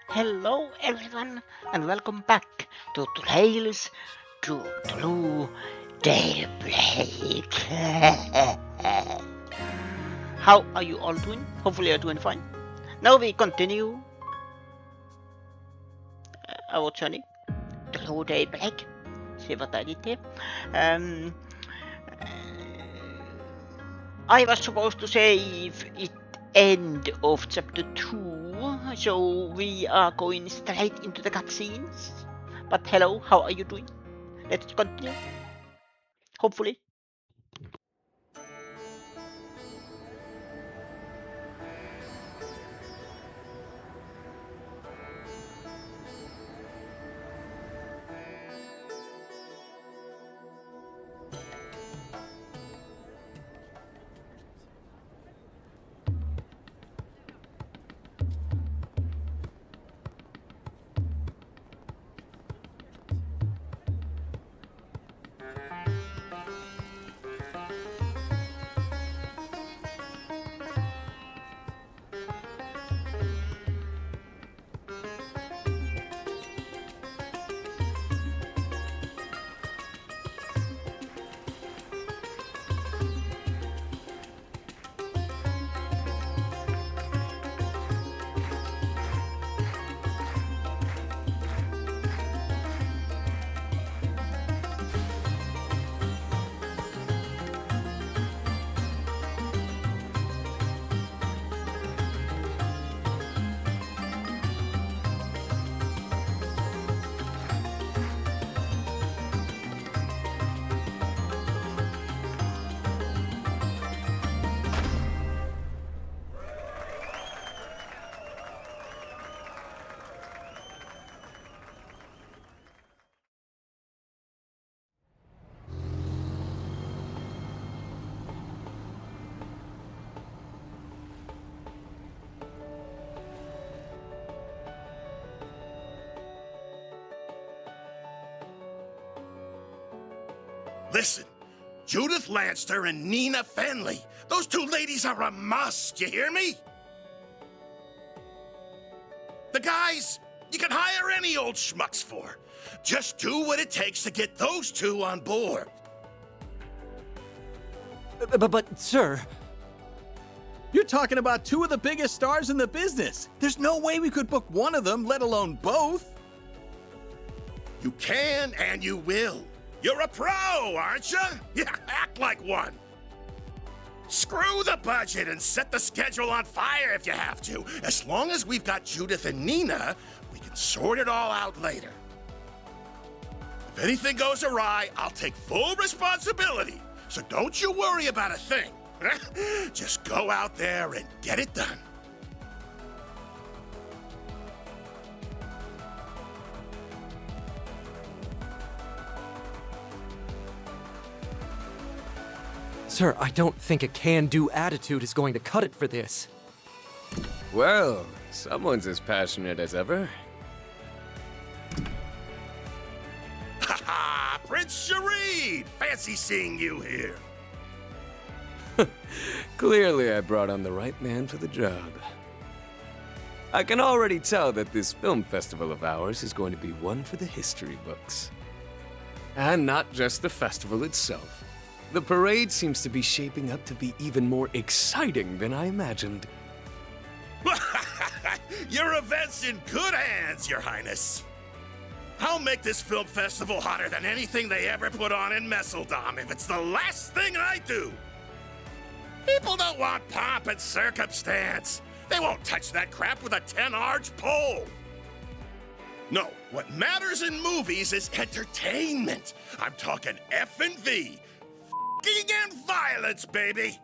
Hello everyone and welcome back to Tales to Through Daybreak. How are you all doing? Hopefully you're doing fine. Now we continue our journey through Daybreak. See what I did here. I was supposed to save it end of chapter 2, so we are going straight into the cutscenes. But hello, how are you doing? Let's continue. Hopefully. Listen, Judith Lanster and Nina Fenley. Those two ladies are a must, you hear me? The guys you can hire any old schmucks for. Just do what it takes to get those two on board. But, sir... You're talking about two of the biggest stars in the business. There's no way we could book one of them, let alone both. You can and you will. You're a pro, aren't you? Yeah, act like one. Screw the budget and set the schedule on fire if you have to. As long as we've got Judith and Nina, we can sort it all out later. If anything goes awry, I'll take full responsibility. So don't you worry about a thing. Just go out there and get it done. Sir, I don't think a can-do attitude is going to cut it for this. Well, someone's as passionate as ever. Ha ha! Prince Shareed! Fancy seeing you here. Clearly, I brought on the right man for the job. I can already tell that this film festival of ours is going to be one for the history books. And not just the festival itself. The parade seems to be shaping up to be even more exciting than I imagined. Your event's in good hands, Your Highness. I'll make this film festival hotter than anything they ever put on in Messeldom if it's the last thing I do. People don't want pomp and circumstance. They won't touch that crap with a 10-arch pole. No, what matters in movies is entertainment. I'm talking F&V. F***ing and violence, baby.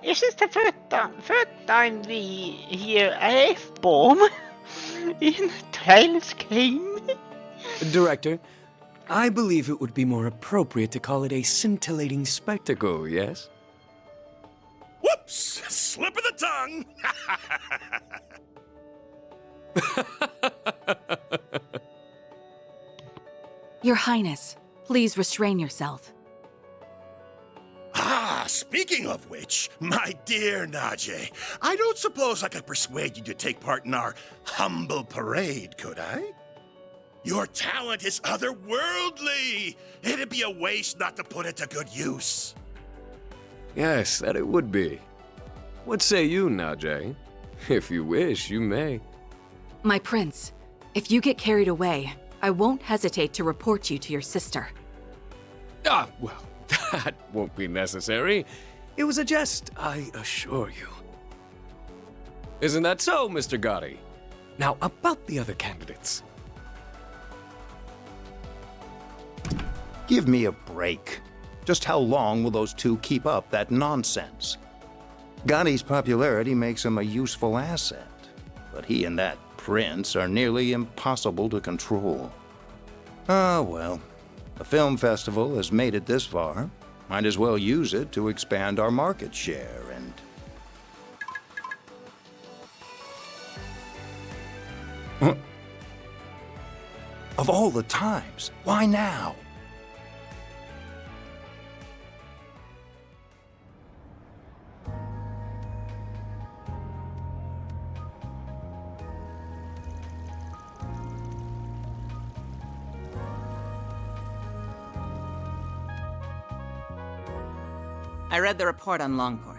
Is this the first time we hear a F-bomb in Trail's game? Director, I believe it would be more appropriate to call it a scintillating spectacle, yes? Whoops! Slip of the tongue! Your Highness, please restrain yourself. Ah, speaking of which, my dear Najee, I don't suppose I could persuade you to take part in our humble parade, could I? Your talent is otherworldly. It'd be a waste not to put it to good use. Yes, that it would be. What say you, Najee? If you wish, you may. My prince, if you get carried away, I won't hesitate to report you to your sister. Ah, well, that won't be necessary. It was a jest, I assure you. Isn't that so, Mr. Gotti? Now, about the other candidates. Give me a break. Just how long will those two keep up that nonsense? Gotti's popularity makes him a useful asset, but he and that prince are nearly impossible to control. Ah, well, the film festival has made it this far. Might as well use it to expand our market share and... Huh? Of all the times, why now? I read the report on Longport.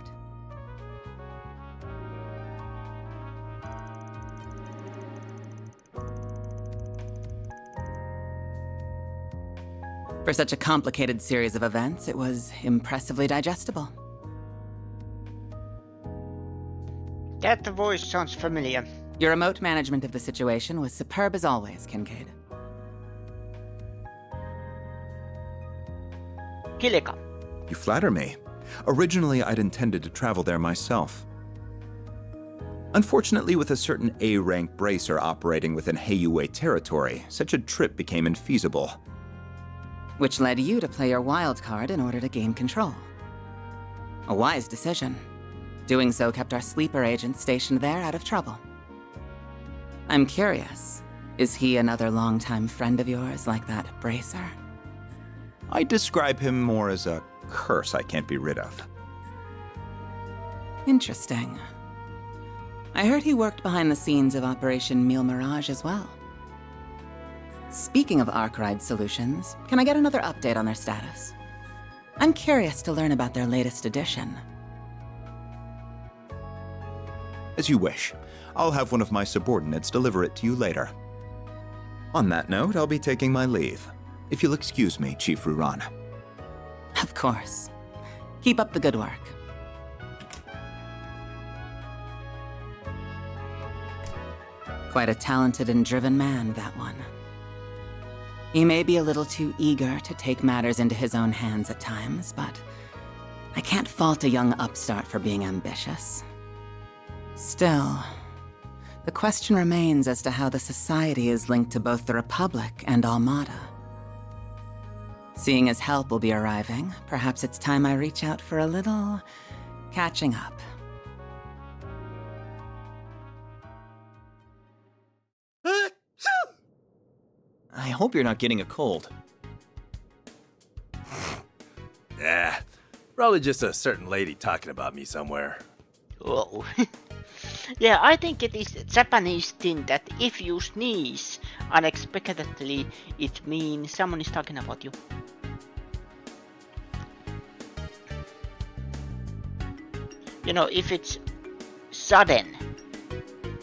For such a complicated series of events, it was impressively digestible. That voice sounds familiar. Your remote management of the situation was superb as always, Kincaid. Kilika. You flatter me. Originally, I'd intended to travel there myself. Unfortunately, with a certain A-rank bracer operating within Heiyue territory, such a trip became infeasible. Which led you to play your wild card in order to gain control. A wise decision. Doing so kept our sleeper agent stationed there out of trouble. I'm curious, is he another longtime friend of yours like that bracer? I describe him more as a curse I can't be rid of. Interesting. I heard he worked behind the scenes of Operation Meal Mirage as well. Speaking of Arkwright Solutions, can I get another update on their status? I'm curious to learn about their latest edition. As you wish. I'll have one of my subordinates deliver it to you later. On that note, I'll be taking my leave. If you'll excuse me, Chief Ruran. Of course. Keep up the good work. Quite a talented and driven man, that one. He may be a little too eager to take matters into his own hands at times, but I can't fault a young upstart for being ambitious. Still, the question remains as to how the Society is linked to both the Republic and Almada. Seeing as help will be arriving, perhaps it's time I reach out for a little catching up. I hope you're not getting a cold. Probably just a certain lady talking about me somewhere. Oh. Yeah, I think it is a Japanese thing that if you sneeze unexpectedly, it means someone is talking about you. You know, if it's sudden,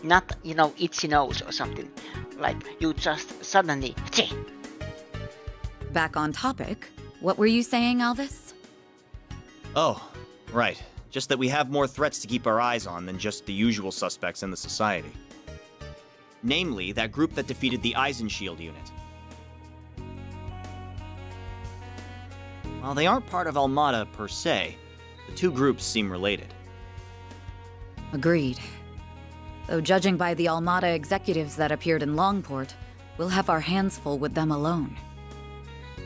not, you know, itchy nose or something, like you just suddenly, "Tchee." Back on topic, what were you saying, Alvis? Oh, right. Just that we have more threats to keep our eyes on than just the usual suspects in the society. Namely, that group that defeated the Eisenshield unit. While they aren't part of Almada per se, the two groups seem related. Agreed. Though judging by the Almada executives that appeared in Longport, we'll have our hands full with them alone.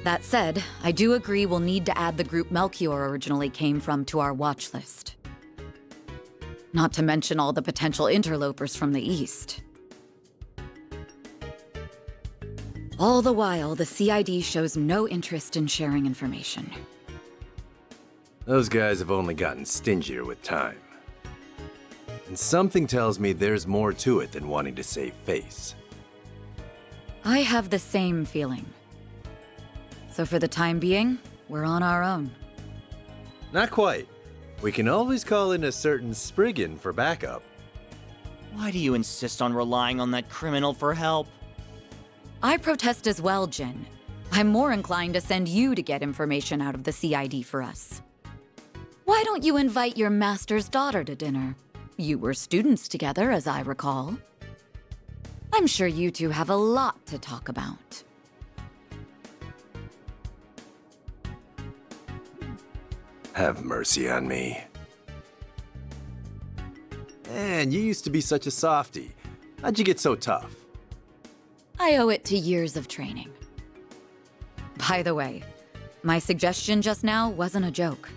That said, I do agree we'll need to add the group Melchior originally came from to our watch list. Not to mention all the potential interlopers from the east. All the while, the CID shows no interest in sharing information. Those guys have only gotten stingier with time. And something tells me there's more to it than wanting to save face. I have the same feeling. So for the time being, we're on our own. Not quite. We can always call in a certain Spriggan for backup. Why do you insist on relying on that criminal for help? I protest as well, Jin. I'm more inclined to send you to get information out of the CID for us. Why don't you invite your master's daughter to dinner? You were students together, as I recall. I'm sure you two have a lot to talk about. Have mercy on me. Man, you used to be such a softie. How'd you get so tough? I owe it to years of training. By the way, my suggestion just now wasn't a joke.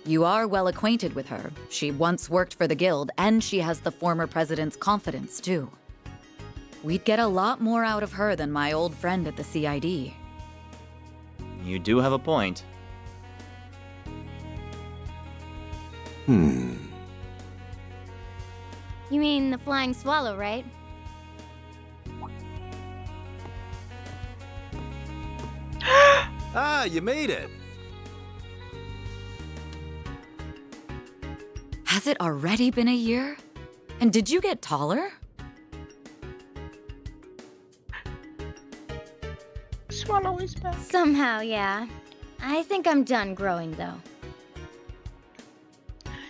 You are well acquainted with her. She once worked for the guild, and she has the former president's confidence, too. We'd get a lot more out of her than my old friend at the CID. You do have a point. You mean the flying swallow, right? Ah, you made it! Has it already been a year? And did you get taller? Swallow is back. Somehow, yeah. I think I'm done growing, though.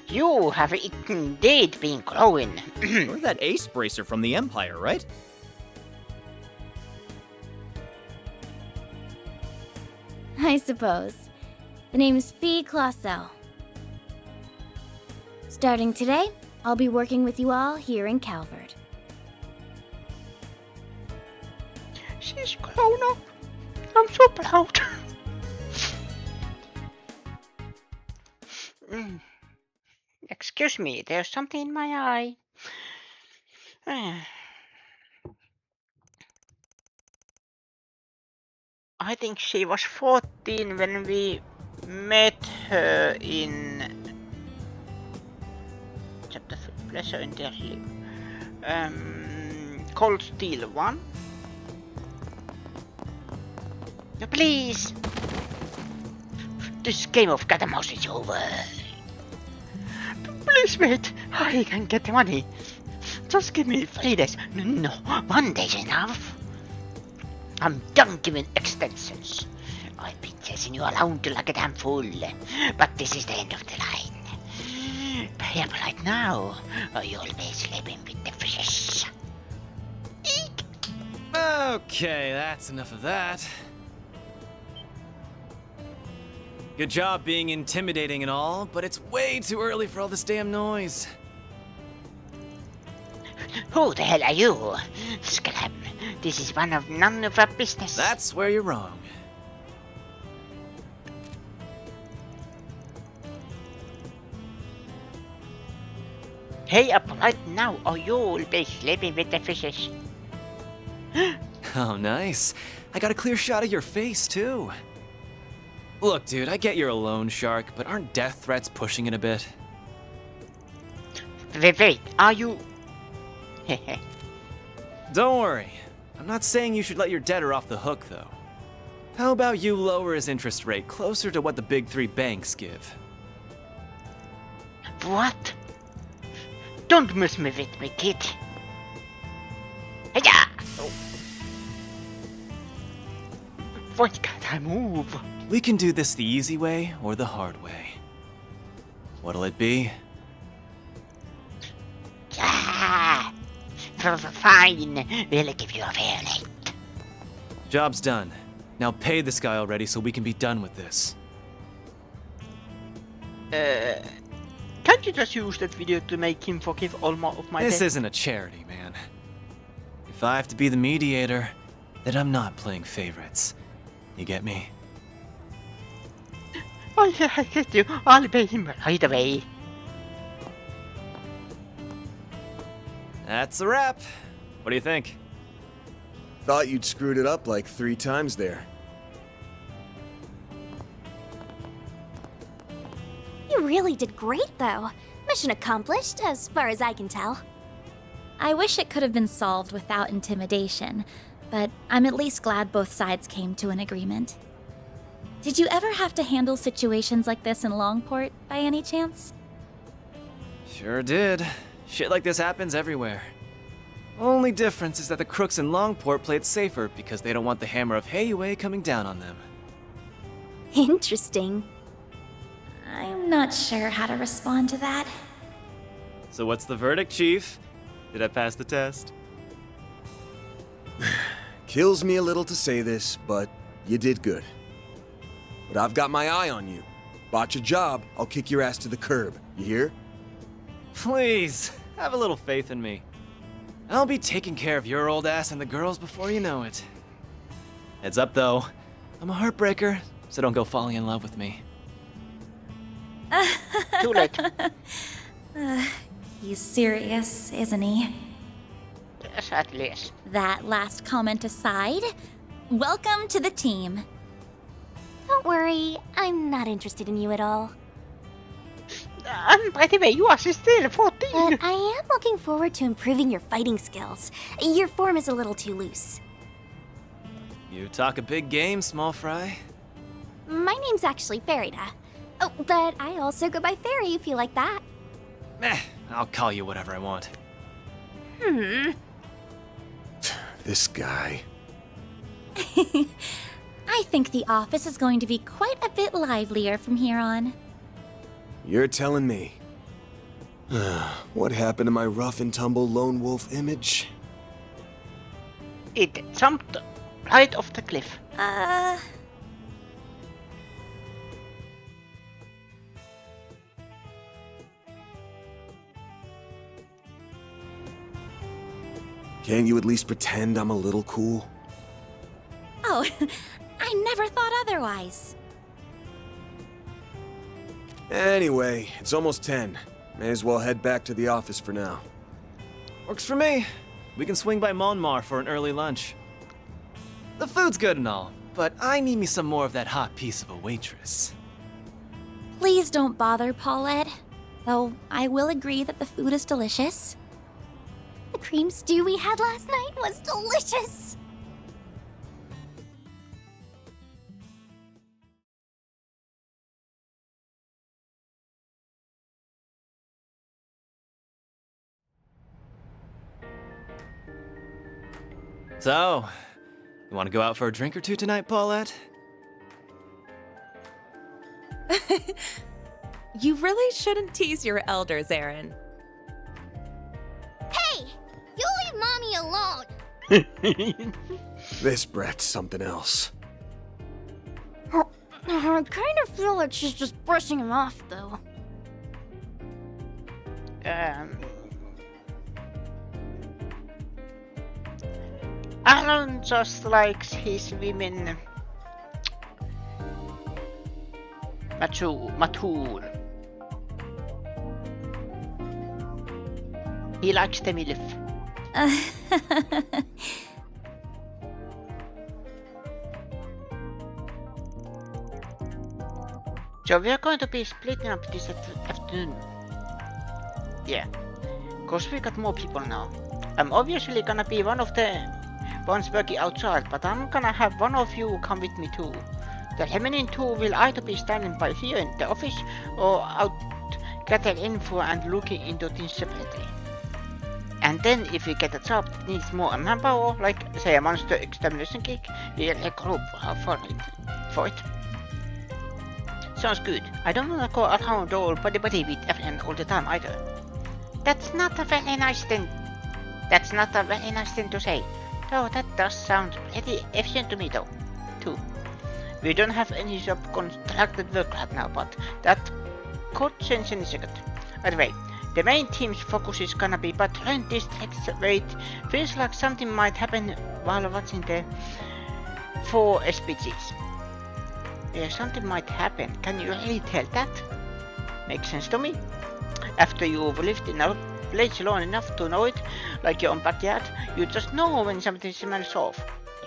You have indeed been growing. You're that ace bracer from the Empire, right? I suppose. The name's Fee Clausel. Starting today, I'll be working with you all here in Calvert. She's grown up. I'm so proud. Excuse me, there's something in my eye. I think she was 14 when we met her in chapter Pleasure in Deadly. Cold Steel 1. Please! This game of cat and mouse is over. Please wait, I can get the money. Just give me 3 days. No, 1 day's enough. I'm done giving extensions. I've been chasing you around like a damn fool, but this is the end of the line. Pay up right now, or you'll be sleeping with the fishes. Eek! Okay, that's enough of that. Good job being intimidating and all, but it's way too early for all this damn noise. Who the hell are you? Scram, this is none of our business. That's where you're wrong. Hey up right now, or you'll be sleeping with the fishes. Oh, nice. I got a clear shot of your face, too. Look, dude, I get you're a loan shark, but aren't death threats pushing it a bit? Wait, are you... Hehe. Don't worry. I'm not saying you should let your debtor off the hook, though. How about you lower his interest rate closer to what the big three banks give? What? Don't mess me with me, kid. Hiya! Oh. Why can't I move? We can do this the easy way or the hard way. What'll it be? Ah, fine. We'll give you a fair rate. Job's done. Now pay this guy already so we can be done with this. Can't you just use that video to make him forgive all of my This debt? isn't a charity, man. If I have to be the mediator, then I'm not playing favorites. You get me? Oh, yeah, I get you. I'll pay him right away. That's a wrap. What do you think? Thought you'd screwed it up like 3 times there. You really did great, though. Mission accomplished, as far as I can tell. I wish it could have been solved without intimidation, but I'm at least glad both sides came to an agreement. Did you ever have to handle situations like this in Longport, by any chance? Sure did. Shit like this happens everywhere. Only difference is that the crooks in Longport play it safer because they don't want the hammer of Heiue coming down on them. Interesting. I'm not sure how to respond to that. So what's the verdict, Chief? Did I pass the test? Kills me a little to say this, but you did good. But I've got my eye on you. Botch a job, I'll kick your ass to the curb. You hear? Please, have a little faith in me. I'll be taking care of your old ass and the girls before you know it. Heads up, though. I'm a heartbreaker, so don't go falling in love with me. Too late. He's serious, isn't he? Yes, at least. That last comment aside, welcome to the team. Don't worry, I'm not interested in you at all. And by the way, you are still 14. But I am looking forward to improving your fighting skills. Your form is a little too loose. You talk a big game, small fry. My name's actually Farida. Oh, but I also go by Fairy if you like that. Meh, I'll call you whatever I want. This guy. I think the office is going to be quite a bit livelier from here on. You're telling me. What happened to my rough and tumble lone wolf image? It jumped right off the cliff. Can't you at least pretend I'm a little cool? Oh, I never thought otherwise. Anyway, it's almost 10. May as well head back to the office for now. Works for me. We can swing by Monmar for an early lunch. The food's good and all, but I need me some more of that hot piece of a waitress. Please don't bother, Paulette. Though I will agree that the food is delicious. The cream stew we had last night was delicious. So, you want to go out for a drink or two tonight, Paulette? You really shouldn't tease your elders, Aaron. Hey! You leave Mommy alone! This brat's something else. I kind of feel like she's just brushing him off, though. Alan just likes his women mature. He likes the MILF. So we are going to be splitting up this afternoon. Yeah, cause we got more people now. I'm obviously gonna be one of the ones working outside, but I'm gonna have one of you come with me too. The remaining two will either be standing by here in the office or out gathering info and looking into things separately. And then if we get a job that needs more manpower, like say a monster extermination gig, we'll regroup for it. Sounds good. I don't wanna go around all buddy with everyone all the time either. That's not a very nice thing to say. Though that does sound pretty efficient to me though, too. We don't have any subcontracted work right now, but that could change in a second. By the way, the main team's focus is gonna be patrolling districts where it feels like something might happen while watching the 4 SPGs. Yeah, something might happen. Can you really tell that? Makes sense to me. After you've lived in a place long enough to know it, like your own backyard, you just know when something smells off.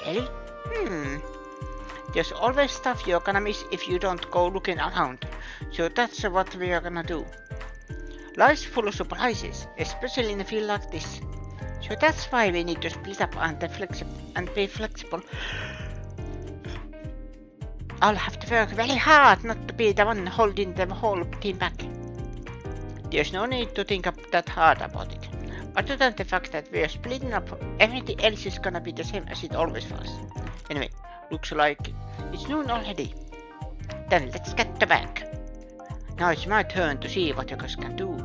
Really? There's always stuff you're gonna miss if you don't go looking around. So that's what we are gonna do. Life's full of surprises, especially in a field like this. So that's why we need to split up and be flexible. I'll have to work very hard not to be the one holding the whole team back. There's no need to think that hard about it. Other than the fact that we're splitting up, everything else is gonna be the same as it always was. Anyway, looks like it's noon already. Then let's get to work. Now it's my turn to see what you guys can do.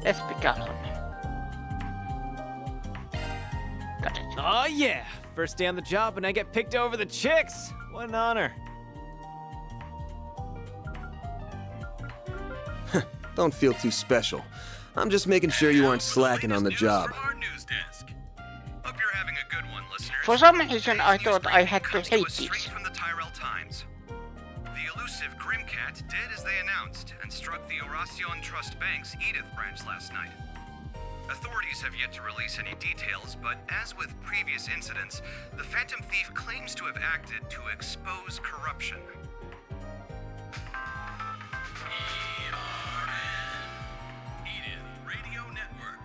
Let's pick up one. Got it. Oh yeah! First day on the job and I get picked over the chicks! What an honor. Don't feel too special. I'm just making sure you aren't slacking on the job. For some reason I thought I had to hate this. Did as they announced and struck the Oracion Trust Bank's Edith branch last night. Authorities have yet to release any details, but as with previous incidents, the Phantom Thief claims to have acted to expose corruption. Edith Radio Network.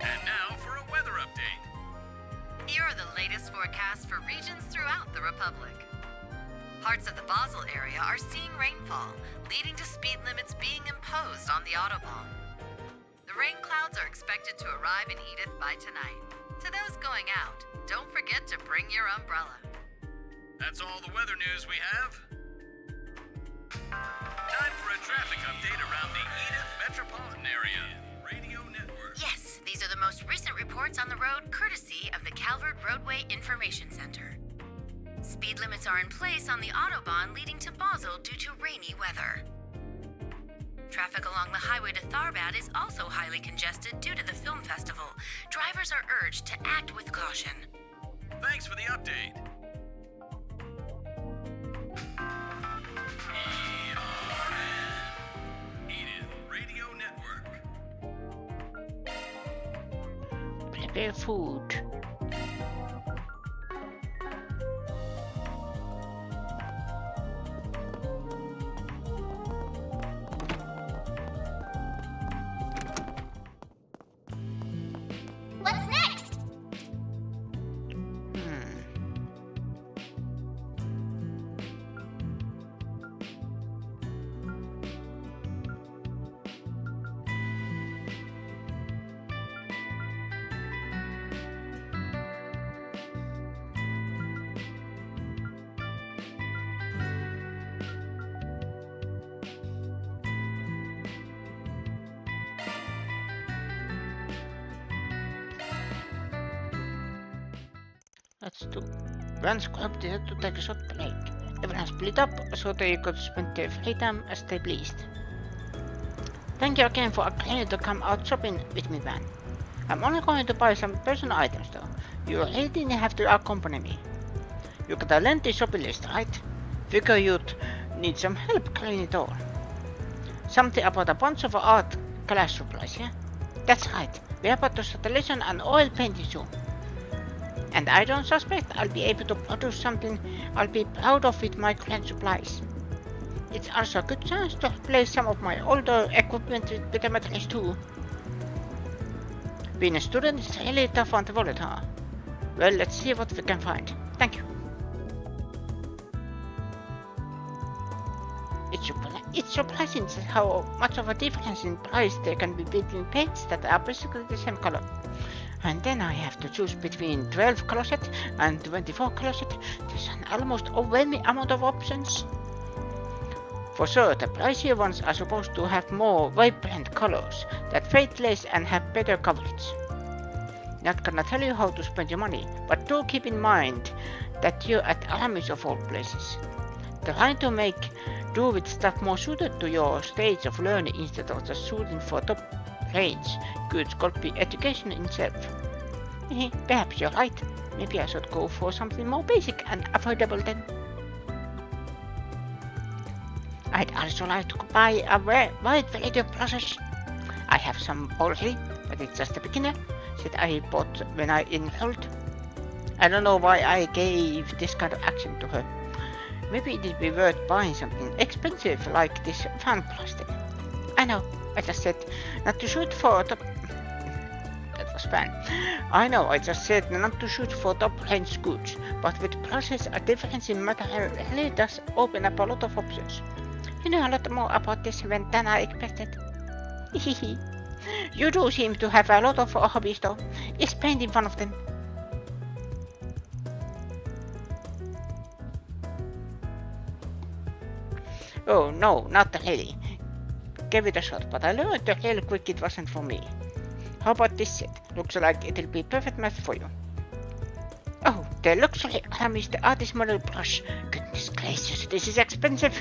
And now for a weather update. Here are the latest forecasts for regions throughout the Republic. Parts of the Basel area are seeing rainfall, leading to speed limits being imposed on the Autobahn. The rain clouds are expected to arrive in Edith by tonight. To those going out, don't forget to bring your umbrella. That's all the weather news we have. Time for a traffic update around the Edith metropolitan area. Radio Network. Yes, these are the most recent reports on the road courtesy of the Calvert Roadway Information Center. Speed limits are in place on the Autobahn leading to Basel due to rainy weather. Traffic along the highway to Tharbad is also highly congested due to the film festival. Drivers are urged to act with caution. Thanks for the update. Edith Radio Network. Prepare food. What's next? Let's do. Once club decided to take a short break. Everyone split up so they could spend their free time as they pleased. Thank you again for agreeing to come out shopping with me, man. I'm only going to buy some personal items though. You really didn't have to accompany me. You gotta learn the shopping list, right? Figure you'd need some help cleaning it all. Something about a bunch of art class supplies, yeah? That's right. We're about to start a lesson on oil painting soon. And I don't suspect I'll be able to produce something I'll be proud of with my current supplies. It's also a good chance to replace some of my older equipment with better materials too. Being a student is really tough on the wallet, huh? Well, let's see what we can find. Thank you. It's surprising how much of a difference in price there can be between paints that are basically the same color. And then I have to choose between 12 color set and 24 color set. There's an almost overwhelming amount of options. For sure, the pricier ones are supposed to have more vibrant colors that fade less and have better coverage. Not gonna tell you how to spend your money, but do keep in mind that you're at Aramis of all places. Trying to make do with stuff more suited to your stage of learning instead of just shooting for top range could be education in itself. Perhaps you're right. Maybe I should go for something more basic and affordable then. I'd also like to buy a wide variety of brushes. I have some already, but it's just a beginner that I bought when I enrolled. I don't know why I gave this kind of action to her. Maybe it'd be worth buying something expensive like this fan plastic. I know, I just said not to shoot for top... That was fun. I know, I just said not to shoot for top range goods, but with brushes a difference in material really does open up a lot of options. You know a lot more about this event than I expected. Hehe. You do seem to have a lot of hobbies though. Is painting one of them? Oh no, not really. Gave it a shot, but I learned real quick it wasn't for me. How about this set? Looks like it'll be perfect match for you. Oh, the luxury Aramis the artist model brush. Goodness gracious, this is expensive.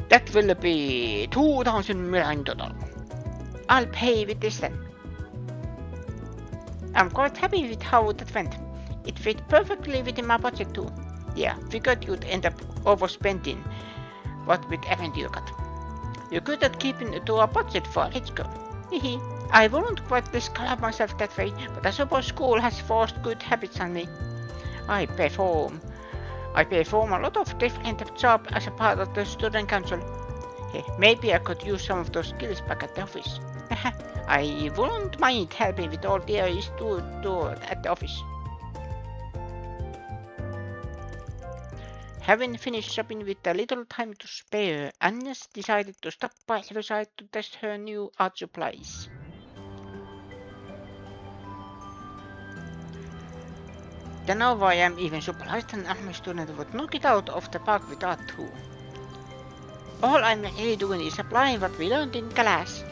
That will be 2,000 million total. I'll pay with this then. I'm quite happy with how that went. It fit perfectly within my budget too. Yeah, figured you'd end up overspending. What with everything you got. You're good at keeping to a budget for a rich girl. Hehe. I wouldn't quite describe myself that way, but I suppose school has forced good habits on me. I perform a lot of different jobs as a part of the student council. Hey, maybe I could use some of those skills back at the office. I wouldn't mind helping with all there is to do at the office. Having finished shopping with a little time to spare, Agnes decided to stop by Riverside to test her new art supplies. Don't know why I'm even surprised an army student would knock it out of the park with art too. All I'm really doing is applying what we learned in class.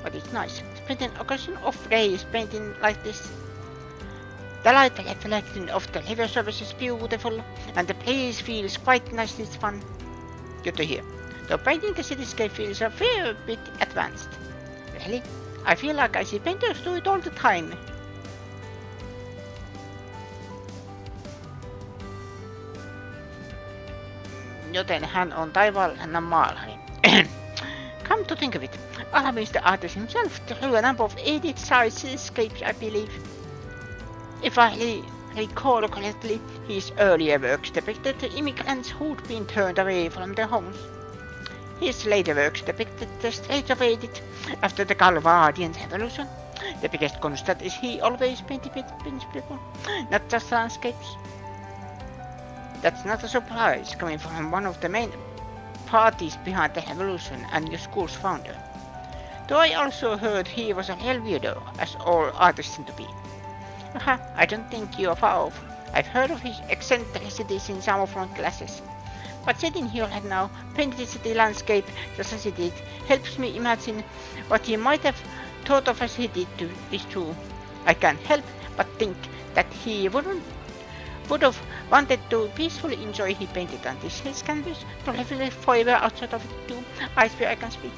But it's nice, spending occasion of days painting like this. The light reflecting off the river surface is beautiful, and the place feels quite nice and fun. Good to hear. Though painting the cityscape feels a fair bit advanced. Really? I feel like I see painters do it all the time. Joten hän on taivaallinen maalari. Come to think of it, Aramis the artist himself drew a number of edit-sized cityscapes, I believe. If I recall correctly, his earlier works depicted immigrants who'd been turned away from their homes. His later works depicted the Straits of Egypt after the Galvadian Revolution. The biggest constant is he always painted people, not just landscapes. That's not a surprise, coming from one of the main parties behind the revolution and your school's founder. Though I also heard he was a real weirdo, as all artists seem to be. I don't think you're far off. I've heard of his eccentricities in some of my classes. But sitting here right now, painting the city landscape just as he did, helps me imagine what he might have thought of as he did to this too. I can't help but think that he would have wanted to peacefully enjoy he painted on this his canvas, to live forever outside of it too. I swear I can speak.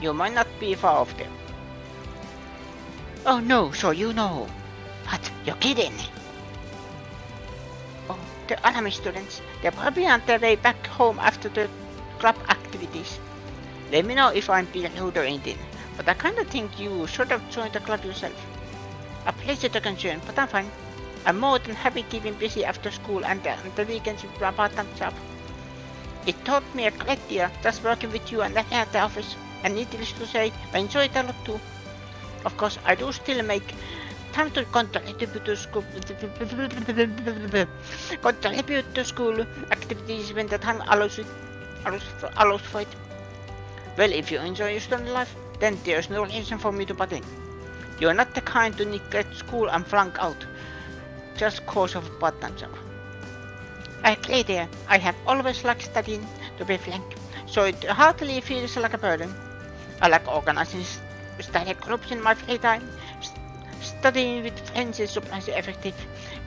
You might not be far off there. Oh no, so you know. What? You're kidding? Oh, the anime students. They're probably on their way back home after the club activities. Let me know if I'm being rude or anything, but I kinda think you should have joined the club yourself. A pleasure to concern, but I'm fine. I'm more than happy keeping busy after school and the weekends with my part-time job. It taught me a great deal just working with you and at the office, and needless to say, I enjoy it a lot too. Of course, I do still make time to contribute to school activities when the time allows for it. Well, if you enjoy your student life, then there's no reason for me to butt in. You're not the kind to neglect school and flunk out just cause of a part-time job. I agree there. I have always liked studying, to be frank, so it hardly feels like a burden. I like organizing study groups in my free time. Studying with friends is surprisingly effective.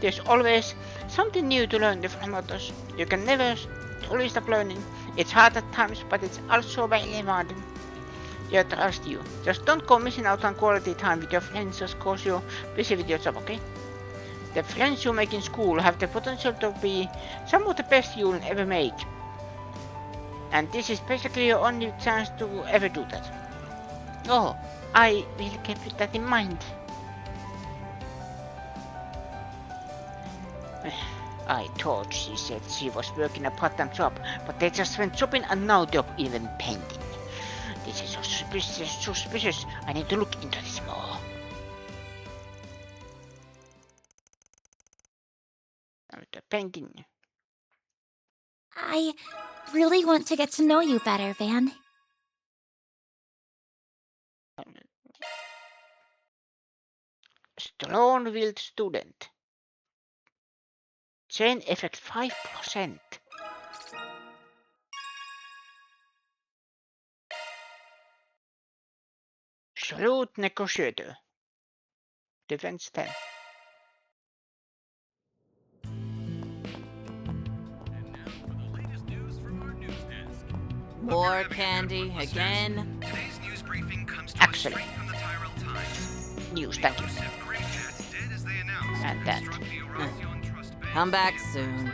There's always something new to learn from others. You can never truly stop learning. It's hard at times, but it's also very rewarding. I trust you. Just don't go missing out on quality time with your friends just cause you're busy with your job, okay? The friends you make in school have the potential to be some of the best you'll ever make. And this is basically your only chance to ever do that. Oh, I will keep that in mind. I thought she said she was working a part-time job, but they just went shopping and no job even pending. This is so suspicious. I need to look into this more. The painting. I really want to get to know you better, Van. Strong-willed student. Chain effect 5%. Shrewd negotiator. Defense 10. More candy again. Today's news briefing comes to us Actually, straight from the Tyrell Times. news, thank you. Grey Cats did as they announced And that. struck the Horizon Trust Bank Come back soon.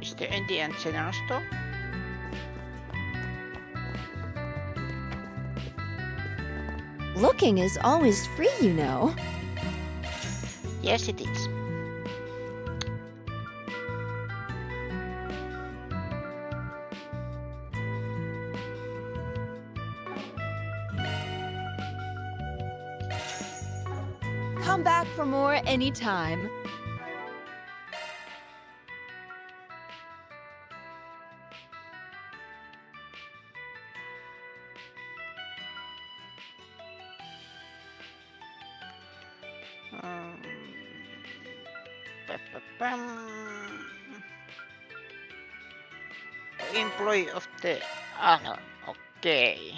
Is the Indian General Store? Looking is always free, you know. Yes, it is. Come back for more anytime. Employee of the honor. Okay.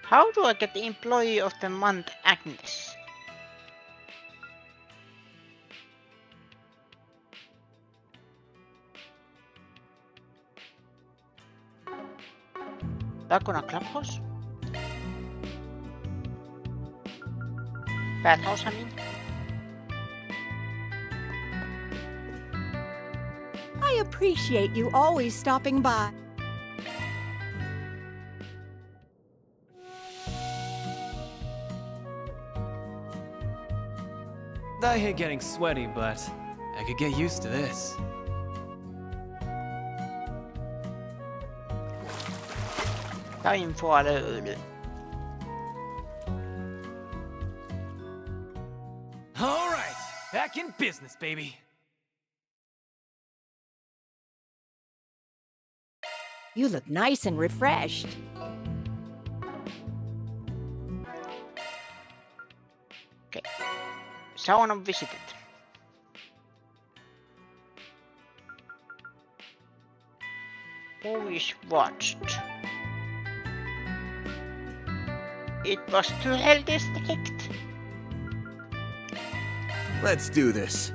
How do I get the employee of the month, Agnes? Back on a clubhouse? Bathhouse, I mean. I appreciate you always stopping by. I hate getting sweaty, but I could get used to this. Time for a öl. All right, back in business, baby. You look nice and refreshed. Okay. Someone visited. Movies watched. It was Through District. Let's do this.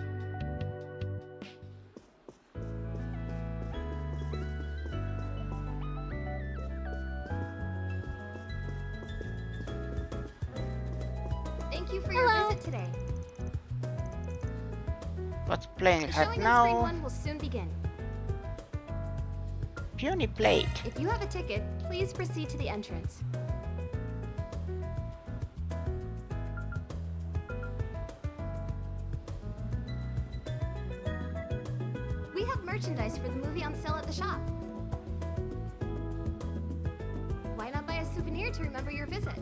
Thank you for your visit today. What's playing The right showing on screen now? 1 will soon begin. Peony played. If you have a ticket, please proceed to the entrance. We have merchandise for the movie on sale at the shop. Why not buy a souvenir to remember your visit?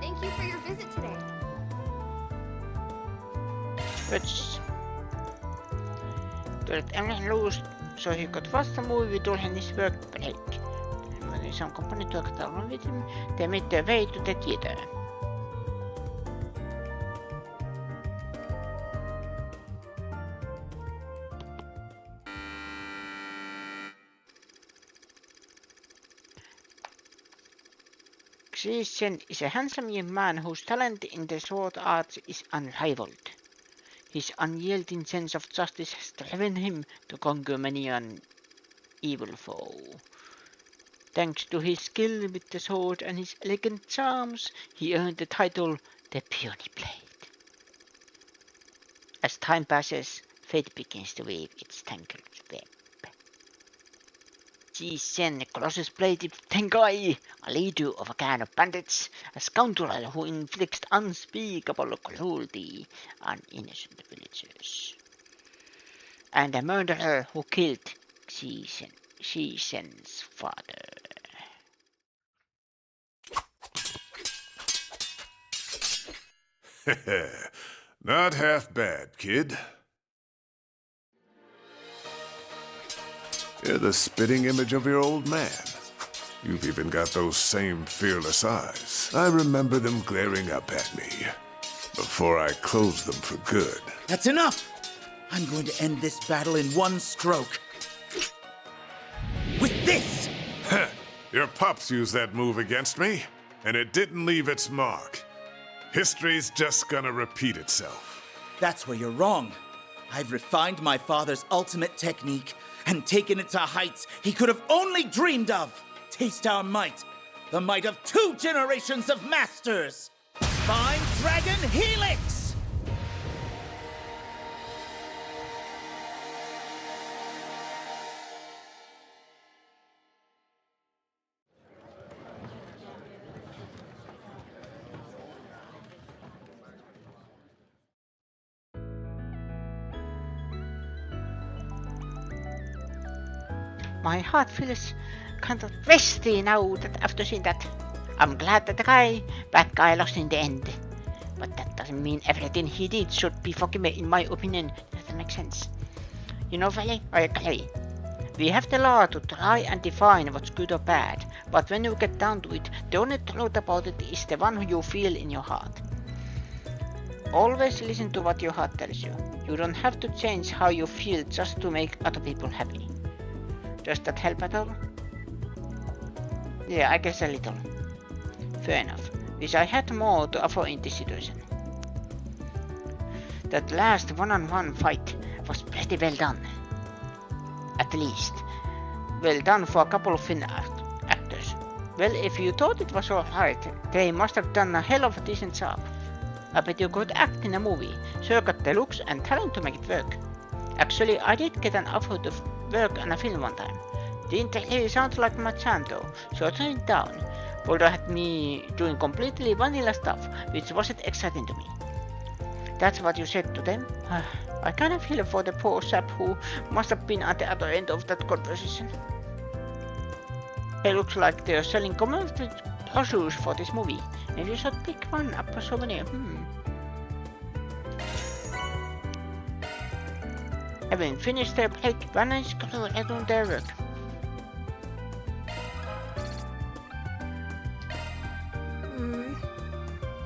Thank you for your visit today. Which Tulet Emily lose, so he got first movie with all his work break. Some company talked along with him. They made their way to the theater. Xisen is a handsome young man whose talent in the sword arts is unrivaled. His unyielding sense of justice has driven him to conquer many an evil foe. Thanks to his skill with the sword and his elegant charms, he earned the title the Peony Blade. As time passes, fate begins to weave its tangled web. Xisen crosses blade with Tengai, a leader of a clan of bandits, a scoundrel who inflicts unspeakable cruelty on innocent villagers, and a murderer who killed Xisen's father. Not half bad, kid. You're the spitting image of your old man. You've even got those same fearless eyes. I remember them glaring up at me before I closed them for good. That's enough! I'm going to end this battle in one stroke. With this! Your pups used that move against me, and it didn't leave its mark. History's just gonna repeat itself. That's where you're wrong. I've refined my father's ultimate technique and taken it to heights he could have only dreamed of. Taste our might, the might of 2 generations of masters. Divine Dragon Helix! My heart feels kind of resty now that after seeing that. I'm glad that the bad guy lost in the end. But that doesn't mean everything he did should be forgiven, in my opinion. Doesn't make sense. You know, Valley, I agree. We have the law to try and define what's good or bad, but when you get down to it, the only truth about it is the one you feel in your heart. Always listen to what your heart tells you. You don't have to change how you feel just to make other people happy. Does that help at all? Yeah, I guess a little. Fair enough. Wish I had more to offer in this situation. That last one-on-one fight was pretty well done. At least. Well done for a couple of Finn actors. Well, if you thought it was alright, they must have done a hell of a decent job. I bet you could act in a movie, so you got the looks and talent to make it work. Actually, I did get an offer to work on a film one time. Didn't really sound like my jam though, so I turned it down. Boulder had me doing completely vanilla stuff, which wasn't exciting to me. That's what you said to them? I kind of feel for the poor sap who must have been at the other end of that conversation. It looks like they're selling commemorative brochures for this movie. Maybe you should pick one up a souvenir. Having finished their break, Vanna is doing their work.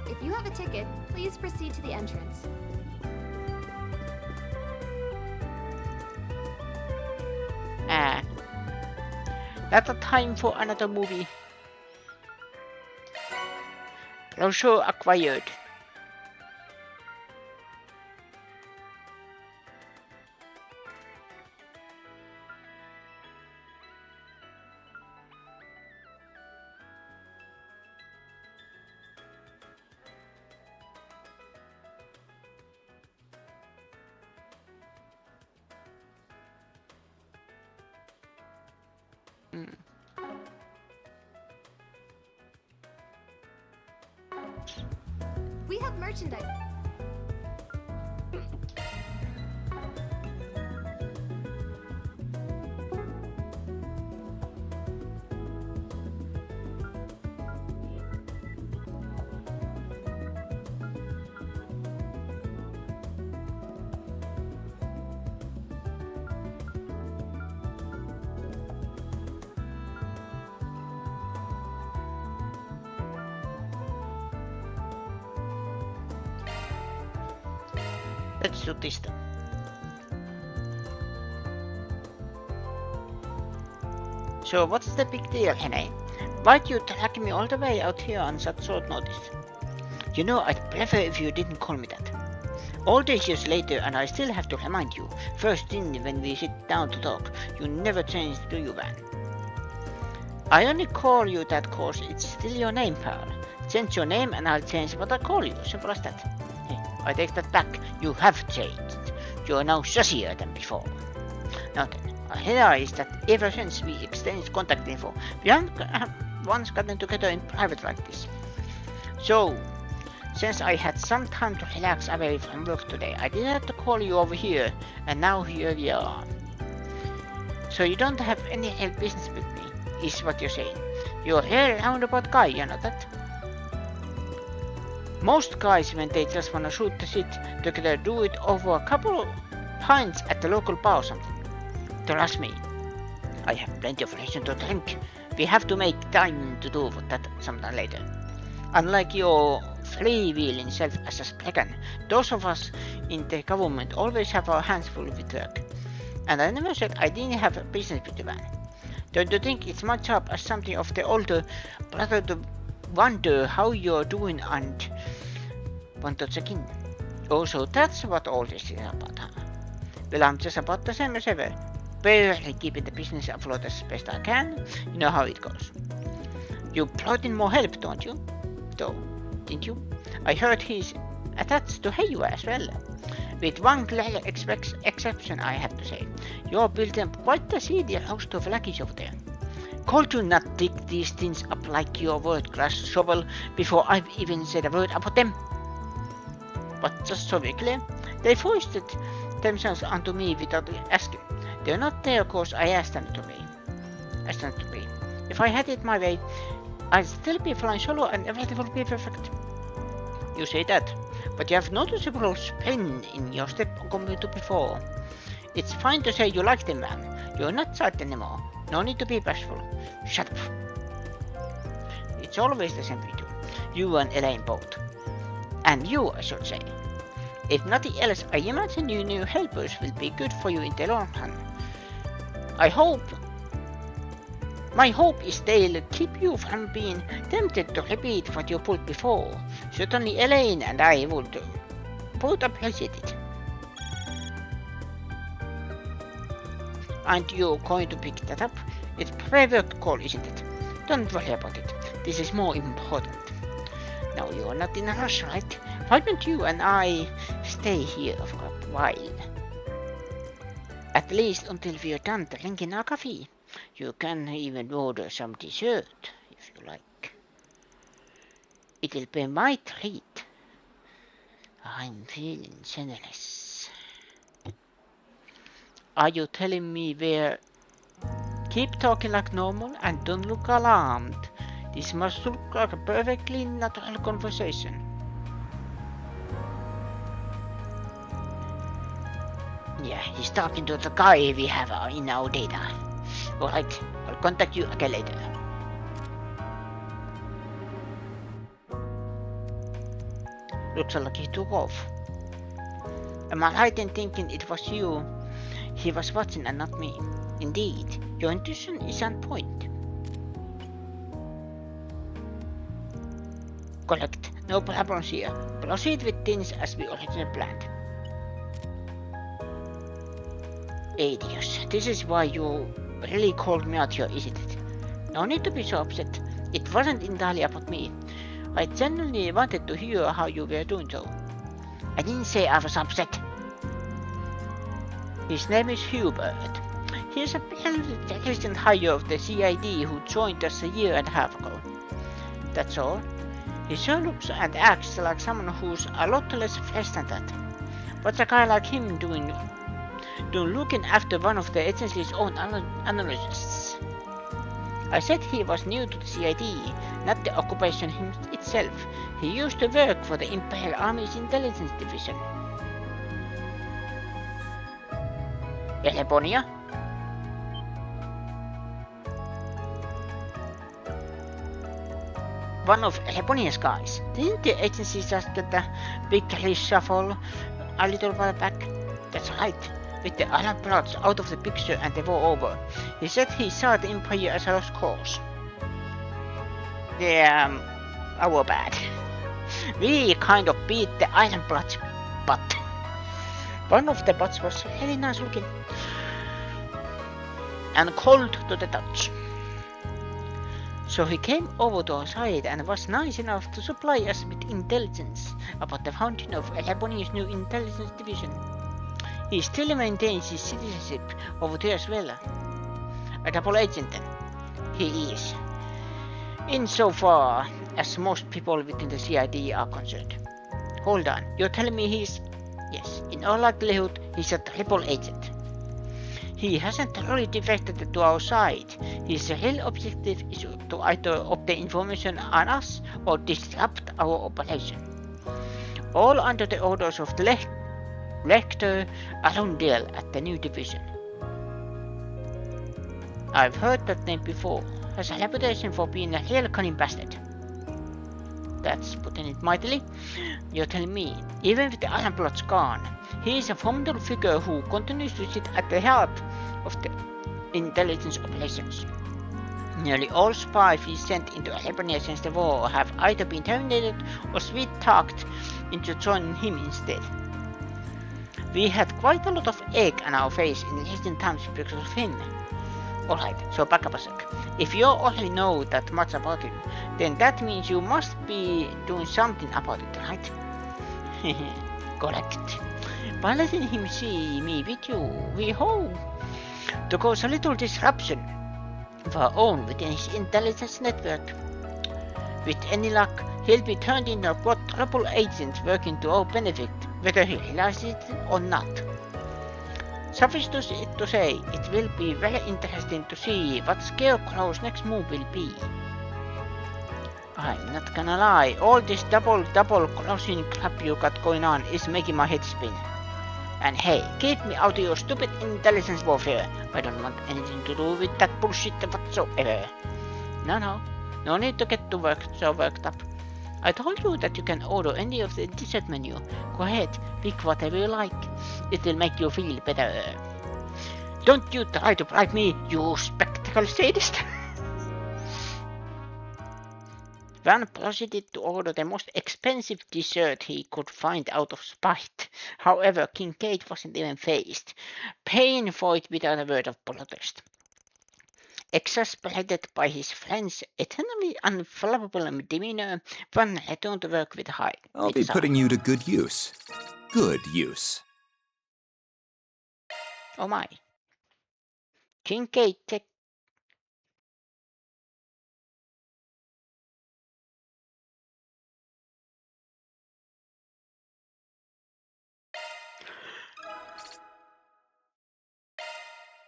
If you have a ticket, please proceed to the entrance. That's a time for another movie. Brochure acquired. We have merchandise. Let's do this then. So what's the big deal, Henry? Why'd you drag me all the way out here on such short notice? You know, I'd prefer if you didn't call me that. All these years later, and I still have to remind you, first thing when we sit down to talk, you never changed, do you, Van? I only call you that cause it's still your name, pal. Change your name and I'll change what I call you, simple as that. I take that back, you have changed. You are now saucier than before. Now then, I realize that ever since we exchanged contact info, we haven't once gotten together in private like this. So, since I had some time to relax away from work today, I decided to call you over here, and now here we are. So you don't have any real business with me, is what you're saying. You're a real roundabout guy, you know that? Most guys, when they just wanna shoot the shit together, do it over a couple of pints at the local bar or something. Trust me, I have plenty of reason to drink. We have to make time to do that sometime later. Unlike your freewheeling self-assessed dragon, those of us in the government always have our hands full with work. And I never said I didn't have a business with the man. Don't you think it's my job as something of the older brother to wonder how you're doing and want to check in? Also, that's what all this is about, huh? Well, I'm just about the same as ever. Barely keeping the business afloat as best I can. You know how it goes. You brought in more help, don't you? Though, didn't you? I heard he's attached to Heiwa as well. With one clear exception, I have to say. You're building quite a seedy host of luggage over there. Could you not dig these things up like your world-class shovel before I've even said a word about them? But just so we're clear, they foisted themselves onto me without asking. They're not there cause I asked them to be. If I had it my way, I'd still be flying solo and everything would be perfect. You say that, but you have noticeable spin in your step compared to before. It's fine to say you like the man. You're not sad anymore. No need to be bashful. Shut up. It's always the same with you. You and Elaine both. And you, I should say. If nothing else, I imagine your new helpers will be good for you in the long run. My hope is they'll keep you from being tempted to repeat what you pulled before. Certainly Elaine and I would both appreciate it. Aren't you going to pick that up? It's a private call, isn't it? Don't worry about it. This is more important. Now you're not in a rush, right? Why don't you and I stay here for a while? At least until we're done drinking our coffee. You can even order some dessert, if you like. It'll be my treat. I'm feeling generous. Are you telling me where? Keep talking like normal and don't look alarmed. This must look like a perfectly natural conversation. Yeah, he's talking to the guy we have in our data. Alright, I'll contact you again later. Looks like he took off. Am I right in thinking it was you he was watching and not me? Indeed, your intuition is on point. Correct, no problems here. Proceed with things as we originally planned. Adios, this is why you really called me out here, isn't it? No need to be so upset. It wasn't entirely about me. I genuinely wanted to hear how you were doing so. I didn't say I was upset. His name is Hubert. He is a recent hire of the CID who joined us a year and a half ago. That's all. He sure looks and acts like someone who's a lot less fresh than that. What's a guy like him doing looking after one of the agency's own analysts? I said he was new to the CID, not the occupation itself. He used to work for the Imperial Army's intelligence division. Elebonia? One of Elebonia's guys. Didn't the agency just get a big reshuffle a little while back? That's right. With the Iron plots out of the picture and the war over, he said he saw the Empire as a lost cause. Yeah, our bad. We kind of beat the Iron plots, but one of the bots was really nice looking and cold to the touch. So he came over to our side and was nice enough to supply us with intelligence about the founding of Elebonia's new intelligence division. He still maintains his citizenship over there as well. A double agent then. He is. Insofar as most people within the CID are concerned. Hold on, you're telling me he's... Yes, in all likelihood, he's a triple agent. He hasn't really defected to our side. His real objective is to either obtain information on us or disrupt our operation. All under the orders of the Lecter Arundel at the new division. I've heard that name before. Has a reputation for being a real cunning bastard. That's putting it mightily. You're telling me, even with the Iron plots gone, he is a formidable figure who continues to sit at the heart of the intelligence operations. Nearly all spies we sent into Elebonia since the war have either been terminated or sweet-talked into joining him instead. We had quite a lot of egg on our face in recent times because of him. Alright, so back up a sec. If you already know that much about him, then that means you must be doing something about it, right? Correct. By letting him see me with you, we hope to cause a little disruption of our own within his intelligence network. With any luck, he'll be turned into a quadruple agent working to our benefit, whether he realizes it or not. Suffice to say, it will be very interesting to see what Scarecrow's next move will be. I'm not gonna lie, all this double crossing crap you got going on is making my head spin. And hey, keep me out of your stupid intelligence warfare. I don't want anything to do with that bullshit whatsoever. No need to get so worked up. I told you that you can order any of the dessert menu. Go ahead, pick whatever you like. It will make you feel better. Don't you try to bribe me, you spectacle sadist. Van proceeded to order the most expensive dessert he could find out of spite. However, Kincaid wasn't even fazed, paying for it without a word of protest. Exasperated by his friend's eternally unflappable demeanor, Van returned to work with high. I'll be putting you to good use. Good use. Oh my. Kincaid checked.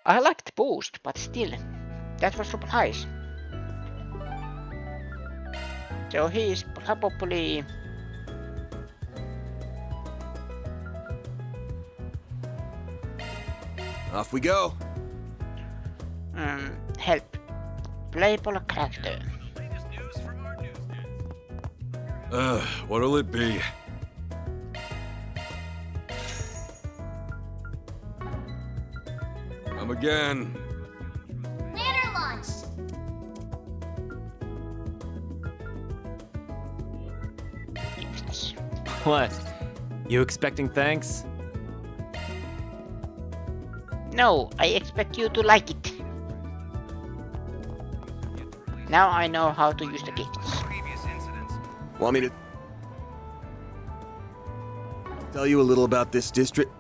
I liked Boost, but still, that was a surprise. So he is probably... Off we go. Help. Playable character. What'll it be? Come again. Ladder launched. What? You expecting thanks? No, I expect you to like it. Now I know how to use the gifts. Want me to tell you a little about this district?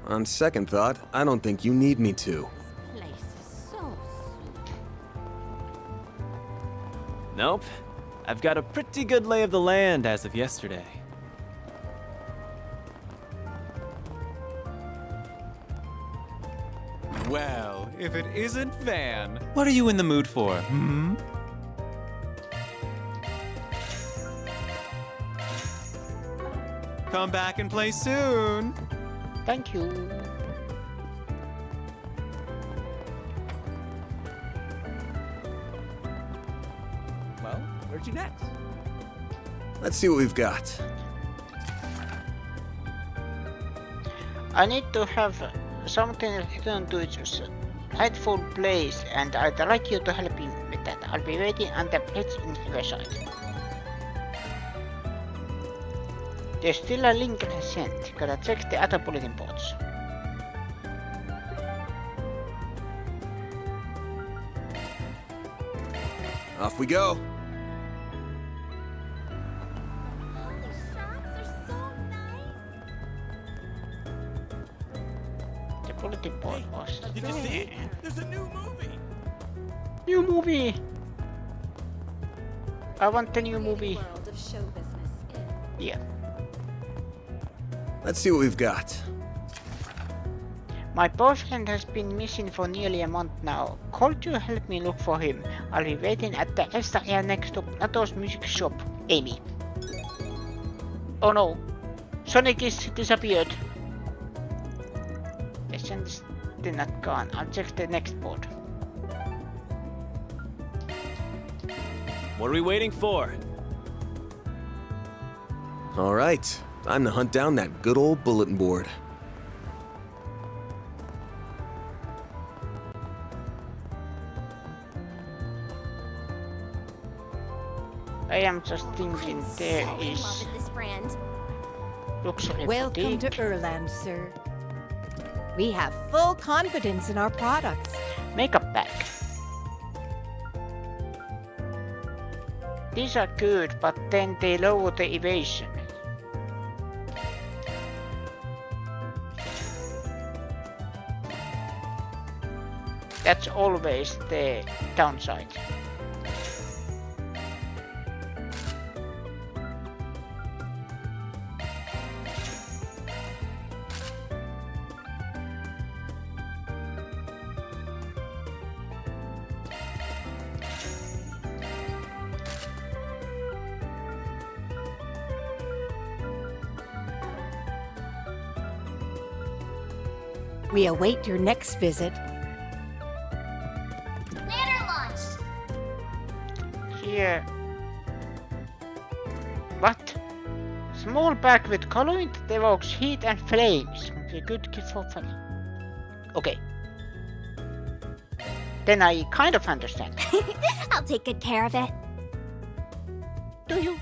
On second thought, I don't think you need me to. Nope. I've got a pretty good lay of the land as of yesterday. Well, if it isn't Van. What are you in the mood for, hmm? Come back and play soon. Thank you. Well, where'd you next? Let's see what we've got. I need to have something returned to its rightful place, and I'd like you to help me with that. I'll be waiting on the bridge in Riverside. There's still a link sent. Gotta check the other bulletin boards. Off we go. The bulletin board was Did you see it? There's a new movie. New movie! I want the new movie. Yeah. Let's see what we've got. My boyfriend has been missing for nearly a month now. Could you help me look for him? I'll be waiting at the rest area next to Plato's music shop. Amy. Oh no. Sonic is disappeared. The sun is still not gone. I'll check the next board. What are we waiting for? All right, time to hunt down that good old bulletin board. I am just thinking there So in is love with this brand. luxury Welcome to boutique. Erland, sir. We have full confidence in our products. Makeup bag. These are good, but then they lower the evasion. That's always the downside. We await your next visit. Ladder launched. Here. What? Small bag with colorant that evokes heat and flames. Be a good gift for fun. Okay. Then I kind of understand. I'll take good care of it. Do you?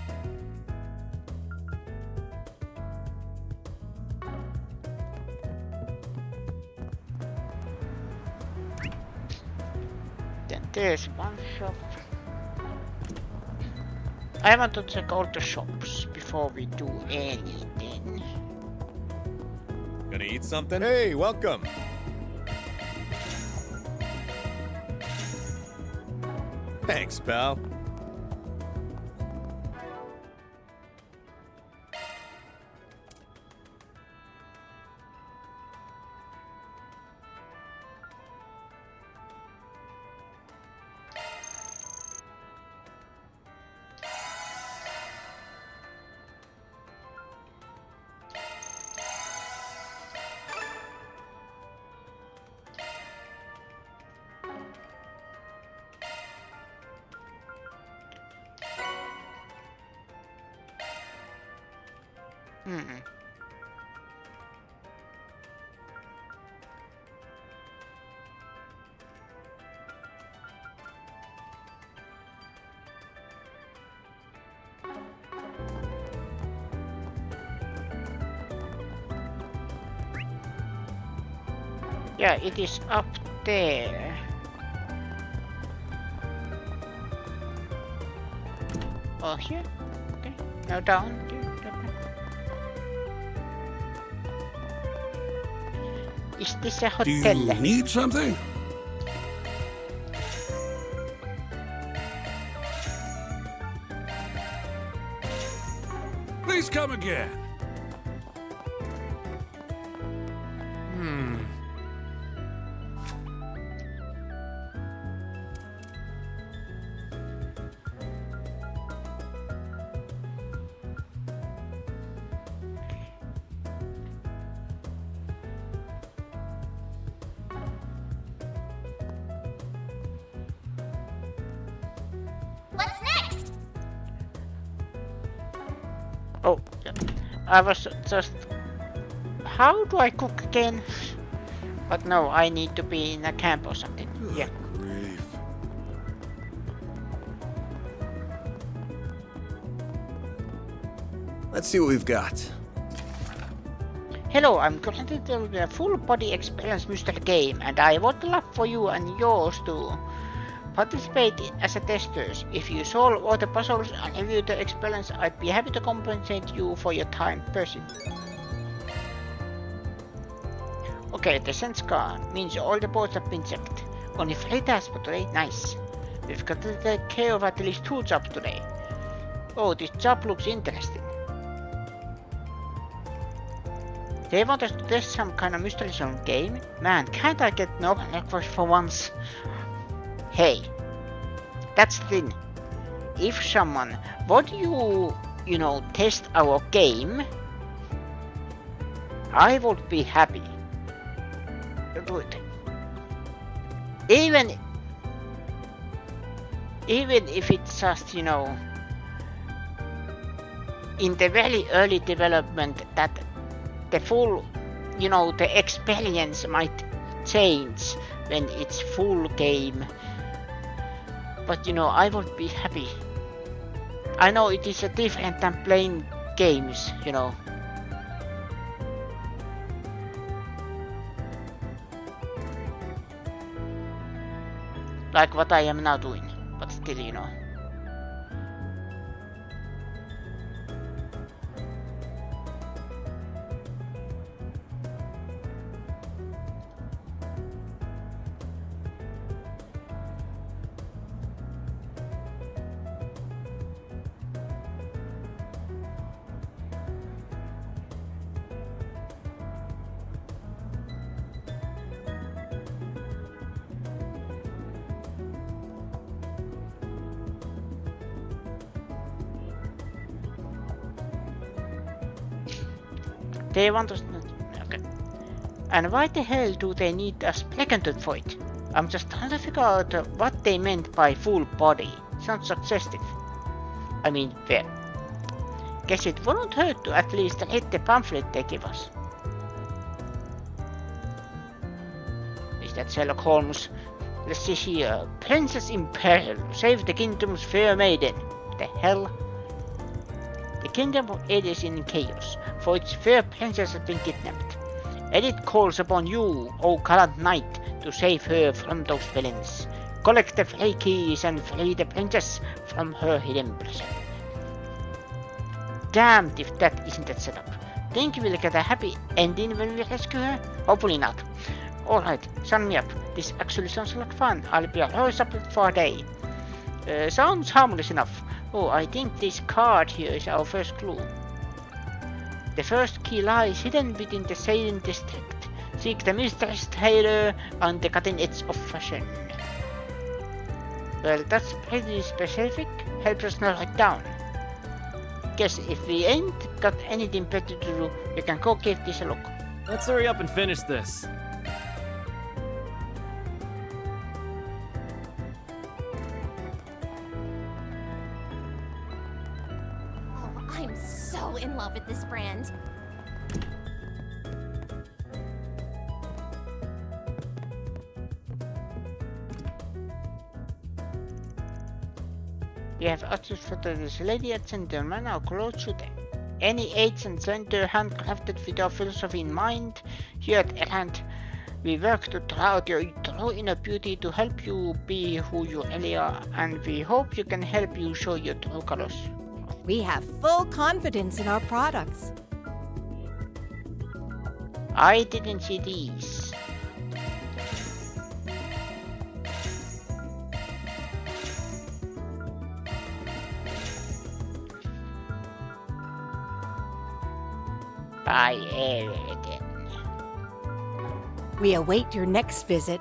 Then there's one shop. I want to check all the shops before we do anything. Gonna eat something? Hey, welcome. Thanks, pal. Yeah, it is up there. Oh, here? Okay. Now down. Is this a hotel? Do you need something? Please come again. What's next? Oh, yeah. I was just... How do I cook again? But no, I need to be in a camp or something. Yeah. Grief. Let's see what we've got. Hello, I'm currently doing a full body experience mystery game, and I would love for you and yours to participate as a testers. If you solve all the puzzles and review the experience, I'd be happy to compensate you for your time, person. Okay, the sense gone means all the boards have been checked. Only 3 tasks for today, nice. We've got to take care of at least 2 jobs today. Oh, this job looks interesting. They want us to test some kind of mystery zone game? Man, can't I get an open request for once? Hey, that's the thing. If someone would you know, test our game, I would be happy to do it. Even if it's just, you know, in the very early development that the full, you know, the experience might change when it's full game. But you know, I would be happy. I know it is a different than playing games, you know. Like what I am now doing, but still, you know. They want us... Okay. And why the hell do they need us pregnant for it? I'm just trying to figure out what they meant by full body. Sounds suggestive. I mean, fair. Guess it wouldn't hurt to at least read the pamphlet they give us. Is that Sherlock Holmes? Let's see here. Princess in peril. Save the kingdom's fair maiden. The hell? The kingdom of Ed is in chaos, for its fair princess has been kidnapped. Edith calls upon you, O gallant knight, to save her from those villains. Collect the 3 keys and free the princess from her hidden prison. Damned if that isn't a setup. Think we'll get a happy ending when we rescue her? Hopefully not. Alright, sign me up. This actually sounds like fun. I'll be always up for a day. Sounds harmless enough. Oh, I think this card here is our first clue. The first key lies hidden within the sailing district. Seek the mistress tailor on the cutting edge of fashion. Well, that's pretty specific. Helps us narrow it down. Guess if we ain't got anything better to do, we can go give this a look. Let's hurry up and finish this. I'm so in love with this brand. We have access for this lady and gentleman. Our clothes should any age and gender handcrafted with our philosophy in mind. Here at Errant, We work to draw out your true inner beauty to help you be who you really are, and we hope you can help you show your true colors. We have full confidence in our products. I didn't see these. Buy everything. We await your next visit.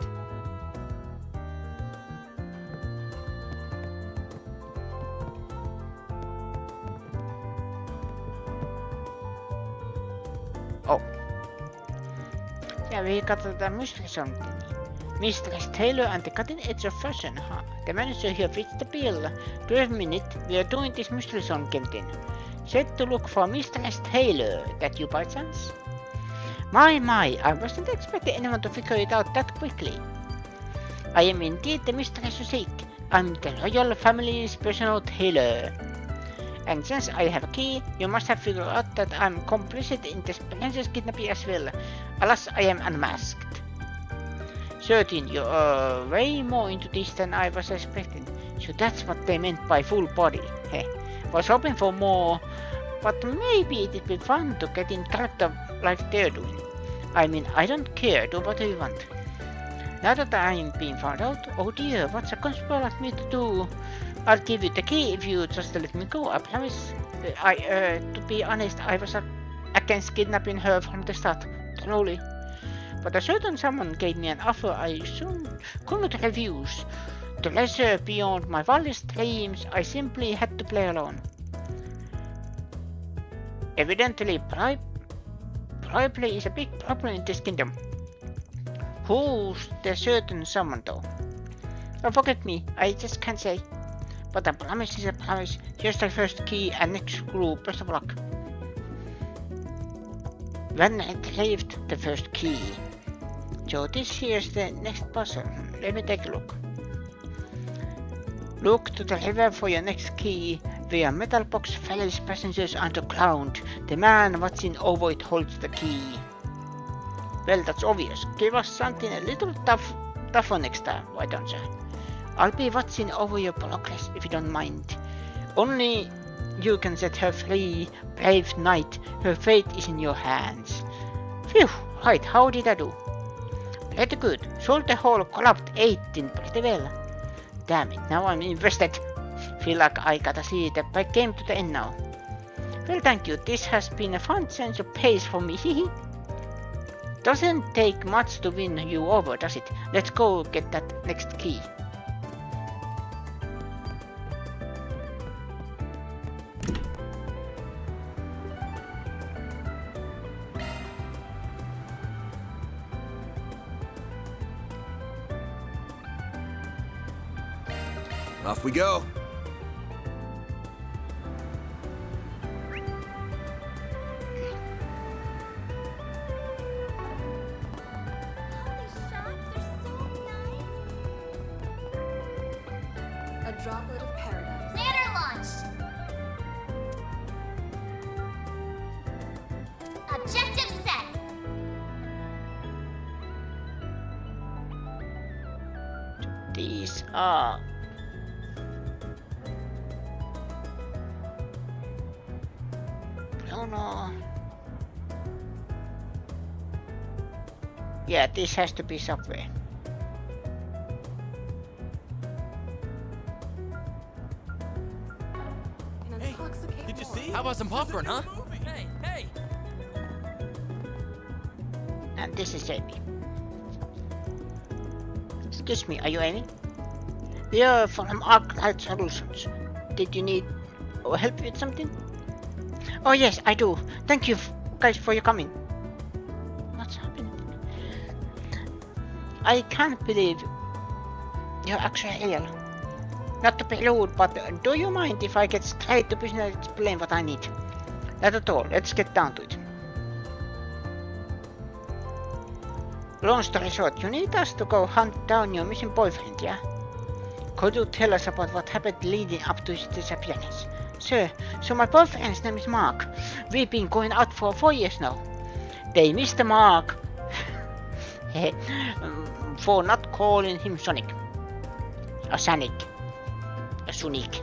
Oh. Ja, we got the mystery something. Mistress Taylor and the cutting edge of fashion, huh? The manager here fits the bill. 12 minutes, we are doing this mystery song campaign. Set to look for Mistress Taylor. That you by chance? My, I wasn't expecting anyone to figure it out that quickly. I am indeed the mistress you seek. I'm the royal family's personal tailor. And since I have a key, you must have figured out that I'm complicit in this princess kidnapping as well. Alas, I am unmasked. 13, you are way more into this than I was expecting. So that's what they meant by full body. Heh. Was hoping for more, but maybe it'd be fun to get in character like they're doing. I mean, I don't care, do whatever you want. Now that I'm being found out, oh dear, what's a constable like me to do? I'll give you the key if you just let me go, I promise. To be honest, I was against kidnapping her from the start, truly. But a certain someone gave me an offer I soon couldn't refuse. To lesser beyond my wildest dreams, I simply had to play alone. Evidently, bribe play is a big problem in this kingdom. Who's the certain someone though? Don't forget me, I just can't say. But a promise is a promise. Here's the first key and next clue, best of luck. When I retrieved the first key. So this here's the next puzzle. Let me take a look. Look to the river for your next key. Where metal box follows passengers underground. The man watching over it holds the key. Well, that's obvious. Give us something a little tougher next time, why don't you? I'll be watching over your progress if you don't mind. Only you can set her free, brave knight. Her fate is in your hands. Phew, right, how did I do? Pretty good. Sold the whole corrupt 18 pretty well. Damn it, now I'm invested. Feel like I gotta see the big game to the end now. Well, thank you. This has been a fun sense of pace for me. Doesn't take much to win you over, does it? Let's go get that next key. Off we go. A droplet of paradise. Banner launched! Objective set! These are... no. Yeah, this has to be subway. Hey, did you see? How about some popcorn, huh? Hey! And this is Amy. Excuse me, are you Amy? We are from Arclight Solutions. Did you need help with something? Oh yes, I do. Thank you guys for your coming. What's happening? I can't believe you're actually real. Not to be rude, but do you mind if I get straight to business and explain what I need? Not at all. Let's get down to it. Long story short, you need us to go hunt down your missing boyfriend, yeah? Could you tell us about what happened leading up to his disappearance? Sir, so my boyfriend's name is Mark. We've been going out for 4 years now. They missed the Mark. For not calling him Sonic. A Sonic. A Sonic.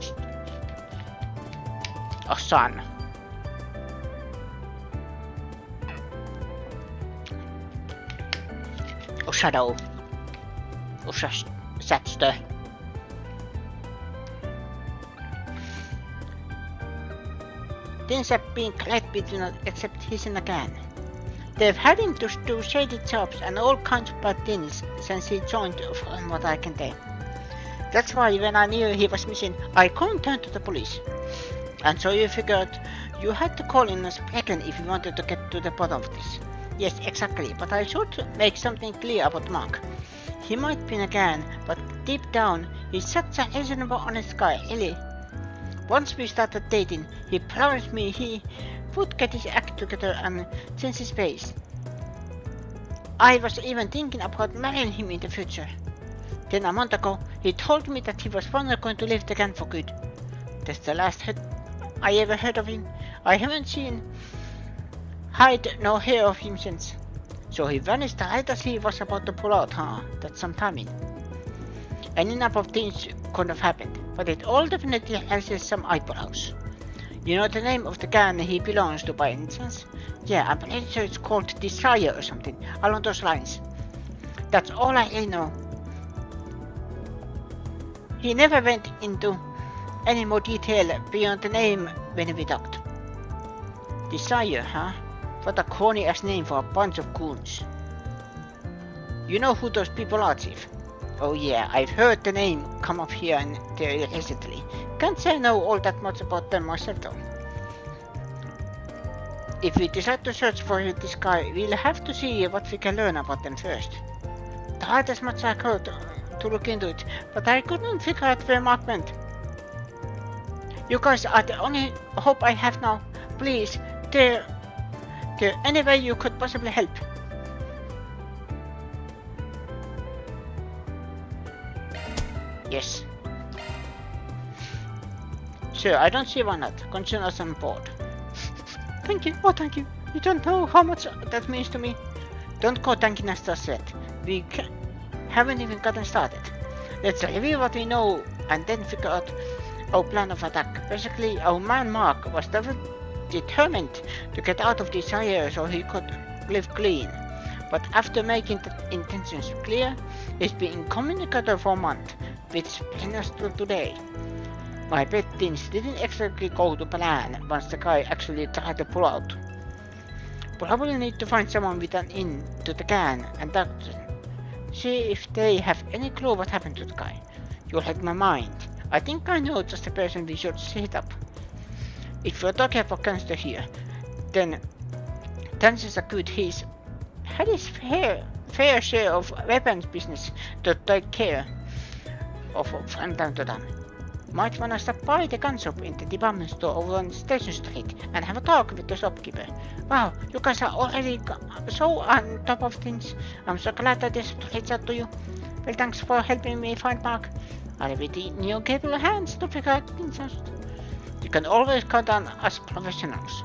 A son. A shadow. A Satster. Things have been correct between us except he's in again. They've had him to do shady jobs and all kinds of bad things since he joined, from what I can tell. That's why when I knew he was missing, I couldn't turn to the police. And so you figured you had to call in a second if you wanted to get to the bottom of this. Yes, exactly, but I should make something clear about Mark. He might be again, but deep down, he's such a reasonable, honest guy, really. Once we started dating, he promised me he would get his act together and change his ways. I was even thinking about marrying him in the future. Then a month ago, he told me that he was finally going to leave the gang for good. That's the last I ever heard of him. I haven't seen hide nor hair of him since. So he vanished right as he was about to pull out, huh? That's some timing. Any number of things could have happened, but it all definitely raises some eyebrows. You know the name of the gang he belongs to by any chance? Yeah, I'm pretty sure it's called Desire or something, along those lines. That's all I really know. He never went into any more detail beyond the name when we talked. Desire, huh? What a corny ass name for a bunch of goons. You know who those people are, Chief? Oh yeah, I've heard the name come up here and there recently. Can't say I know all that much about them myself though. If we decide to search for this guy, we'll have to see what we can learn about them first. Tried as much as I could to look into it, but I couldn't figure out where Mark went. You guys are the only hope I have now. Please, there any way you could possibly help? Yes. Sure, I don't see why not. Consider us on board. Thank you. Oh, thank you. You don't know how much that means to me. Don't go thanking us just yet. We haven't even gotten started. Let's review what we know and then figure out our plan of attack. Basically, our man Mark was determined to get out of Desire so he could live clean. But after making the intentions clear, he's been incommunicado for a month, which brings us to today. My bet things didn't exactly go to plan once the guy actually tried to pull out. Probably need to find someone with an in to the gang and talk to them. See if they have any clue what happened to the guy. You read my mind. I think I know just the person we should hit up. If we're talking about gangster here, then chances are good he's had his fair share of weapons business to take care of from time to time. Might wanna stop by the gun shop in the department store over on Station Street and have a talk with the shopkeeper. Wow, you guys are already so on top of things. I'm so glad I just reached out to you. Well, thanks for helping me find Mark. I'll be in your capable hands to figure out things out. You can always count on us professionals.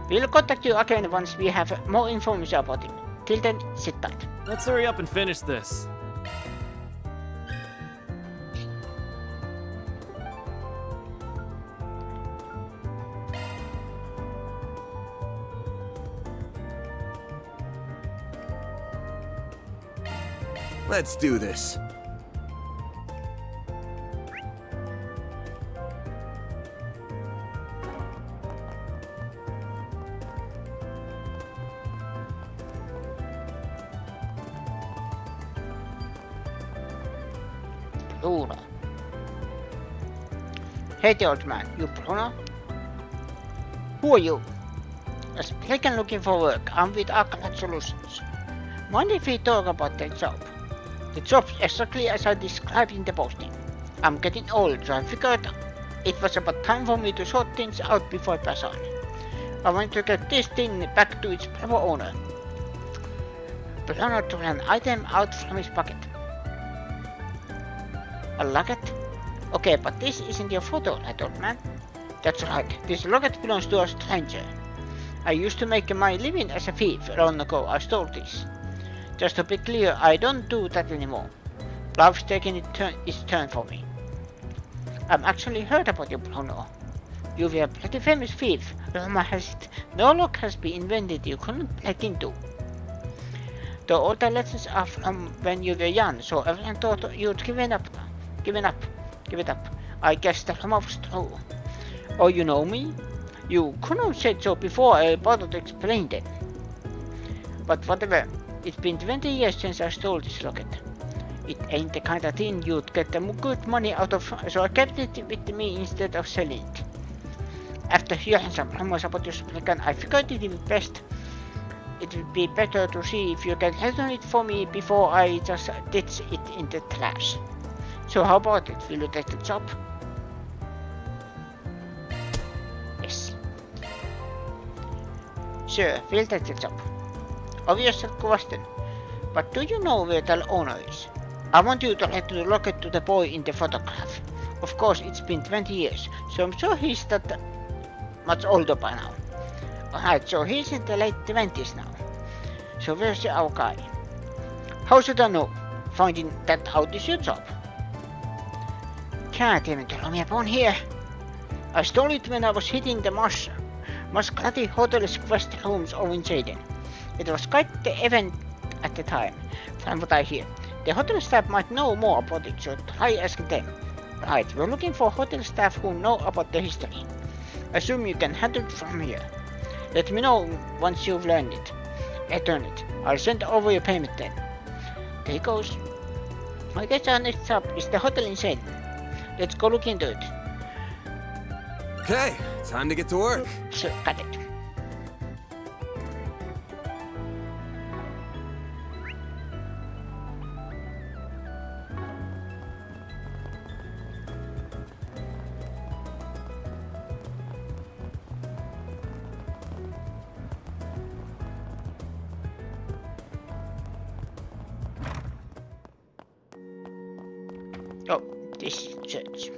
We'll contact you again once we have more information about him. Till then, sit tight. Let's hurry up and finish this. Let's do this. Bruno. Hey, the old man, you Bruno? Who are you? A Spligan looking for work. I'm with Arclight Solutions. Mind if we talk about the job? The job's exactly as I described in the posting. I'm getting old, so I figured it was about time for me to sort things out before I pass on. I want to get this thing back to its proper owner. Bruno took an item out from his pocket. A locket? Okay, but this isn't your photo, right, old man? That's right, this locket belongs to a stranger. I used to make my living as a thief long ago. I stole this. Just to be clear, I don't do that anymore. Life's taking its turn for me. I'm actually heard about you, Bruno. You were a pretty famous thief. Rumor has it, no lock has been invented you couldn't break into. The older legends are from when you were young, so everyone thought you'd give it up. I guess the rumor was true. Oh, you know me? You couldn't have said so before I bothered to explain it. But whatever, it's been 20 years since I stole this locket. It ain't the kind of thing you'd get good money out of, so I kept it with me instead of selling it. After hearing some rumors about your split, I figured it would be better to see if you can return it for me before I just ditch it in the trash. So how about it? Will you take the job? Yes. Sure, we'll take the job. Obvious question, but do you know where the owner is? I want you to return the locket to the boy in the photograph. Of course, it's been 20 years, so I'm sure he's that much older by now. Alright, so he's in the late 20s now. So where's our guy? How should I know? Finding that out is your job. Can't even throw me upon here. I stole it when I was hitting the Muscati Hotel's guest rooms over in Jaden. It was quite the event at the time, from what I hear. The hotel staff might know more about it, so try asking them. Right, we're looking for hotel staff who know about the history. Assume you can handle it from here. Let me know once you've learned it. Return it. I'll send over your payment then. There he goes. I guess our next stop is the hotel in Jaden. Let's go look into it. Okay, time to get to work. So, got it. Oh, this is church.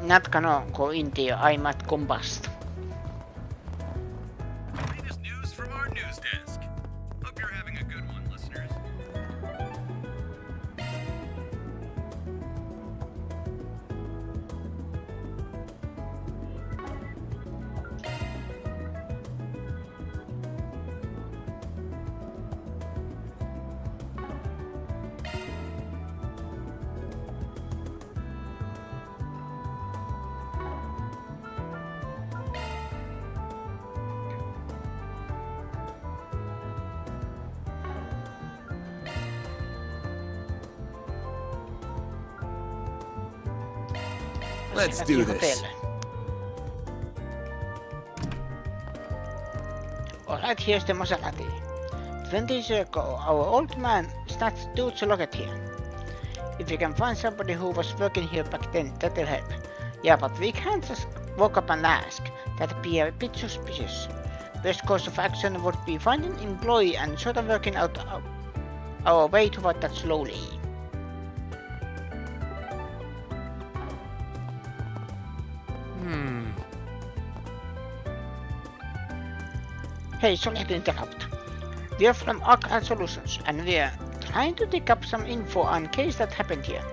Not gonna go in there, I might combust. Latest news from our news desk. Hope you're having a good one, listeners. Let's do this. Alright, here's the Maserati. 20 years ago, our old man snatched Dude's locket here. If we can find somebody who was working here back then, that'll help. Yeah, but we can't just walk up and ask. That'd be a bit suspicious. Best course of action would be finding an employee and sort of working out our way toward that slowly. Hey, sorry to interrupt. We're from Arcade Solutions, and we're trying to dig up some info on a case that happened here.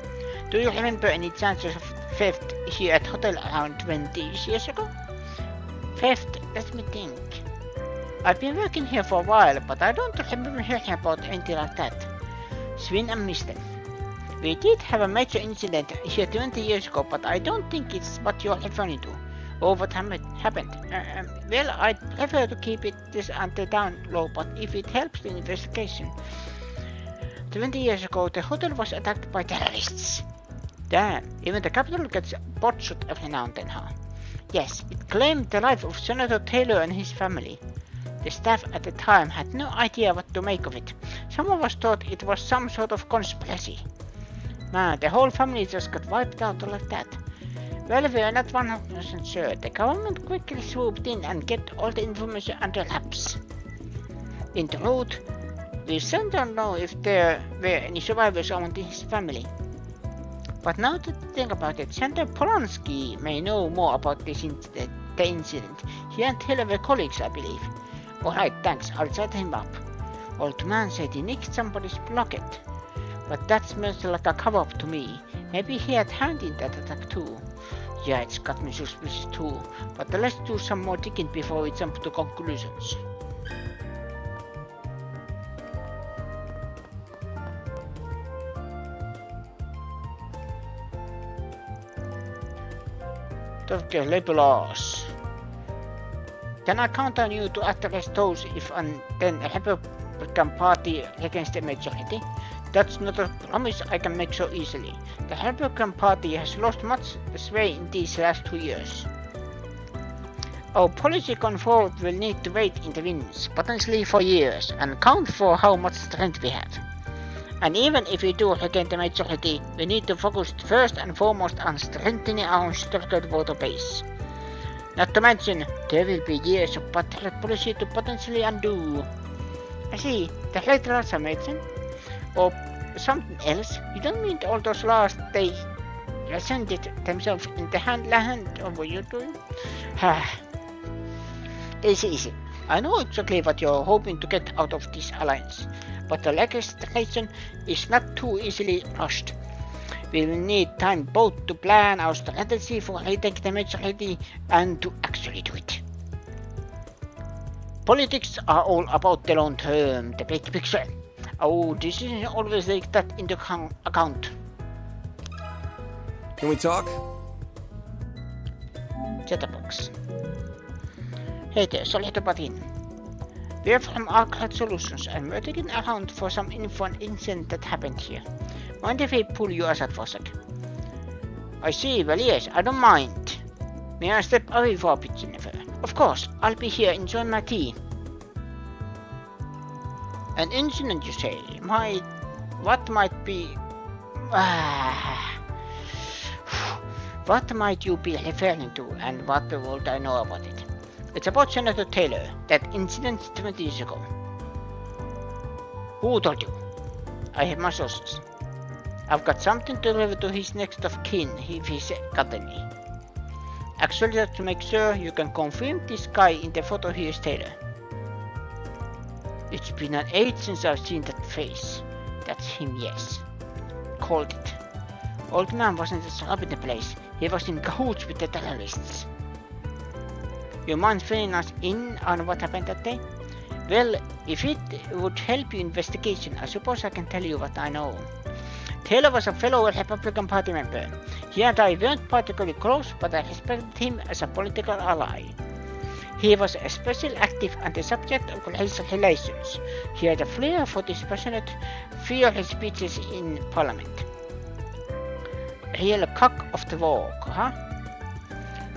Do you remember any chances of theft here at hotel around 20 years ago? Theft? Let me think. I've been working here for a while, but I don't remember hearing about anything like that. Swin and miss them. We did have a major incident here 20 years ago, but I don't think it's what you're referring to. Or what happened. Well, I'd prefer to keep this on the down low, but if it helps the investigation. 20 years ago, the hotel was attacked by terrorists. Damn, even the capital gets botched every now and then, huh? Yes, it claimed the life of Senator Taylor and his family. The staff at the time had no idea what to make of it. Some of us thought it was some sort of conspiracy. Man, the whole family just got wiped out like that. Well, we're not 100% sure. The government quickly swooped in and kept all the information under wraps. In truth, we still don't know if there were any survivors among his family. But now that I think about it, Senator Polanski may know more about this incident. He and Taylor were colleagues, I believe. Alright, thanks. I'll chat him up. Old man said he nicked somebody's blocket. But that smells like a cover-up to me. Maybe he had hand in that attack too. Yeah, it's got me suspicious too. But let's do some more digging before we jump to conclusions. Dr. Lebelos. Can I count on you to address those if and then a Republican Party against the majority? That's not a promise I can make so easily. The Republican Party has lost much sway in these last 2 years. Our policy going forward will need to wait in the wings, potentially for years, and count for how much strength we have. And even if we do regain the majority, we need to focus first and foremost on strengthening our structured voter base. Not to mention, there will be years of bad policy to potentially undo. I see, the laws are medicine? Or something else? You don't mean all those laws they resented themselves in the land of what you're doing? Easy. I know exactly what you're hoping to get out of this alliance, but the legislation is not too easily rushed. We will need time both to plan our strategy for retaking the majority and to actually do it. Politics are all about the long term, the big picture. Our decisions always take that into account. Can we talk? Chatterbox. Hey there, sorry to butt in. We're from Arcade Solutions and we're digging around for some info on incident that happened here. Mind if we pull you aside for a sec? I see, well yes, I don't mind. May I step away for a bit, Jennifer? Of course, I'll be here enjoying my tea. An incident, you say? What might be... What might you be referring to, and what would I know about it? It's about Senator Taylor, that incident 20 years ago. Who told you? I have my sources. I've got something to deliver to his next of kin if he's got any. Actually, just to make sure you can confirm this guy in the photo here is Taylor. It's been an age since I've seen that face. That's him, yes. Called it. Old man wasn't just robbing the place, he was in cahoots with the terrorists. You mind filling us in on what happened that day? Well, if it would help your investigation, I suppose I can tell you what I know. Taylor was a fellow Republican Party member. He and I weren't particularly close, but I respected him as a political ally. He was especially active on the subject of race relations. He had a flair for these passionate, fiery speeches in Parliament. Real cock of the walk, huh?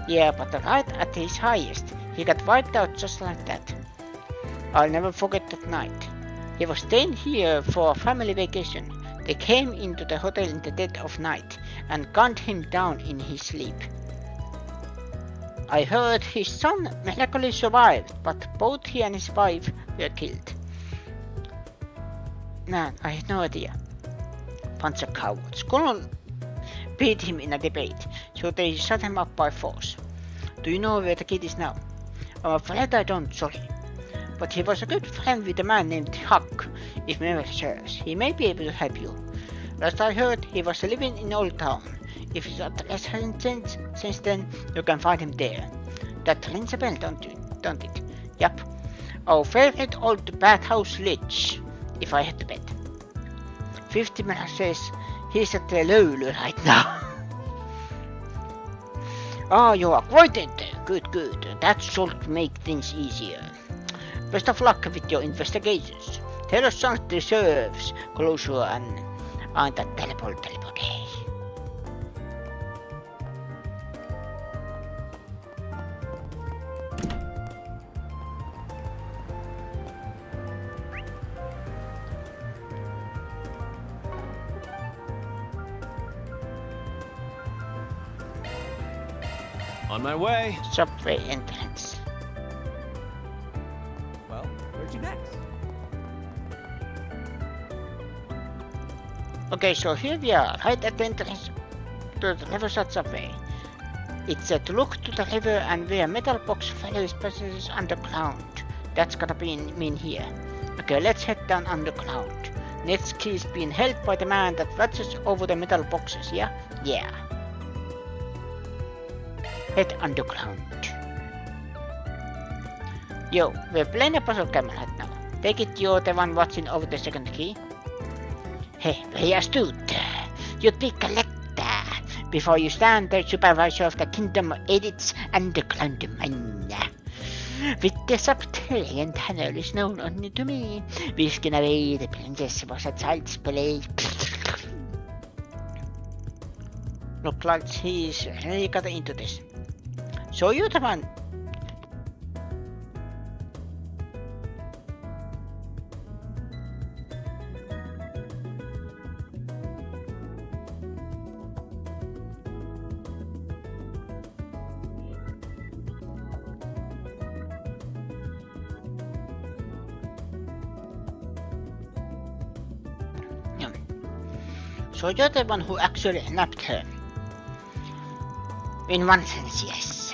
Yeah, but right at his highest, he got wiped out just like that. I'll never forget that night. He was staying here for a family vacation. They came into the hotel in the dead of night and gunned him down in his sleep. I heard his son miraculously survived, but both he and his wife were killed. Man, I had no idea. Bunch of cowards. Colonel beat him in a debate, so they shut him up by force. Do you know where the kid is now? I'm afraid I don't, sorry. But he was a good friend with a man named Huck, if memory serves. He may be able to help you. Last I heard, he was living in Old Town. If his address hasn't changed since then, you can find him there. That rings a bell, don't it? Yup. Our favorite old bathhouse lich, if I had to bet. 50 minutes says he's at the Lulu right now. Oh, you are quite in there. Good. That should make things easier. Best of luck with your investigations. Taylor's son deserves closure and on that terrible day. On my way. Subway entrance. Well, where'd you next? Okay, so here we are, right at the entrance to the Riverside Subway. It said to look to the river and where metal box follows passengers underground. That's gotta mean here. Okay, let's head down underground. Next key is being held by the man that watches over the metal boxes, yeah? Yeah. Head underground. Yo, we're playing a puzzle game right now. Take it you're the one watching over the second key. Hey, very astute. You'd be collector before you stand the supervisor of the Kingdom of Edith's underground mine. With the subterranean tunnel is known only to me. Whisking away the princess was a child's play. Look like he's really got into this. So you're the one. So you're the one who actually nabbed her. In one sense, yes.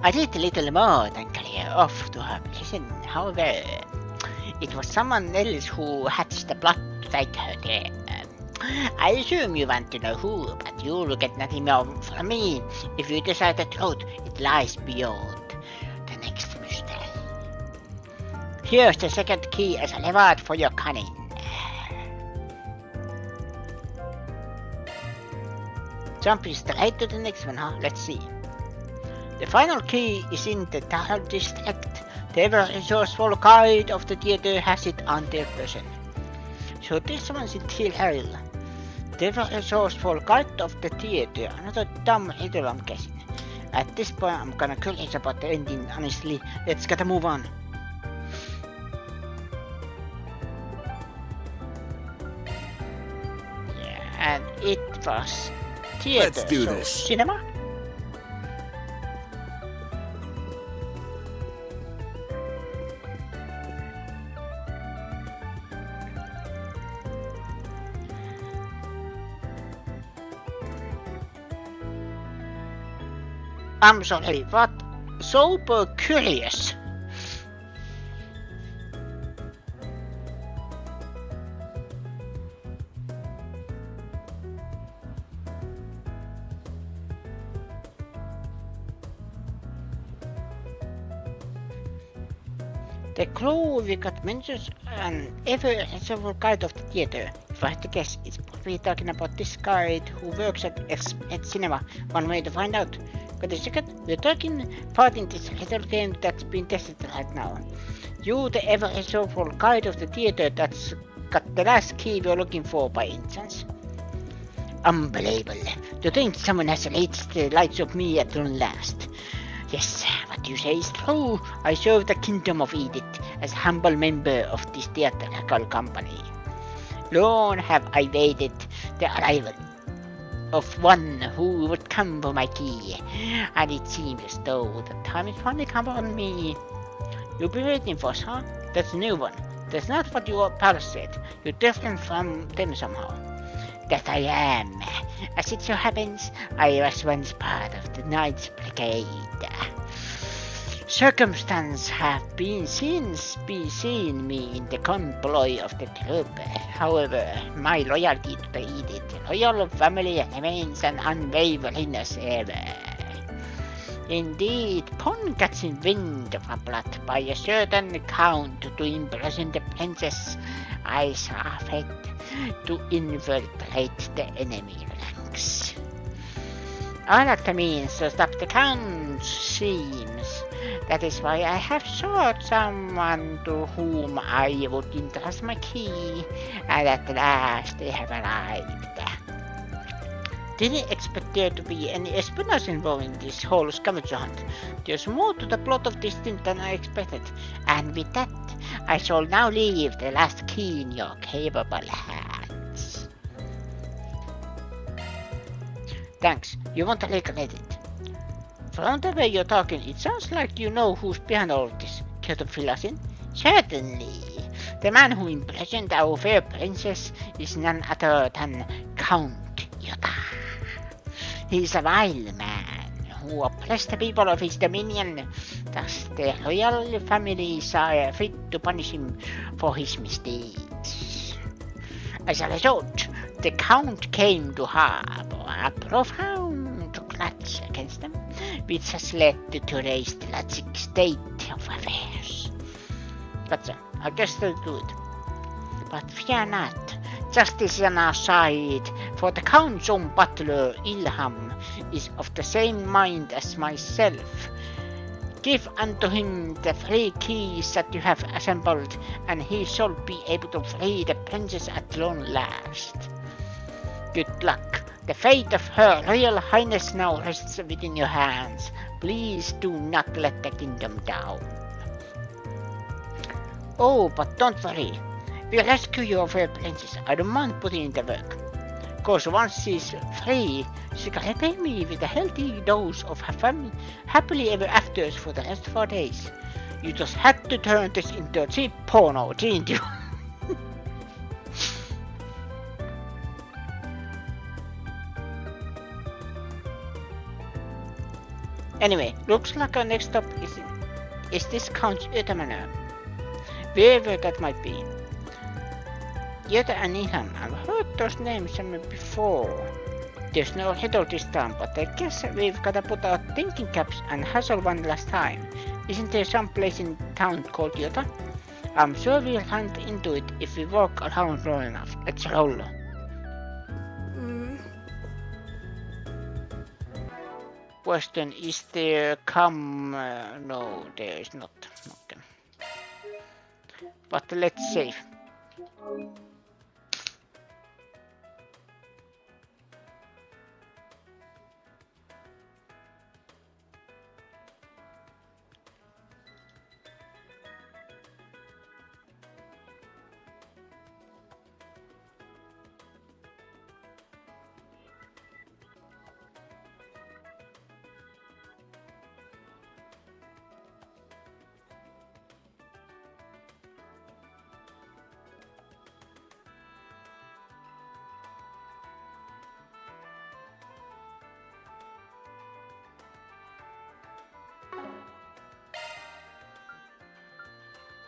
I did a little more than clear off to her prison. However, it was someone else who hatched the plot to take her there. I assume you want to know who, but you'll get nothing more from me. If you decide the truth, it lies beyond the next mystery. Here's the second key as a reward for your cunning. Jumping straight to the next one, huh? Let's see. The final key is in the Tahal district. The ever-resourceful guide of the theater has it on their person. So this one's in Thrill. The ever-resourceful guide of the theater. Another dumb riddle, I'm guessing. At this point, I'm kinda curious about the ending, honestly. Let's get a move on. Yeah, and it was theater. Let's do so this. Cinema? I'm sorry, what? Super curious. The clue we got mentions an ever-resourceful guide of the theater. If I had to guess, it's probably talking about this guide who works at Cinema. One way to find out. But a second, we're talking part in this little game that's being tested right now. You, the ever-resourceful guide of the theater that's got the last key we're looking for by instance. Unbelievable. To think someone has reached the lights of me at long last. Yes, what you say is true. I serve the Kingdom of Edith as humble member of this theatrical company. Long have I waited the arrival of one who would come for my key, and it seems as though the time is finally come on me. You've been waiting for us, huh? That's a new one. That's not what your pal said. You're different from them somehow. That I am. As it so happens, I was once part of the Knights Brigade. Circumstance have seen me in the convoy of the troop. However, my loyalty to the Edith royal family remains an unwavering as ever. Indeed, upon catching wind of a plot by a certain count to imprison the princess, I saw fit to infiltrate the enemy ranks. All that means to stop the count seems. That is why I have sought someone to whom I would entrust my key, and at last they have arrived. Didn't expect there to be any espionage involved in this whole scavenger hunt. There's more to the plot of this thing than I expected, and with that, I shall now leave the last key in your capable hands. Thanks, you won't regret it. From the way you're talking, it sounds like you know who's behind all of this. Care to fill us in? Certainly. The man who imprisoned our fair princess is none other than Count Yota. He is a vile man who oppressed the people of his dominion. Thus, the royal family saw fit to punish him for his mistakes. As a result, the Count came to harbor a profound grudge against them, which has led to today's tragic state of affairs. But I guess they'll do it. But fear not, justice is on our side, for the Count's own butler, Ilham, is of the same mind as myself. Give unto him the 3 keys that you have assembled, and he shall be able to free the princess at long last. Good luck. The fate of Her Royal Highness now rests within your hands. Please do not let the kingdom down. Oh, but don't worry. We'll rescue your fair princess. I don't mind putting in the work. Cause once she's free, she can repay me with a healthy dose of happily ever afters for the rest of our days. You just had to turn this into a cheap porno, didn't you? Anyway, looks like our next stop is this Count Ötemanö. Wherever that might be. Jota and Ilham, I've heard those names somewhere before. There's no riddle this time, but I guess we've gotta put our thinking caps and hustle one last time. Isn't there some place in town called Jota? I'm sure we'll hunt into it if we walk around long enough. Let's roll. Question, is there no, there is not. Okay. But let's save.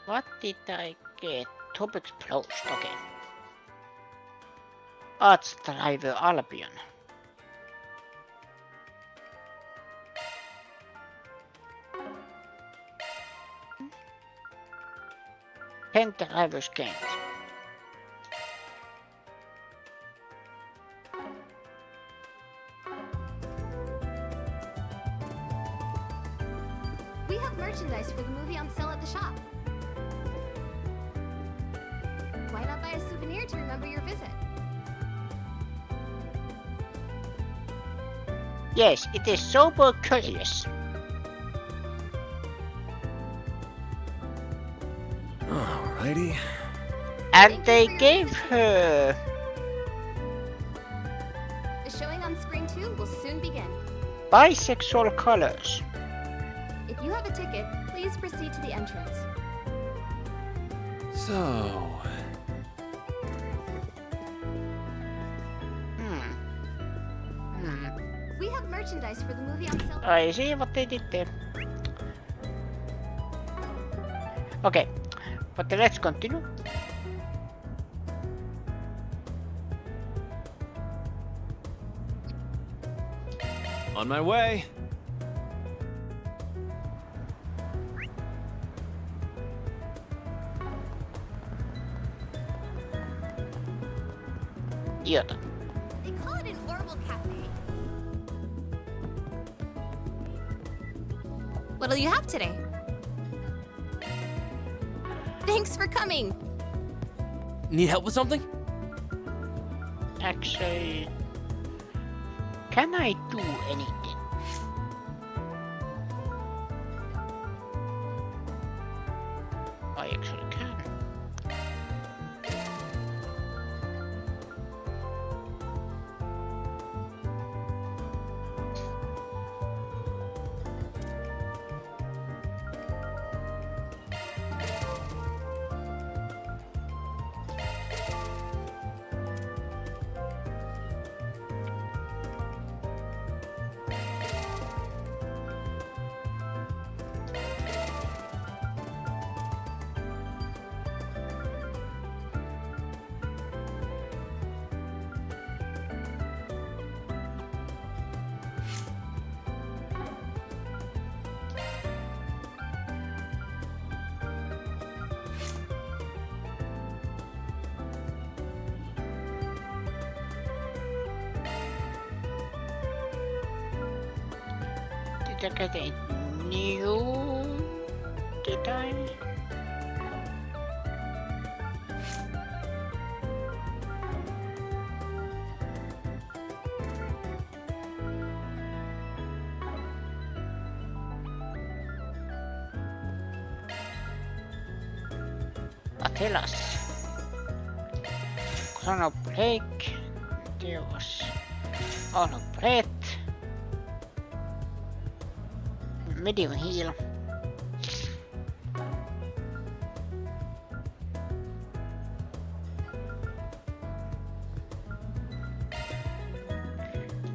What did I get? Topics closed, okay. Arts Driver Albion. Pen Driver's Gained. We have merchandise for the movie on sale at the shop. Why not buy a souvenir to remember your visit? Yes, it is sober curious. Alrighty. And they gave her The showing on screen 2 will soon begin. bisexual colors. If you have a ticket, please proceed to the entrance. So... We have merchandise for the movie on sale. I see what they did there. Okay, but let's continue. On my way. Jota. They call it an Orbital Cafe. What'll you have today? Thanks for coming. Need help with something? Actually, can I do anything? I actually can. Did I get it new? Did I? Tell us. Chrono Break. There was Chrono Break. Medium heal.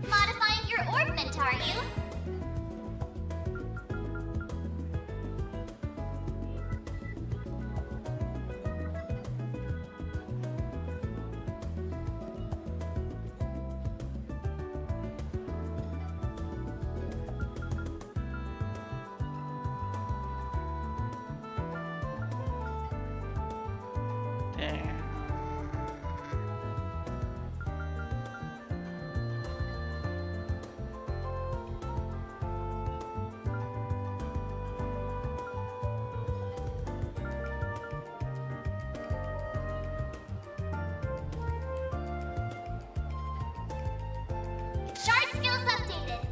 Modifying your orbment, are you? Shard skills updated.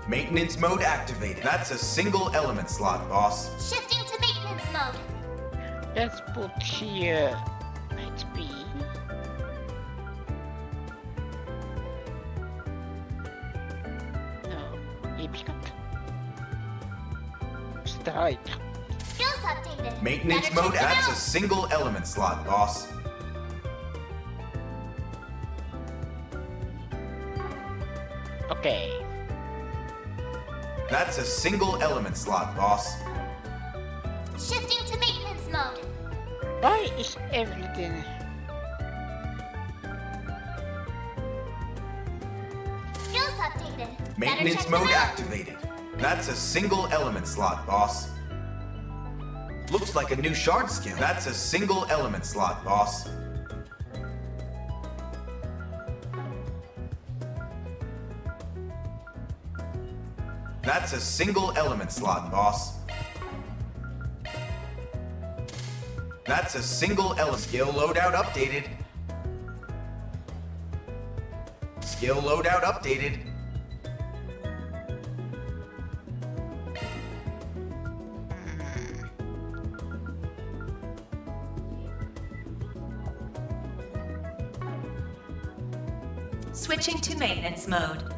Maintenance mode activated. That's a single element slot, boss. Shifting to maintenance mode. Let's put here HP. No, HP cut. Strike. Skills updated. Maintenance mode adds a single element slot, boss. Okay. That's a single element slot, boss. Shifting to maintenance mode. Why is everything? Skills updated. Maintenance mode activated. That's a single element slot, boss. Looks like a new shard skill. That's a single element slot, boss. That's a single element slot, boss. That's a single element. Skill loadout updated. Skill loadout updated. Switching to maintenance mode.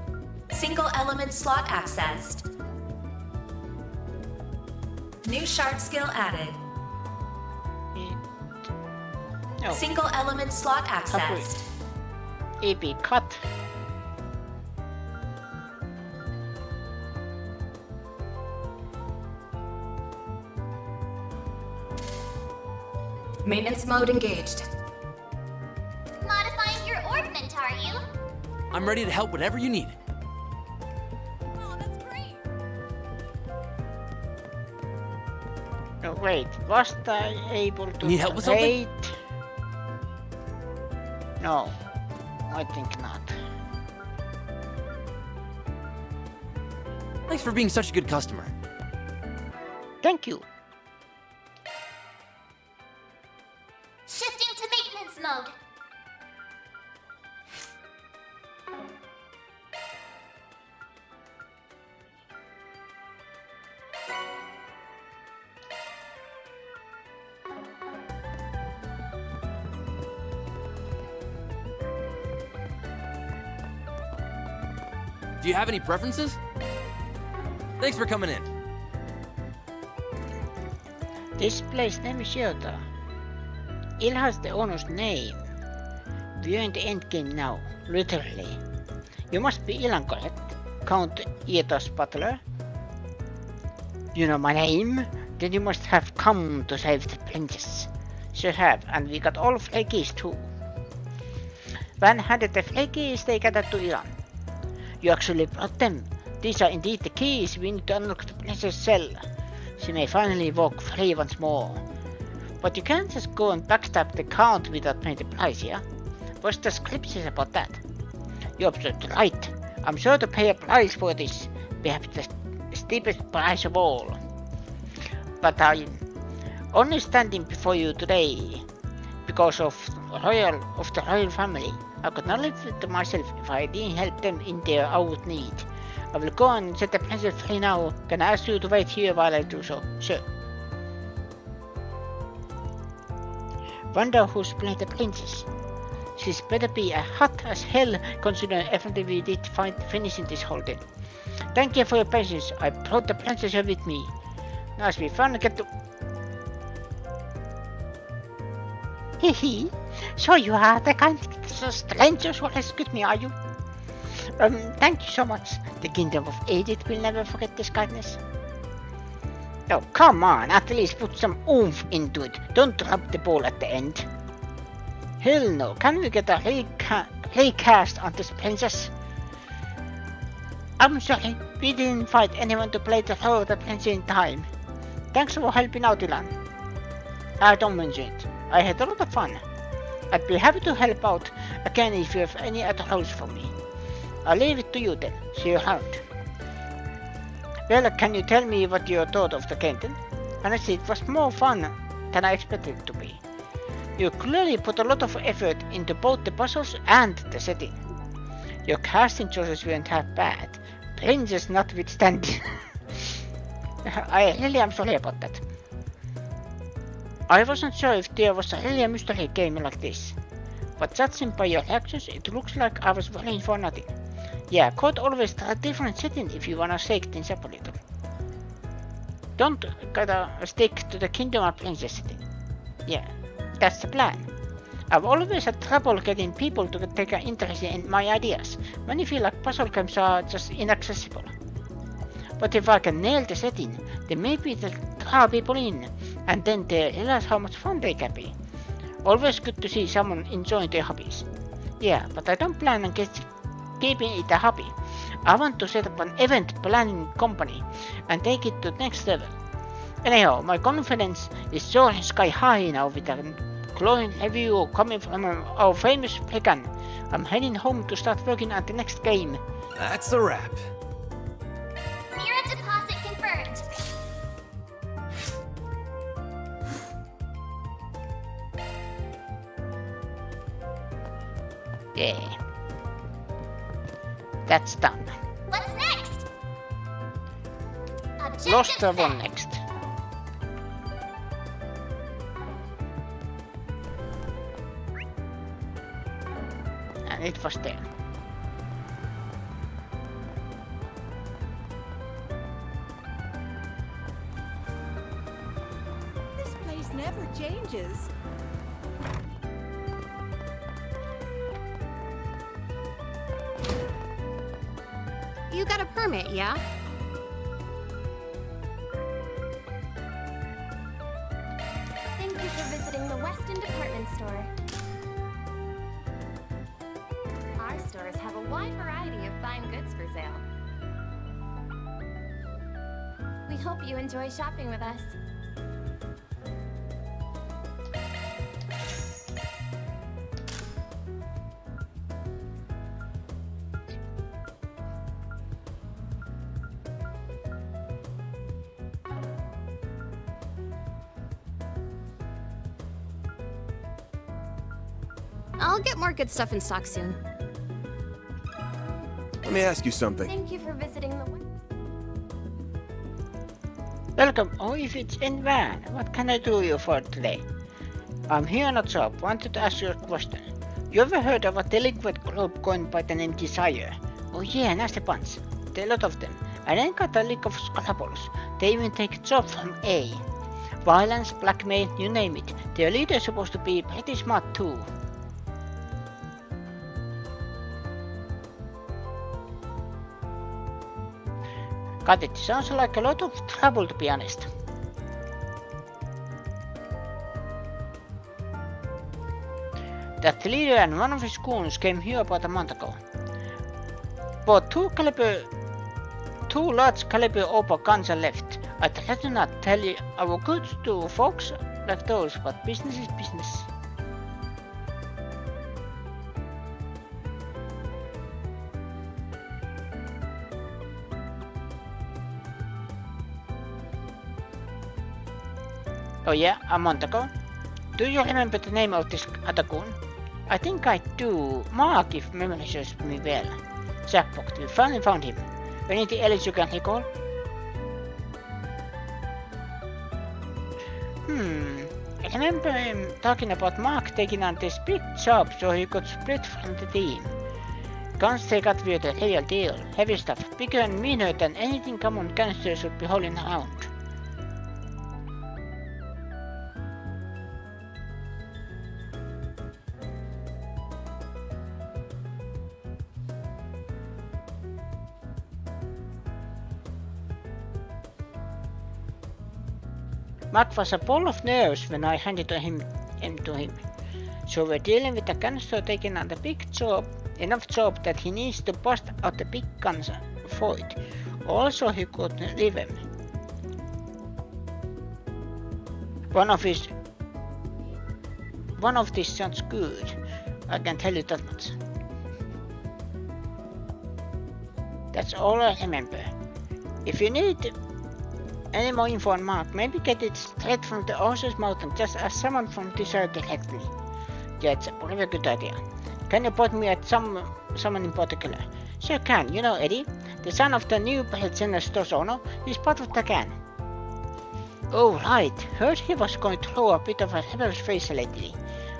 Single element slot accessed. New shard skill added. No. Single element slot accessed. AP cut. Maintenance mode engaged. Modifying your orbment, are you? I'm ready to help whatever you need. Oh, that's great. No, wait. Was I able to Need help with something? trade? No, I think not. Thanks for being such a good customer. Thank you. Shifting to maintenance mode. Do you have any preferences? Thanks for coming in. This place name is Yota. It has the owner's name. We are in the endgame now, literally. You must be Ilan, correct? Count Yota's butler. You know my name? Then you must have come to save the princess. Sure have, and we got all flakies too. When handed the flakies, they gathered to Ilan. You actually brought them. These are indeed the keys we need to unlock the princess' cell. She may finally walk free once more. But you can't just go and backstab the count without paying the price, yeah? What's the script says about that? You're absolutely right. I'm sure to pay a price for this, perhaps the steepest price of all. But I'm only standing before you today because of the royal family. I could not live with myself if I didn't help them in their hour of need. I will go and set the princess free now. Can I ask you to wait here while I do so? Sure. Wonder who's playing the princess. She's better be hot as hell considering everything we did finishing this whole thing. Thank you for your patience. I brought the princess here with me. Now we finally get to... Hehe. So you are the kind of strangers who rescued me, are you? Thank you so much. The kingdom of Edith will never forget this kindness. Oh, come on, at least put some oomph into it. Don't drop the ball at the end. Hell no, can we get a recast on this princess? I'm sorry, we didn't find anyone to play the role of the princess in time. Thanks for helping out, Ilan. Don't mention it. I had a lot of fun. I'd be happy to help out again if you have any other roles for me. I'll leave it to you then. See you around. Well, can you tell me what you thought of the game then? Honestly, it was more fun than I expected it to be. You clearly put a lot of effort into both the puzzles and the setting. Your casting choices weren't half bad, princess notwithstanding. I really am sorry about that. I wasn't sure if there was really a mystery game like this, but judging by your reactions, it looks like I was worrying for nothing. Yeah, could always try a different setting if you wanna shake things up a little. Don't gotta stick to the Kingdom of Princess setting. Yeah, that's the plan. I've always had trouble getting people to take an interest in my ideas. Many feel like puzzle games are just inaccessible. But if I can nail the setting, then maybe they'll draw people in, and then they realize how much fun they can be. Always good to see someone enjoying their hobbies. Yeah, but I don't plan on keeping it a hobby. I want to set up an event planning company and take it to the next level. Anyhow, my confidence is soaring sky high now with a glowing review coming from our famous vegan. I'm heading home to start working on the next game. That's a wrap. Mirror deposit confirmed. Yeah. That's done. What's next? Objective Lost set. one next. And it was there. This place never changes. You got a permit, yeah? Thank you for visiting the Weston Department Store. Our stores have a wide variety of fine goods for sale. We hope you enjoy shopping with us. I'll get more good stuff in stock soon. Let me ask you something. Thank you for visiting the... Welcome. Oh, if it's in van, what can I do you for today? I'm here on a job. Wanted to ask you a question. You ever heard of a delinquent group going by the name Desire? Oh yeah, nasty bunch. There are a lot of them. And ain't got a lick of scruples. They even take jobs from A. Violence, blackmail, you name it. Their leader is supposed to be pretty smart too. God, it sounds like a lot of trouble to be honest. That leader and one of his goons came here about a month ago. But two large caliber Opa guns are left. I'd rather not tell you our goods to folks like those, but business is business. Oh yeah, a month ago. Do you remember the name of this other goon? I think I do. Mark, if memory serves me well. Jackpot, we finally found him. Anything else you can recall? I remember him talking about Mark taking on this big job so he could split from the team. Guns they got were the real deal. Heavy stuff, bigger and meaner than anything common gangsters would be hauling around. Mark was a ball of nerves when I handed him to him. So we're dealing with a gangster taking on the big job, enough job that he needs to bust out the big guns for it. Also he could leave him. One of these sounds good, I can tell you that much. That's all I remember. If you need any more info on Mark, maybe get it straight from the horse's mouth and just ask someone from this side directly. Yeah, it's probably a good idea. Can you point me at someone in particular? Sure can. You know Eddie, the son of the new General Store's owner. He's part of the gang. Oh right, heard he was going to throw a bit of a rebel's face lately,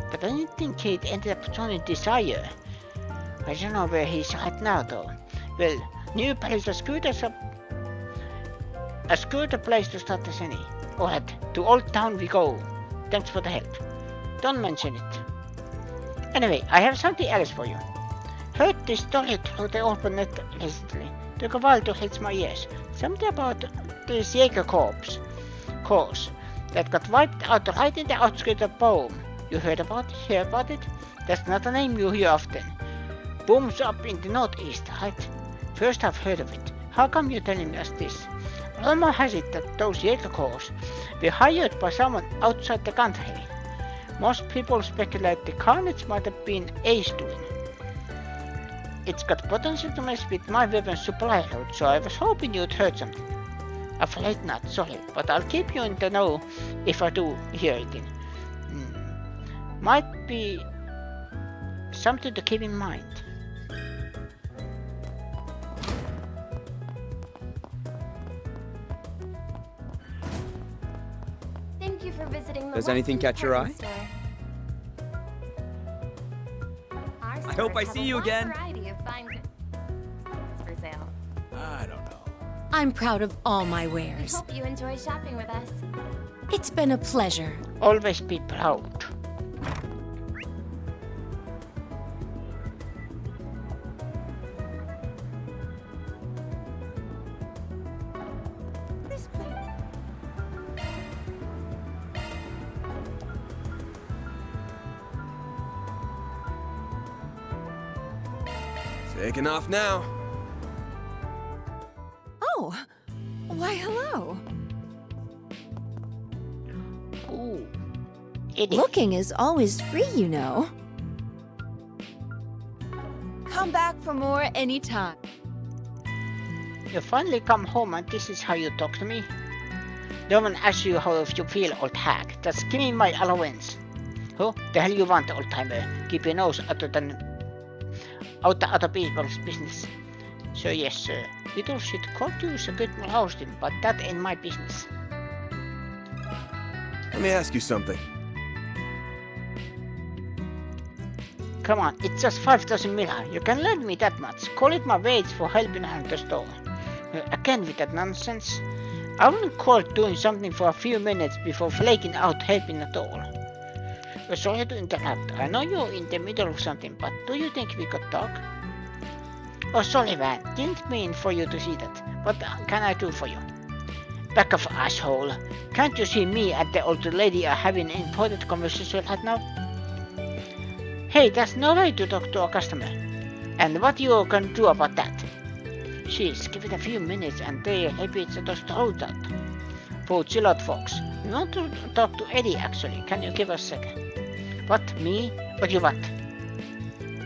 but I didn't think he'd ended up joining Desire. I don't know where he's right now though. Well, New Paris was good as good a place to start as any. Alright, to Old Town we go. Thanks for the help. Don't mention it. Anyway, I have something else for you. Heard this story through the open net recently. Took a while to reach my ears. Something about this Jaeger Corps that got wiped out right in the outskirts of Boom. You heard about it? Hear about it? That's not a name you hear often. Boom's up in the northeast, right? First I've heard of it. How come you're telling us this? Rumor has it that those Jaeger Corps were hired by someone outside the country. Most people speculate the carnage might have been Ace doing. It's got potential to mess with my weapons supply route, so I was hoping you'd heard something. Afraid not, sorry, but I'll keep you in the know if I do hear anything. Might be something to keep in mind. Thank you for visiting the Does anything catch your eye? I hope I see you again. For sale. I don't know. I'm proud of all my I wares. hope you enjoy shopping with us. It's been a pleasure. Always be proud. Taking off now. Oh, why hello. Ooh. Looking is always free, you know. Come back for more anytime. You finally come home and this is how you talk to me? No one asks you how you feel, old hag. Just give me my allowance. Who the hell you want, old timer? Keep your nose out of other people's business. So yes, sir. People should could use a good roasting, but that ain't my business. Let me ask you something. Come on, it's just 5,000 mila. You can lend me that much. Call it my wage for helping out the store. Again with that nonsense. I wouldn't call it doing something for a few minutes before flaking out helping at all. Sorry to interrupt. I know you're in the middle of something, but do you think we could talk? Oh, sorry, Van. Didn't mean for you to see that. What can I do for you? Back of asshole. Can't you see me and the old lady are having an important conversation right now? Hey, that's no way to talk to a customer. And what you gonna do about that? Jeez, give it a few minutes and they repeat those throats out. For chill out, folks. We want to talk to Eddie, actually. Can you give us a second? What? Me? What you want?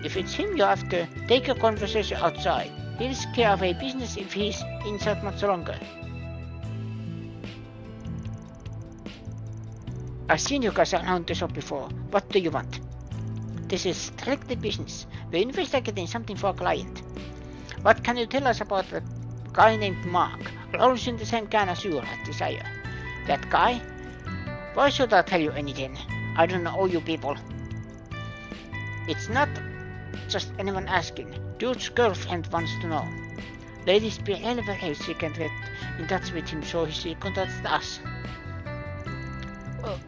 If it's him you're after, take a conversation outside. He'll scare away business if he's inside much longer. I've seen you guys around the shop before. What do you want? This is strictly business. We're investigating something for a client. What can you tell us about the guy named Mark? Rolls in the same can as you at Desire. That guy? Why should I tell you anything? I don't know you people. It's not just anyone asking. Dude's girlfriend wants to know. Ladies be very she can get in touch with him, so she contacted us.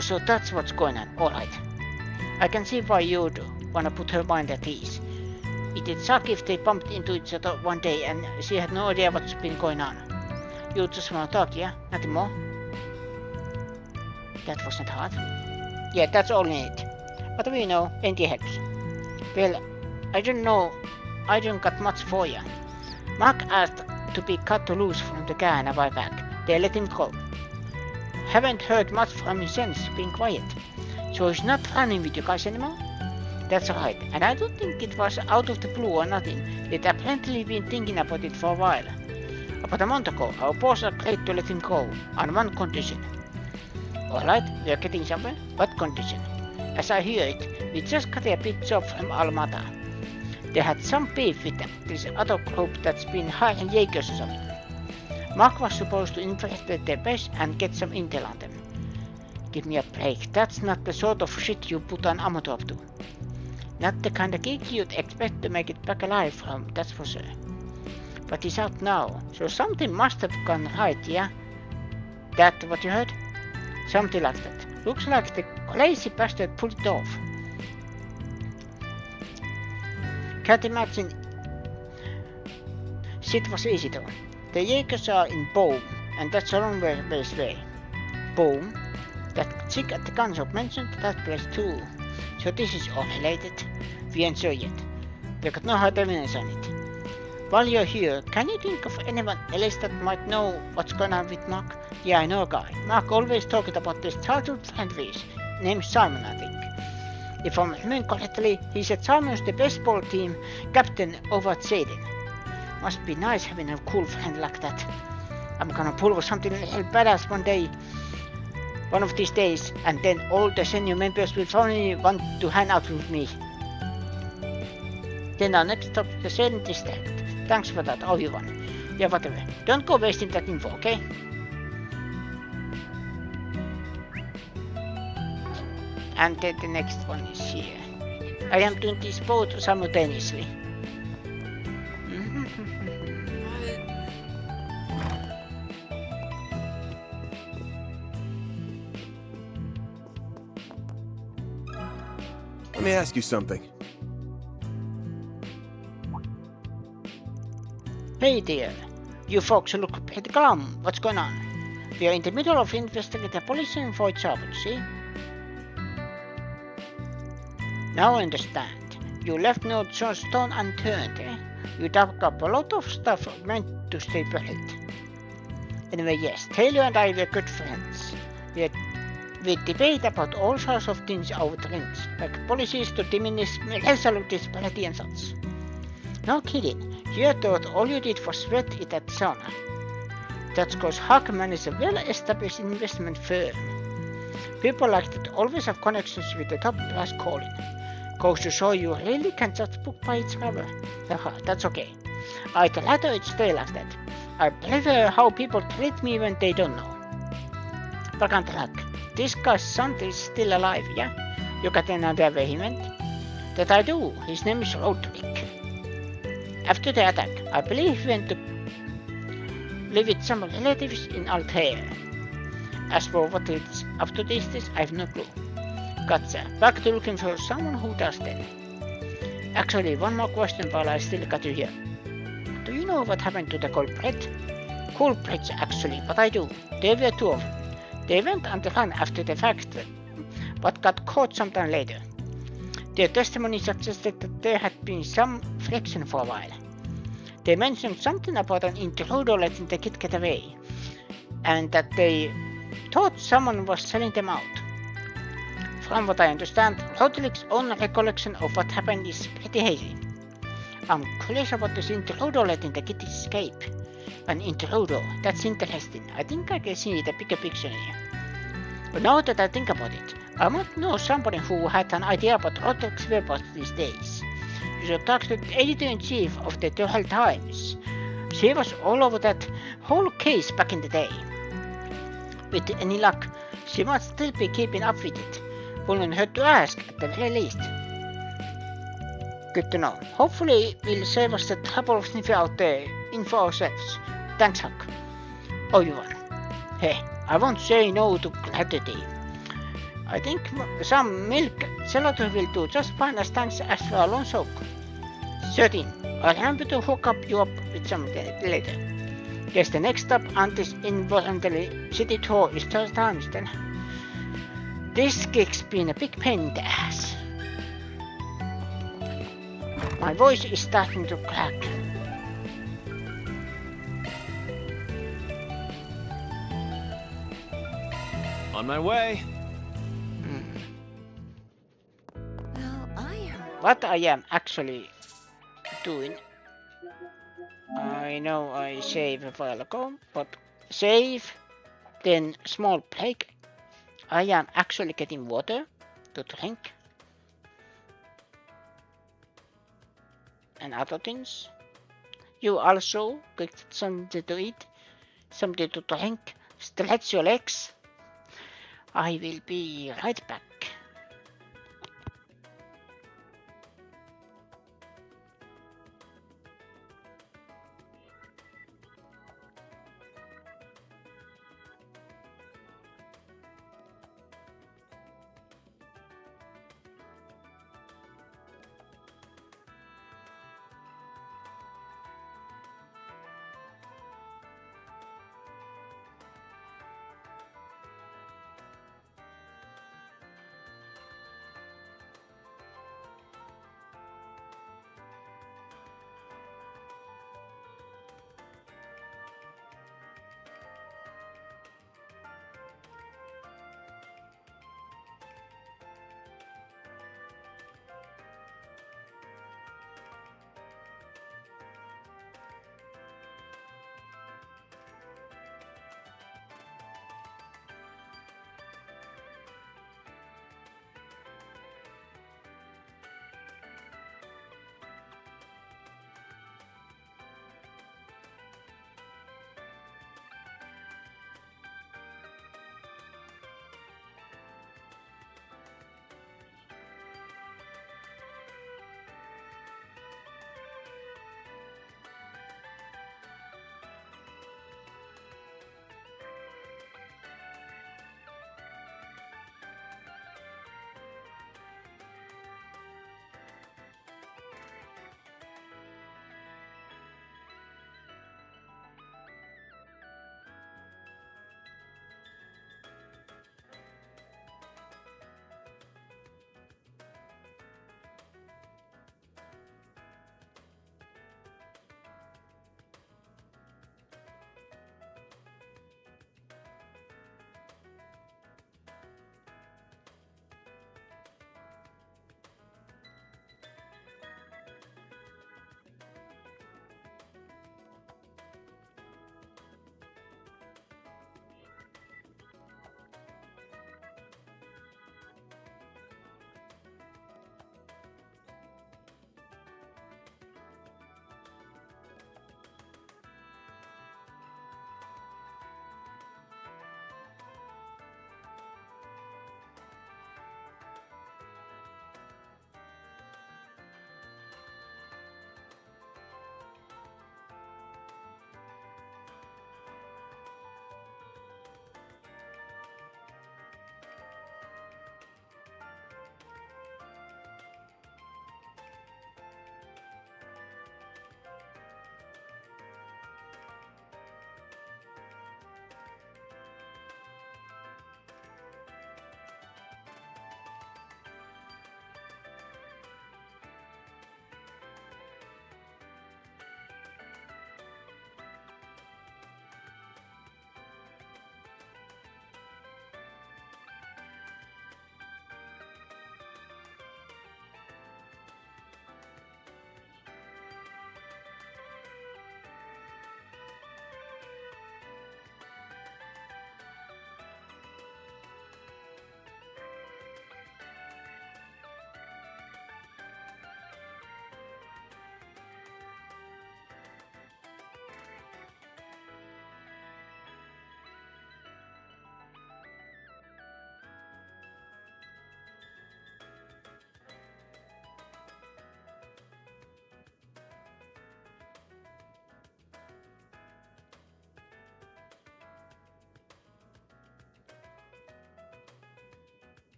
So that's what's going on, alright. I can see why you'd wanna put her mind at ease. It'd suck if they bumped into each other one day and she had no idea what's been going on. You just wanna talk, yeah? Nothing more? That wasn't hard. Yeah, that's all in it. But we know, plenty helps. Well, I don't know. I don't got much for you. Mark asked to be cut loose from the can a while back. They let him go. Haven't heard much from him since, being quiet. So he's not running with you guys anymore? That's right, and I don't think it was out of the blue or nothing. They'd apparently been thinking about it for a while. About a month ago, our boss agreed to let him go, on one condition. Alright, we're getting somewhere. What condition? As I hear it, we just got a big job from Almata. They had some beef with this other group that's been hiring Jaegers or something. Mark was supposed to infiltrate their base and get some intel on them. Give me a break, that's not the sort of shit you put an amateur up to. Not the kind of gig you'd expect to make it back alive from, that's for sure. But he's out now, so something must have gone right, yeah? That what you heard? Something like that. Looks like the crazy bastard pulled it off. Can't imagine. Shit was easy though. The Jaegers are in Boom, and that's a long ways away. Boom? That chick at the gun shop mentioned that place too. So this is all related. We ain't sure yet. We got no hard evidence on it. While you're here, can you think of anyone else that might know what's going on with Mark? Yeah, I know a guy. Mark always talked about this childhood friend of his, named Simon, I think. If I'm remembering correctly, he said Simon's the baseball team captain over at Saden. Must be nice having a cool friend like that. I'm gonna pull off something real badass one of these days, and then all the senior members will finally want to hang out with me. Then our next stop, the Saden district. Thanks for that, everyone. Yeah, whatever. Don't go wasting that info, okay? And then the next one is here. I am doing this both simultaneously. Let me ask you something. Hey there. You folks look pretty calm. What's going on? We are in the middle of investigating a police for a job, see? Now I understand. You left no stone unturned, eh? You dug up a lot of stuff meant to stay buried. Anyway, yes, Taylor and I were good friends. We debate about all sorts of things over drinks, like policies to diminish racial disparity and such. No kidding, you thought all you did was sweat it at sauna. That's cause Hackman is a well-established investment firm. People like that always have connections with the top brass calling. Goes to show you really can't judge book by its cover. Haha, that's okay. I'd rather it stay like that. I prefer how people treat me when they don't know. Back on track. This guy's son is still alive, yeah? You got another vehement? That I do. His name is Roderick. After the attack, I believe he went to live with some relatives in Altair. As for what it's up to these days, I have no clue. Gotcha. Back to looking for someone who does then. Actually, one more question while I still got you here. Do you know what happened to the culprit? Culprits, actually, but I do. There were two of them. They went on the run after the fact, but got caught sometime later. Their testimony suggested that there had been some friction for a while. They mentioned something about an intruder letting the kid get away, and that they thought someone was selling them out. From what I understand, Roderick's own recollection of what happened is pretty hazy. I'm curious about this intruder letting the kid escape. An intruder, that's interesting. I think I can see the bigger picture here. But now that I think about it, I might know somebody who had an idea about Orthodox weapons these days. You should talk to the editor-in-chief of the Tehel Times. She was all over that whole case back in the day. With any luck, she might still be keeping up with it. Wouldn't hurt to ask, at the very least. Good to know. Hopefully we'll save us the trouble of sniffing out the info ourselves. Thanks, Huck. Oh, you are. Hey, I won't say no to gratitude. I think some milk gelato will do just fine as thanks as for a long soak. 13. I'll remember to hook you up with some later. Guess the next stop on this involuntary city tour is 12 times then. This gig's been a big pain in the ass. My voice is starting to crack. On my way. What I am actually doing, I know I saved a while ago, but save, then small break. I am actually getting water to drink and other things. You also get something to eat, something to drink, stretch your legs. I will be right back.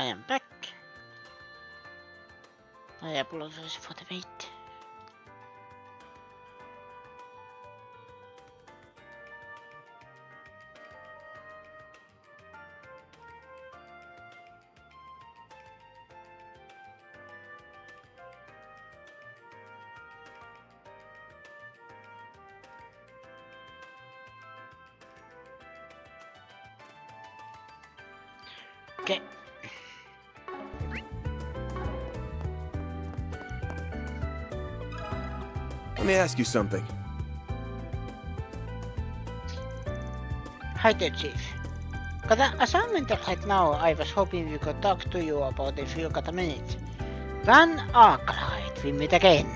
I am back. I apologize for the wait. Okay. Let me ask you something. Hi there, Chief. Got an assignment right now. I was hoping we could talk to you about if you got a minute. Van Arkwright, we meet again.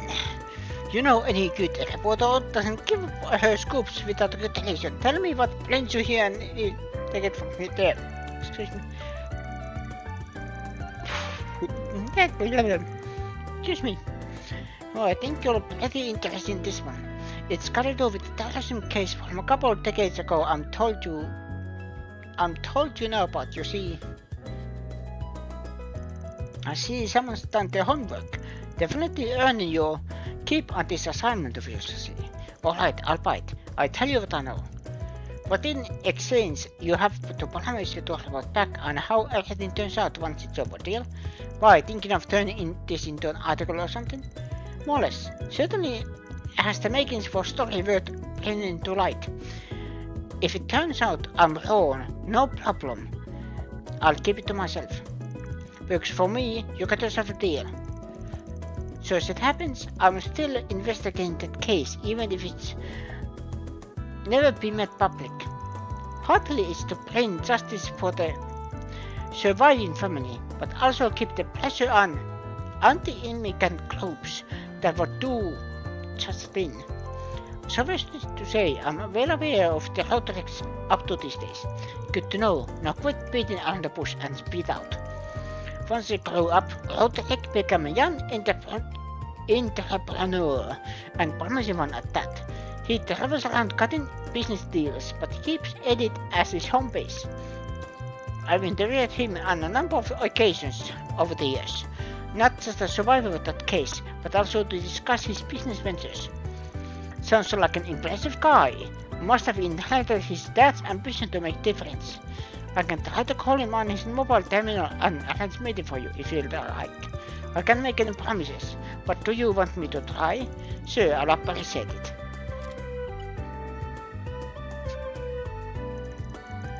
You know any good reporter doesn't give her scoops without a good reason. Tell me what brings you here and you take it from me there. Excuse me. Excuse me. Oh, I think you're pretty interested in this one. It's carried over the terrorism case from a couple of decades ago. I'm told you know about, you see. I see someone's done their homework. Definitely earning your keep on this assignment of yours, you see. Alright, I'll bite. I tell you what I know. But in exchange, you have to promise to report back on how everything turns out once it's over, deal? Why, thinking of turning this into an article or something? More or less. Certainly has the makings for a story worth bringing to light. If it turns out I'm wrong, no problem. I'll keep it to myself. Works for me, you got yourself a deal. So as it happens, I'm still investigating that case, even if it's never been made public. Partly it's to bring justice for the surviving family, but also keep the pressure on anti-immigrant groups that would do just thing. Suffice to say, I'm well aware of the rhetorics up to these days. Good to know. Now quit beating around the bush and speed out. Once they grow up, Roderick became a young entrepreneur, and promising one at that. He travels around cutting business deals, but keeps Edith as his home base. I've interviewed him on a number of occasions over the years, not just as a survivor of that case, but also to discuss his business ventures. Sounds like an impressive guy. Must have inherited his dad's ambition to make difference. I can try to call him on his mobile terminal and arrange meeting for you if you'd like. I can't make any promises, but do you want me to try? Sure, I'll appreciate it.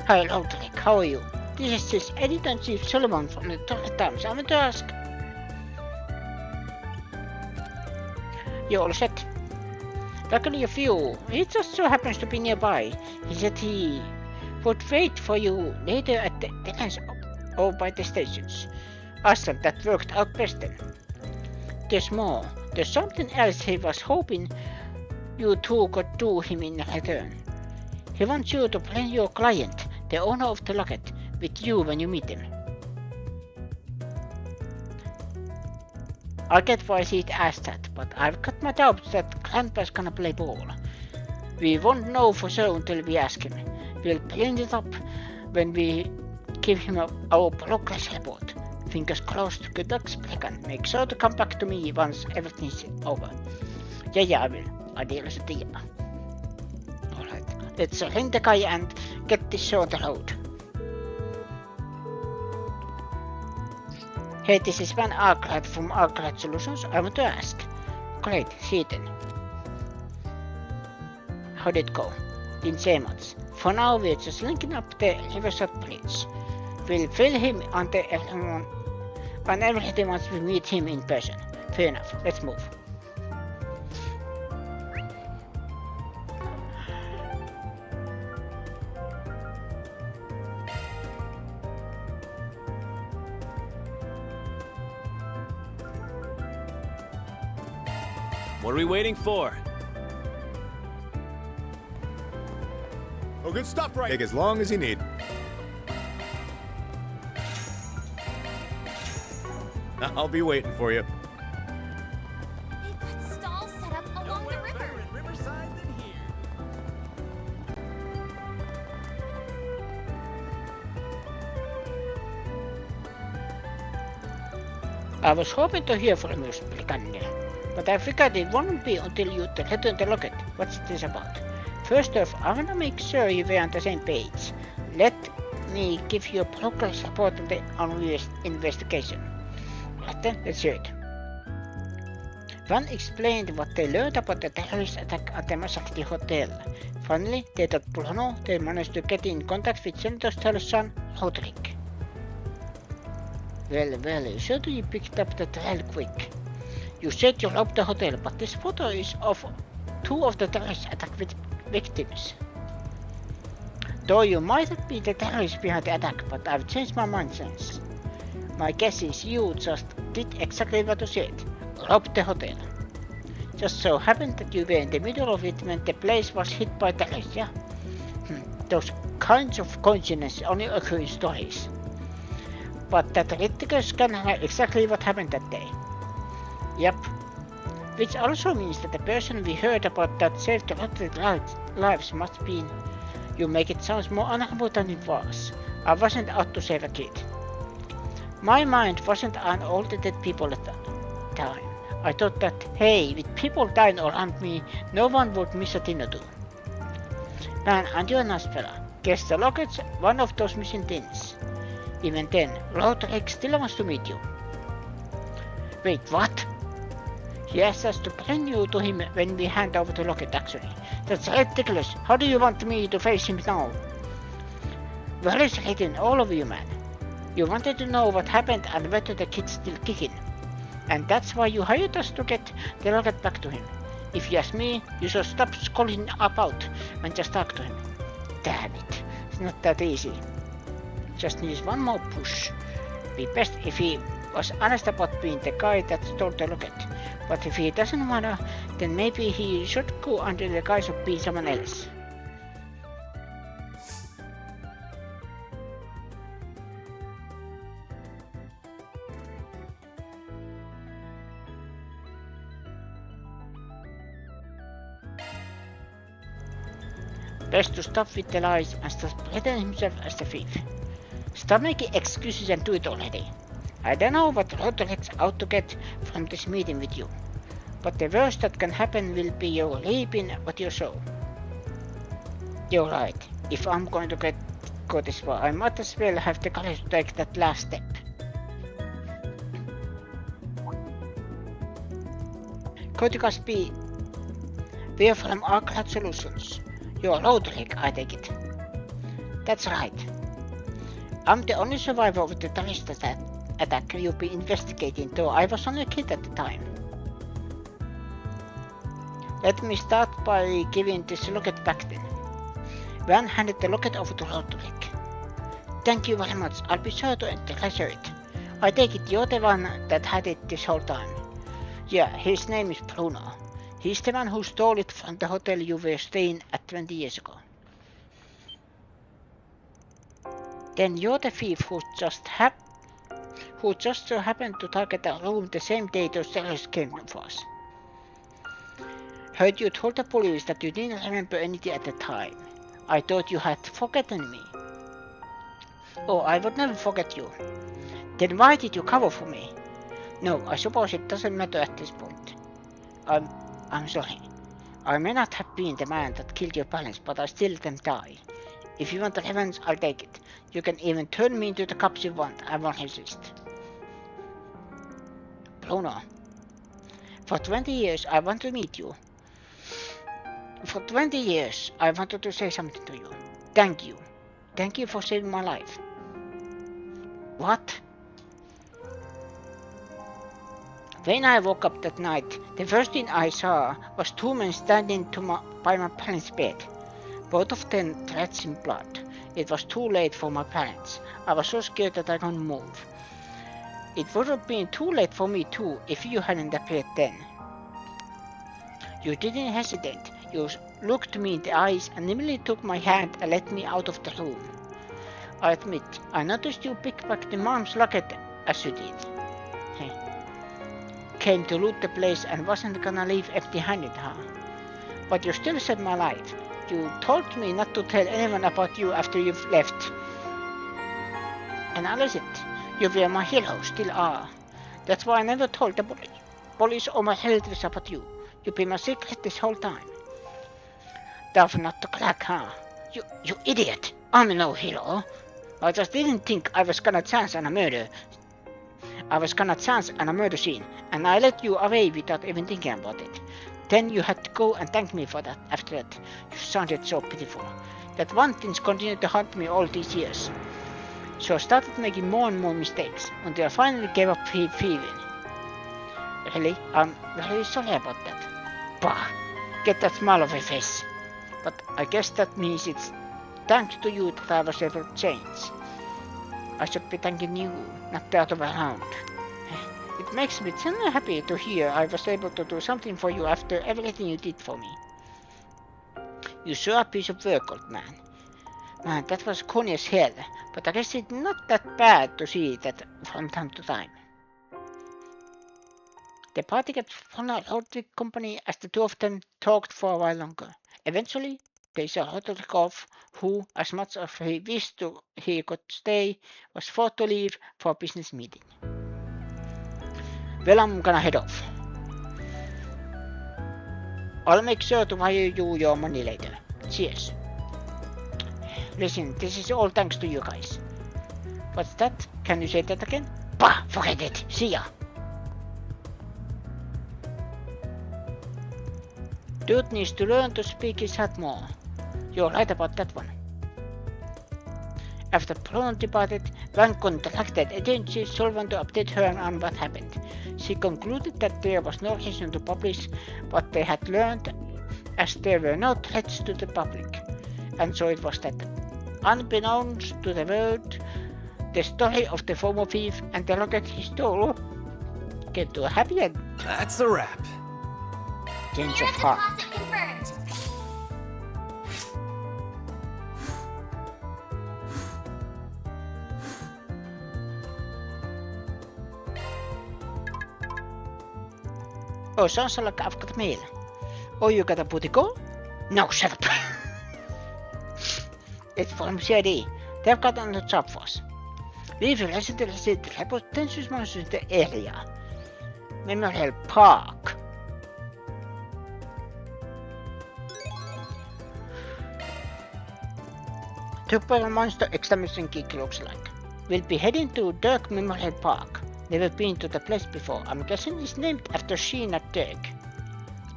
Hi Roderick, how are you? This is his Editor-in-Chief Solomon from the Torre Times. I want to ask... You're all set? Luckily a few. He just so happens to be nearby. He said he would wait for you later at the entrance or by the stations. Awesome, that worked out best then. There's more. There's something else he was hoping you two could do him in return. He wants you to bring your client, the owner of the locket, with you when you meet him. I get why he'd asked that, but I've got my doubts that Grandpa's gonna play ball. We won't know for sure until we ask him. We'll bring it up when we give him our progress report. Fingers crossed. Good luck, Spriggan. Make sure to come back to me once everything's over. Yeah, I will. A deal is a deal. Alright, let's ring the guy and get this show on the road. Hey, this is Van Arkwright from Arkwright Solutions. I want to ask. Great, see you then. How did it go? Didn't say much. For now, we're just linking up the Riverside Bridge. We'll fill him on everything once we meet him in person. Fair enough, let's move. What are we waiting for? Oh, good stuff, right? Take as long as you need. I'll be waiting for you. They've got stalls set up along the river. Riverside than here. I was hoping to hear from you, Britannia, but I figured it wouldn't be until you return the locket. What's this about? First off, I wanna make sure we're on the same page. Let me give you a progress report on the investigation. Right then, let's hear it. One explained what they learned about the terrorist attack at the Masakti Hotel. Finally, they told Bruno they managed to get in contact with Senator Stell's son, Roderick. Well, you certainly picked up the trail quick. You said you robbed the hotel, but this photo is of 2 of the terrorist attack victims. Though you might have been the terrorist behind the attack, but I've changed my mind since. My guess is you just did exactly what you said. Robbed the hotel. Just so happened that you were in the middle of it when the place was hit by terrorists, yeah? Those kinds of coincidences only occur in stories. But that reticus can have exactly what happened that day. Yep. Which also means that the person we heard about that saved Roderick's lives must be... You make it sound more honorable than it was. I wasn't out to save a kid. My mind wasn't on all the dead people at the time. I thought that, hey, with people dying around me, no one would miss a thing or two. Man, and you're a nice fella. Guess the locket's one of those missing things. Even then, Roderick still wants to meet you. Wait, what? He asked us to bring you to him when we hand over the locket, actually. That's ridiculous. How do you want me to face him now? Where is Raiden, all of you, man? You wanted to know what happened and whether the kid's still kicking. And that's why you hired us to get the locket back to him. If you ask me, you should stop calling about and just talk to him. Damn it, it's not that easy. Just needs one more push. Be best if he was honest about being the guy that stole the locket. But if he doesn't wanna, then maybe he should go under the guise of being someone else. Best to stop with the lies and start pretending himself as the thief. Stop making excuses and do it already. I don't know what Roderick's out to get from this meeting with you, but the worst that can happen will be you reaping what you sow. You're right. If I'm going to go this far, I might as well have the courage to take that last step. Could be we're from Arclight Solutions. You're Roderick, I take it. That's right. I'm the only survivor of the terrorist attack you've been investigating, though I was only a kid at the time. Let me start by giving this locket back then. Van handed the locket over to Roderick. Thank you very much, I'll be sure to treasure it. I take it you're the one that had it this whole time. Yeah, his name is Bruno. He's the one who stole it from the hotel you were staying at 20 years ago. Then you're the thief who just so happened to target a room the same day those terrorists came for us. Heard you told the police that you didn't remember anything at the time. I thought you had forgotten me. Oh, I would never forget you. Then why did you cover for me? No, I suppose it doesn't matter at this point. I'm sorry. I may not have been the man that killed your parents, but I still let them die. If you want revenge, I'll take it. You can even turn me into the cops you want. I won't resist. Bruno. For 20 years, I want to meet you. For 20 years, I wanted to say something to you. Thank you. Thank you for saving my life. What? When I woke up that night, the first thing I saw was 2 men standing by my parents' bed. Both of them drenched in blood. It was too late for my parents. I was so scared that I couldn't move. It would have been too late for me too if you hadn't appeared then. You didn't hesitate. You looked me in the eyes and immediately took my hand and let me out of the room. I admit, I noticed you pickpocketed Mom's locket as you did. Came to loot the place and wasn't gonna leave empty-handed, huh? But you still saved my life. You told me not to tell anyone about you after you've left. And I listened. You were my hero, still are. That's why I never told the police or my relatives about you. You've been my secret this whole time. Tough not to crack, huh? You idiot! I'm no hero. I just didn't think I was gonna chance on a murder. I was gonna chance on a murder scene, and I let you away without even thinking about it. Then you had to go and thank me for that after that. You sounded so pitiful. That one thing's continued to haunt me all these years. So I started making more and more mistakes, until I finally gave up thieving. Really? I'm really sorry about that. Bah! Get that smile off your face. But I guess that means it's thanks to you that I was able to change. I should be thanking you, not the other way around. It makes me so happy to hear I was able to do something for you after everything you did for me. You sure a piece of work, old man. Man, that was corny as hell, but I guess it's not that bad to see that from time to time. The party got thrown out of the company as the two of them talked for a while longer. Eventually, they saw Rodrikov, who, as much as he wished he could stay, was forced to leave for a business meeting. Well, I'm gonna head off. I'll make sure to wire you your money later. Cheers. Listen, this is all thanks to you guys. What's that? Can you say that again? Bah! Forget it! See ya! Dude needs to learn to speak his heart more. You're right about that one. After Bruno departed, Van contacted agency Solvan to update her on what happened. She concluded that there was no reason to publish what they had learned, as there were no threats to the public. And so it was that, unbeknownst to the world, the story of the former thief and the rocket he stole came to a happy end. That's a wrap. Change of heart. Deposit confirmed. Oh, sounds like I've got mail. Oh, you got a booty call? No, shut up. It's from CID. They've got on the job for us. We've recently received potential monsters in the area. Memorial Park. Super monster exclamation gig looks like. We'll be heading to Dirk Memorial Park. Never been to the place before. I'm guessing it's named after Sheena Dirk.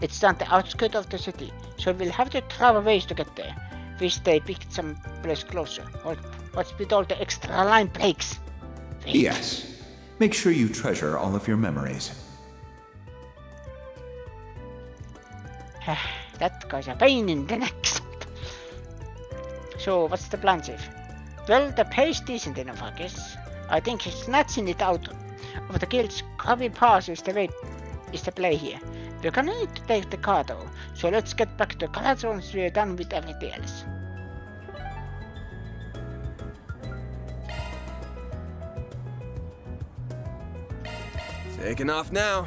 It's on the outskirts of the city, so we'll have to travel ways to get there. Wish they picked some place closer. What's with all the extra line breaks? Wait. Yes. Make sure you treasure all of your memories. That guy's a pain in the neck. So, what's the plan, Chief? Well, the pay's decent enough, I guess. I think snatching it out of the guild's grubby paws is the play here. We're gonna need to take the car though, so let's get back to garage once we're done with everything else. Taking off now.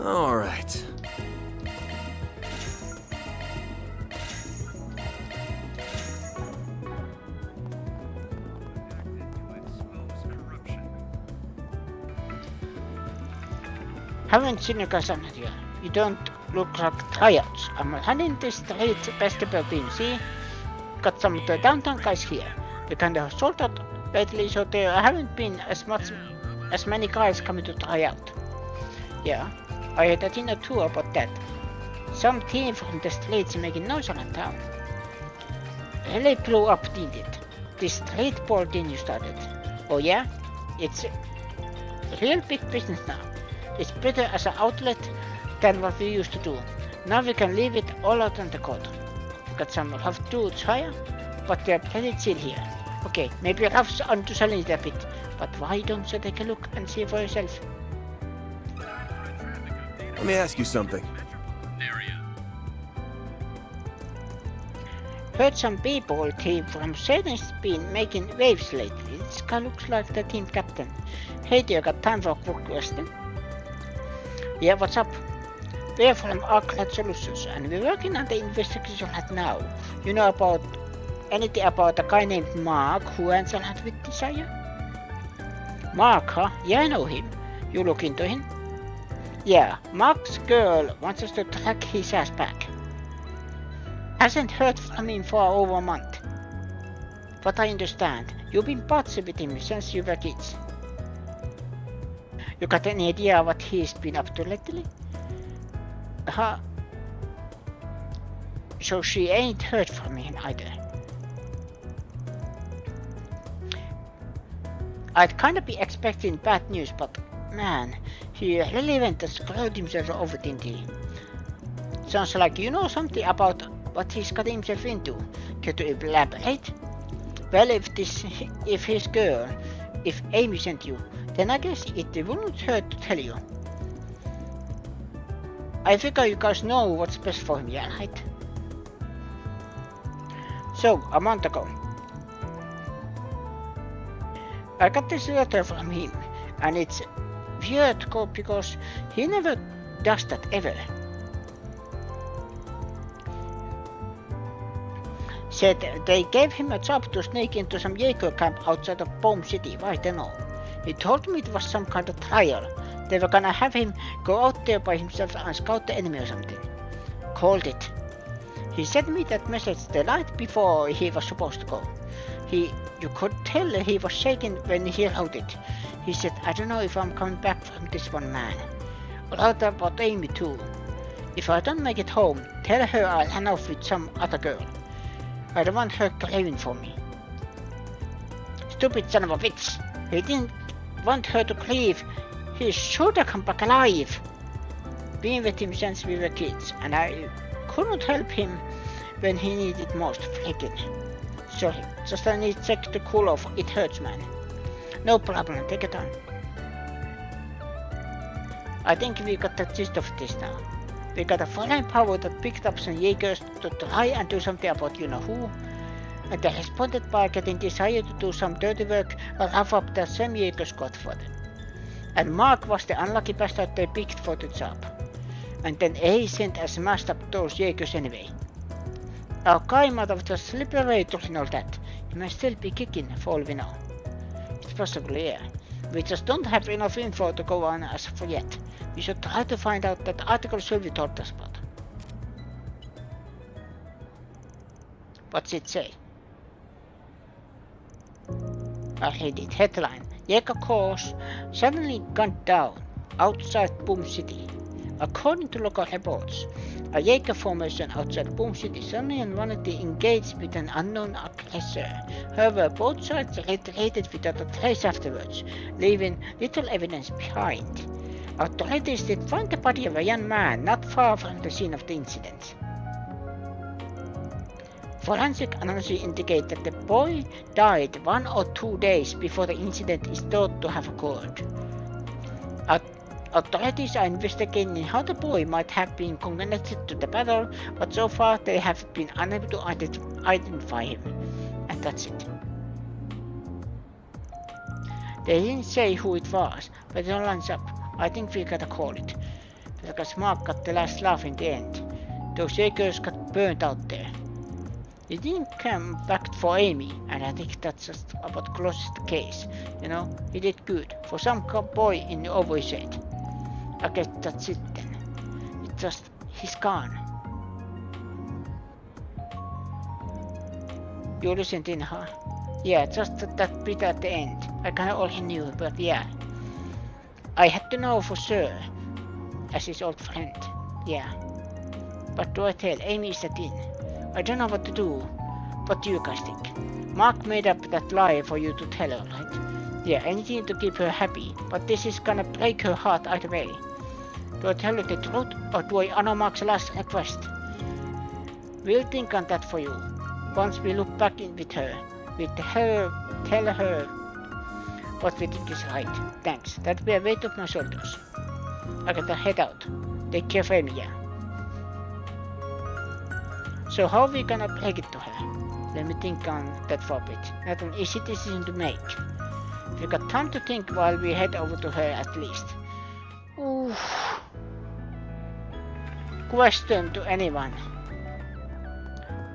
All right. Haven't seen you guys on here. You don't look like tryouts. I'm running the street basketball team, see? Got some of the downtown guys here. We kinda sold out lately, so there haven't been as many guys coming to try out. Yeah, I had a dinner too about that. Some team from the streets making noise around town. Really blew up, didn't it? This street ball thing you started. Oh yeah? It's a real big business now. It's better as an outlet than what we used to do. Now we can leave it all out on the court. We got some rough dudes here, but they're pretty chill here. Okay, maybe rough's on to challenge it a bit, but why don't you take a look and see for yourself? Let me ask you something. Heard some people team from Satan's been making waves lately. This guy looks like the team captain. Hey, do you got time for a quick question? Yeah, what's up? We're from Arclight Solutions and we're working on the investigation right now. You know about anything about a guy named Mark who answered with desire? Mark, huh? Yeah, I know him. You look into him? Yeah, Mark's girl wants us to track his ass back. Hasn't heard from him for over a month. But I understand. You've been bossy with him since you were kids. You got any idea what he's been up to lately? So she ain't heard from him either. I'd kinda be expecting bad news, but man, he really went and screwed himself over, didn't he? Sounds like you know something about what he's got himself into. Care to elaborate? Well, if his girl, if Amy sent you, then I guess it wouldn't hurt to tell you. I figure you guys know what's best for him, yeah, right? So, a month ago, I got this letter from him, and it's weird because he never does that ever. Said they gave him a job to sneak into some Jaeger camp outside of Bomb City, right and all. He told me it was some kind of trial. They were gonna have him go out there by himself and scout the enemy or something. Called it. He sent me that message the night before he was supposed to go. You could tell he was shaking when he wrote it. He said, I don't know if I'm coming back from this one, man. Wrote about Amy too. If I don't make it home, tell her I'll hang off with some other girl. I don't want her craving for me. Stupid son of a bitch. He didn't want her to cleave. He should have come back alive. Been with him since we were kids, and I couldn't help him when he needed most. Freaking. Sorry, just I need check to cool off. It hurts, man. No problem, take it on. I think we got the gist of this now. We got a foreign power that picked up some Jaegers to try and do something about you-know-who. And they responded by getting Desire to do some dirty work and rough up that same Jaeger squad for them. And Mark was the unlucky bastard they picked for the job. And then A sent and smashed up those Jaegers anyway. Our guy might have just slipped away doing all that. He may still be kicking for all we know. It's possibly, yeah. We just don't have enough info to go on as for yet. We should try to find out that article Sylvie told us about. What's it say? I read it. Headline. Jaeger course suddenly gunned down outside Boom City. According to local reports, a Jaeger formation outside Boom City suddenly wanted to engage with an unknown aggressor. However, both sides retreated without a trace afterwards, leaving little evidence behind. Authorities did find the body of a young man not far from the scene of the incident. Forensic analysis indicate that the boy died 1 or 2 days before the incident is thought to have occurred. Authorities are investigating how the boy might have been connected to the battle, but so far they have been unable to identify him. And that's it. They didn't say who it was, but it all lines up. I think we gotta call it. Because Mark got the last laugh in the end. Those Jaegers got burnt out there. He didn't come back for Amy, and I think that's just about closest the case. You know, he did good. For some boy in the over his head. I guess that's it then. It's just, he's gone. You listened in, huh? Yeah, just that bit at the end. I kinda already knew, but yeah. I had to know for sure, as his old friend. Yeah. But do I tell? Amy is in. I don't know what to do. What do you guys think? Mark made up that lie for you to tell her, right? Yeah, anything to keep her happy, but this is gonna break her heart either way. Do I tell her the truth, or do I honor Mark's last request? We'll think on that for you. Once we look back in with her, we'll tell her what we think is right. Thanks, that'll be a weight off my shoulders. I gotta head out. Take care of Amy, yeah. So how are we gonna break it to her? Let me think on that for a bit. Not an easy decision to make. We got time to think while we head over to her at least. Oof. Question to anyone.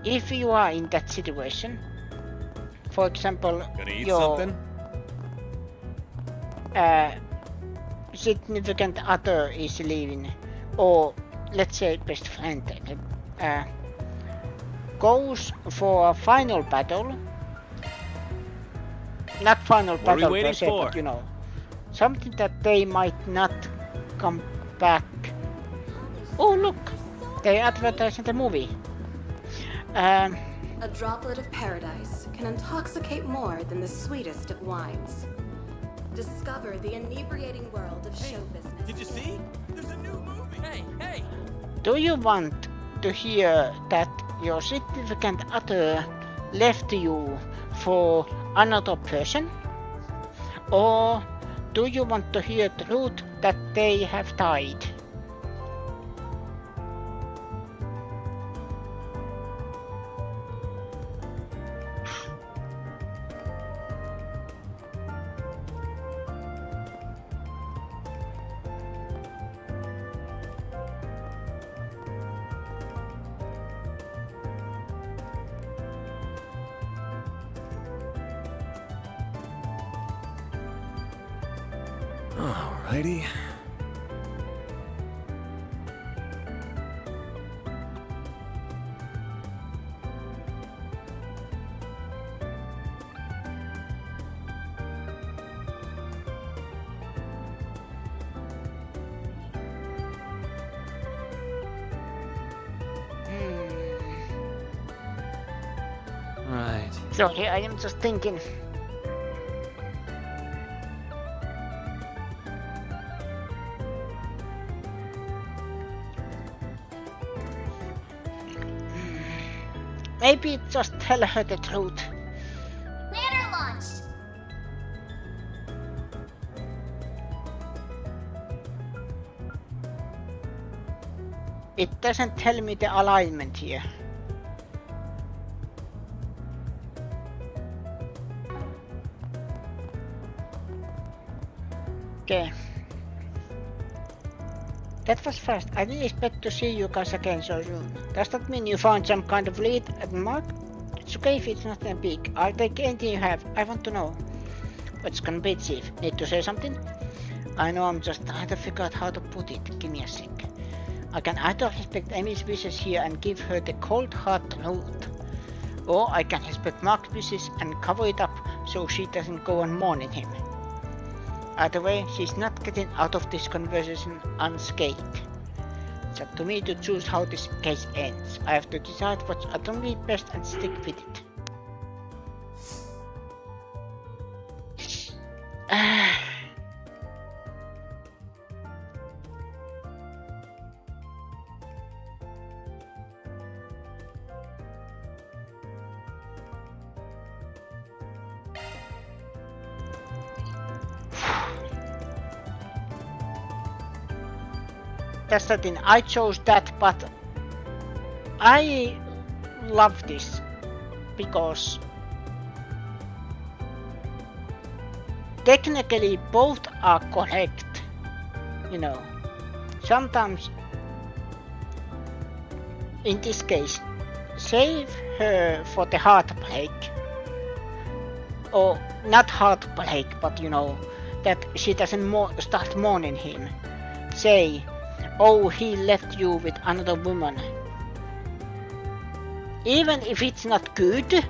If you are in that situation, for example, Gonna eat your something? significant other is leaving, or let's say best friend, goes for a final battle. Not final What are we battle per waiting se, for? but you know, something that they might not come back. Oh look, they advertise in the movie. A droplet of paradise can intoxicate more than the sweetest of wines. Discover the inebriating world of show business. Did you see? There's a new movie. Hey! Do you want to hear that your significant other left you for another person? Or do you want to hear the truth that they have died? Alrighty. Right. Sorry, I am just thinking. Maybe just tell her the truth. Banner launched! It doesn't tell me the alignment here. Okay. That was fast. I didn't expect to see you guys again so soon. Does that mean you found some kind of lead at Mark? It's okay if it's not that big. I'll take anything you have. I want to know. What's gonna be, Chief? Need to say something? I know, I'm just trying to figure out how to put it. Give me a sec. I can either respect Amy's wishes here and give her the cold hard truth, or I can respect Mark's wishes and cover it up so she doesn't go on mourning him. Either way, she's not getting out of this conversation unscathed. It's up to me to choose how this case ends. I have to decide what's utterly best and stick with it. That's the thing, I chose that, but I love this because technically both are correct, you know. Sometimes, in this case, save her for the heartbreak, or not heartbreak, but you know, that she doesn't start mourning him. Say, oh, he left you with another woman. Even if it's not good,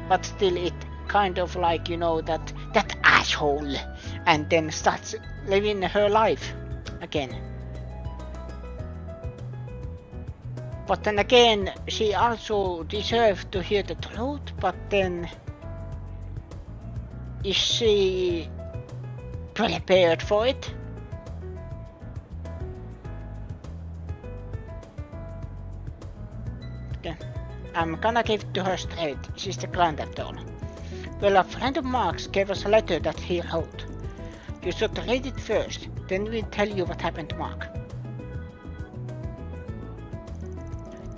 but still it kind of like, you know, that asshole, and then starts living her life again. But then again, she also deserves to hear the truth, but then is she prepared for it? Okay. I'm gonna give it to her straight. She's the grand after all. Well, a friend of Mark's gave us a letter that he wrote. You should read it first, then we'll tell you what happened to Mark.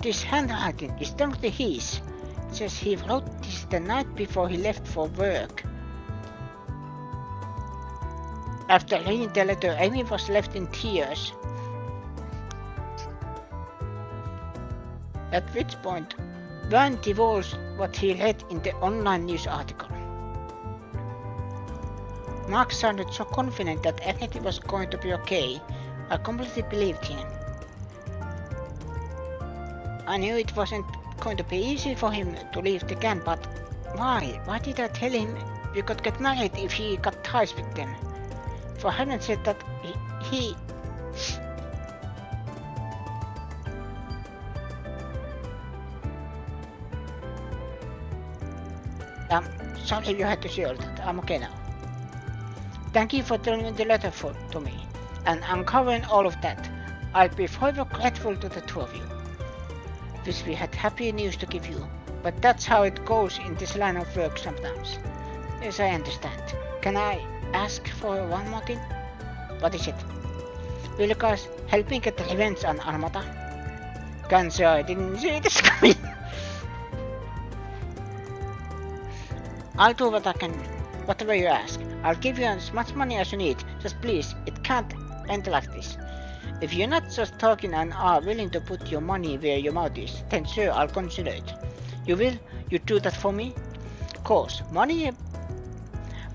This handwriting is definitely his. It says he wrote this the night before he left for work. After reading the letter, Amy was left in tears. At which point, Van divulged what he read in the online news article. Mark sounded so confident that everything was going to be okay. I completely believed him. I knew it wasn't going to be easy for him to leave the gang, but why? Why did I tell him we could get married if he got ties with them? For heaven's sake, that he... Sorry you had to see all that. I'm okay now. Thank you for turning the letter to me, and uncovering all of that. I'll be forever grateful to the two of you. Wish we had happy news to give you, but that's how it goes in this line of work sometimes. Yes, I understand. Can I ask for one more thing? What is it? Will you guys help me get revenge on Armata? Can't say I didn't see this coming. I'll do what I can, whatever you ask. I'll give you as much money as you need. Just please, it can't end like this. If you're not just talking and are willing to put your money where your mouth is, then sure, I'll consider it. You will? You do that for me? Of course, money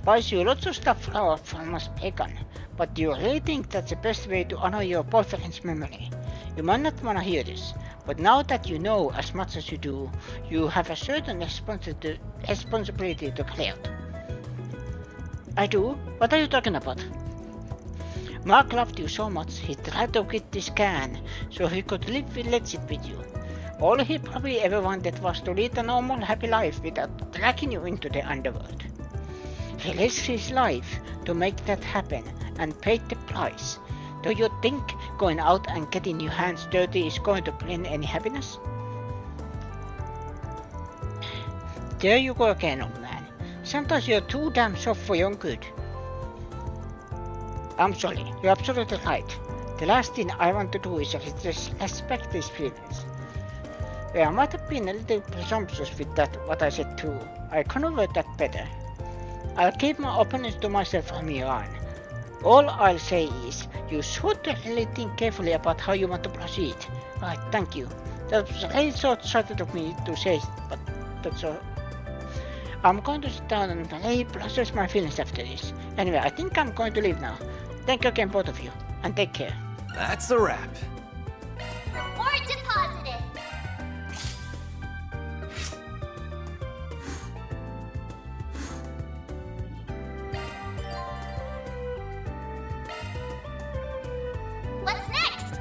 buys you lots of stuff from a pagan, but do you really think that's the best way to honor your boyfriend's memory? You might not wanna hear this, but now that you know as much as you do, you have a certain responsibility to carry out. I do? What are you talking about? Mark loved you so much, he tried to quit this can so he could live legit with you. All he probably ever wanted was to lead a normal, happy life without dragging you into the underworld. He risked his life to make that happen and paid the price. Do you think going out and getting your hands dirty is going to bring any happiness? There you go again, old man. Sometimes you're too damn soft for your own good. I'm sorry, you're absolutely right. The last thing I want to do is respect his feelings. Yeah, I might have been a little presumptuous with that, what I said too. I can avoid that better. I'll keep my opinions to myself from here on. All I'll say is, you should really think carefully about how you want to proceed. Right, thank you. That was really short-sighted of me to say, but that's all. I'm going to sit down and really process my feelings after this. Anyway, I think I'm going to leave now. Thank you again, both of you, and take care. That's a wrap. Reward deposited. What's next?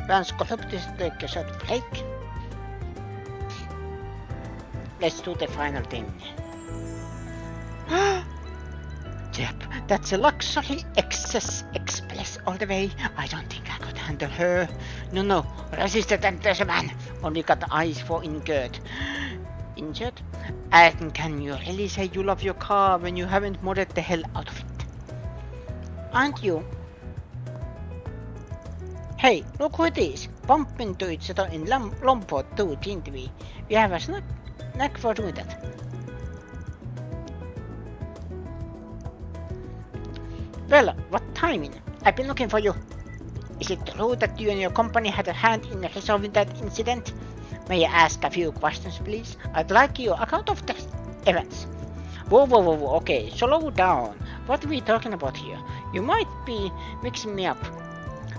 Let's go up this take a short break. Let's do the final thing. Yep, that's a luxury excess express all the way. I don't think I could handle her. No, resisted and there's a man. Only got eyes for injured. Injured? And can you really say you love your car when you haven't modded the hell out of it? Aren't you? Hey, look who it is. Bump into each other in Lompot too, didn't we? We have a knack for doing that. Well, what timing? I've been looking for you. Is it true that you and your company had a hand in resolving that incident? May I ask a few questions, please? I'd like your account of the events. Whoa, okay, slow down. What are we talking about here? You might be mixing me up.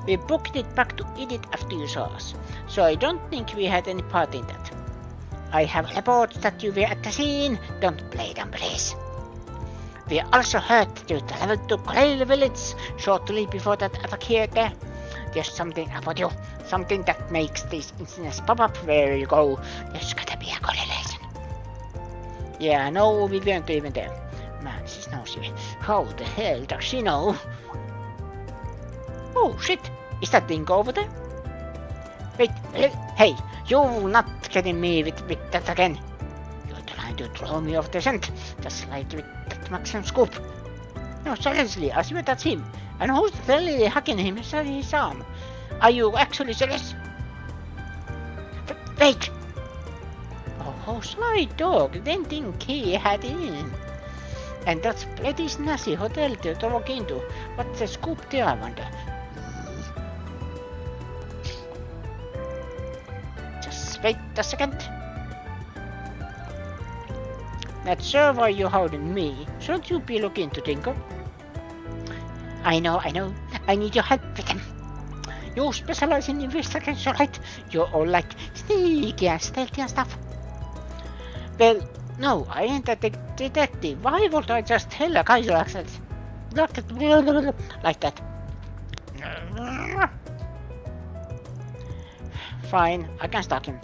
We booked it back to Edith after you saw us, so I don't think we had any part in that. I have reports that you were at the scene. Don't play them, please. We also heard that you traveled to Grail Village shortly before that attack here there. There's something about you, something that makes these incidents pop up where you go. There's gotta be a correlation. Yeah, no, we weren't even there. Man, she's nosy. How the hell does she know? Oh shit, is that thing over there? Wait, hey, you're not getting me with that again. You're trying to throw me off the scent, just like with that maximum scoop. No, seriously, I swear that's him. And who's really hacking him his arm? Are you actually serious? Wait! Oh, sorry dog, didn't think he had in. And that's pretty snazzy hotel to walk into. What's the scoop there, I wonder? Just wait a second. Not sure why you're holding me. Shouldn't you be looking to Tinker? I know. I need your help with him. You specialize in investigation, right? You're all like sneaky and stealthy and stuff. Well, no, I ain't a detective. Why would I just tell a guy like that? Like that. Fine, I can stalk him.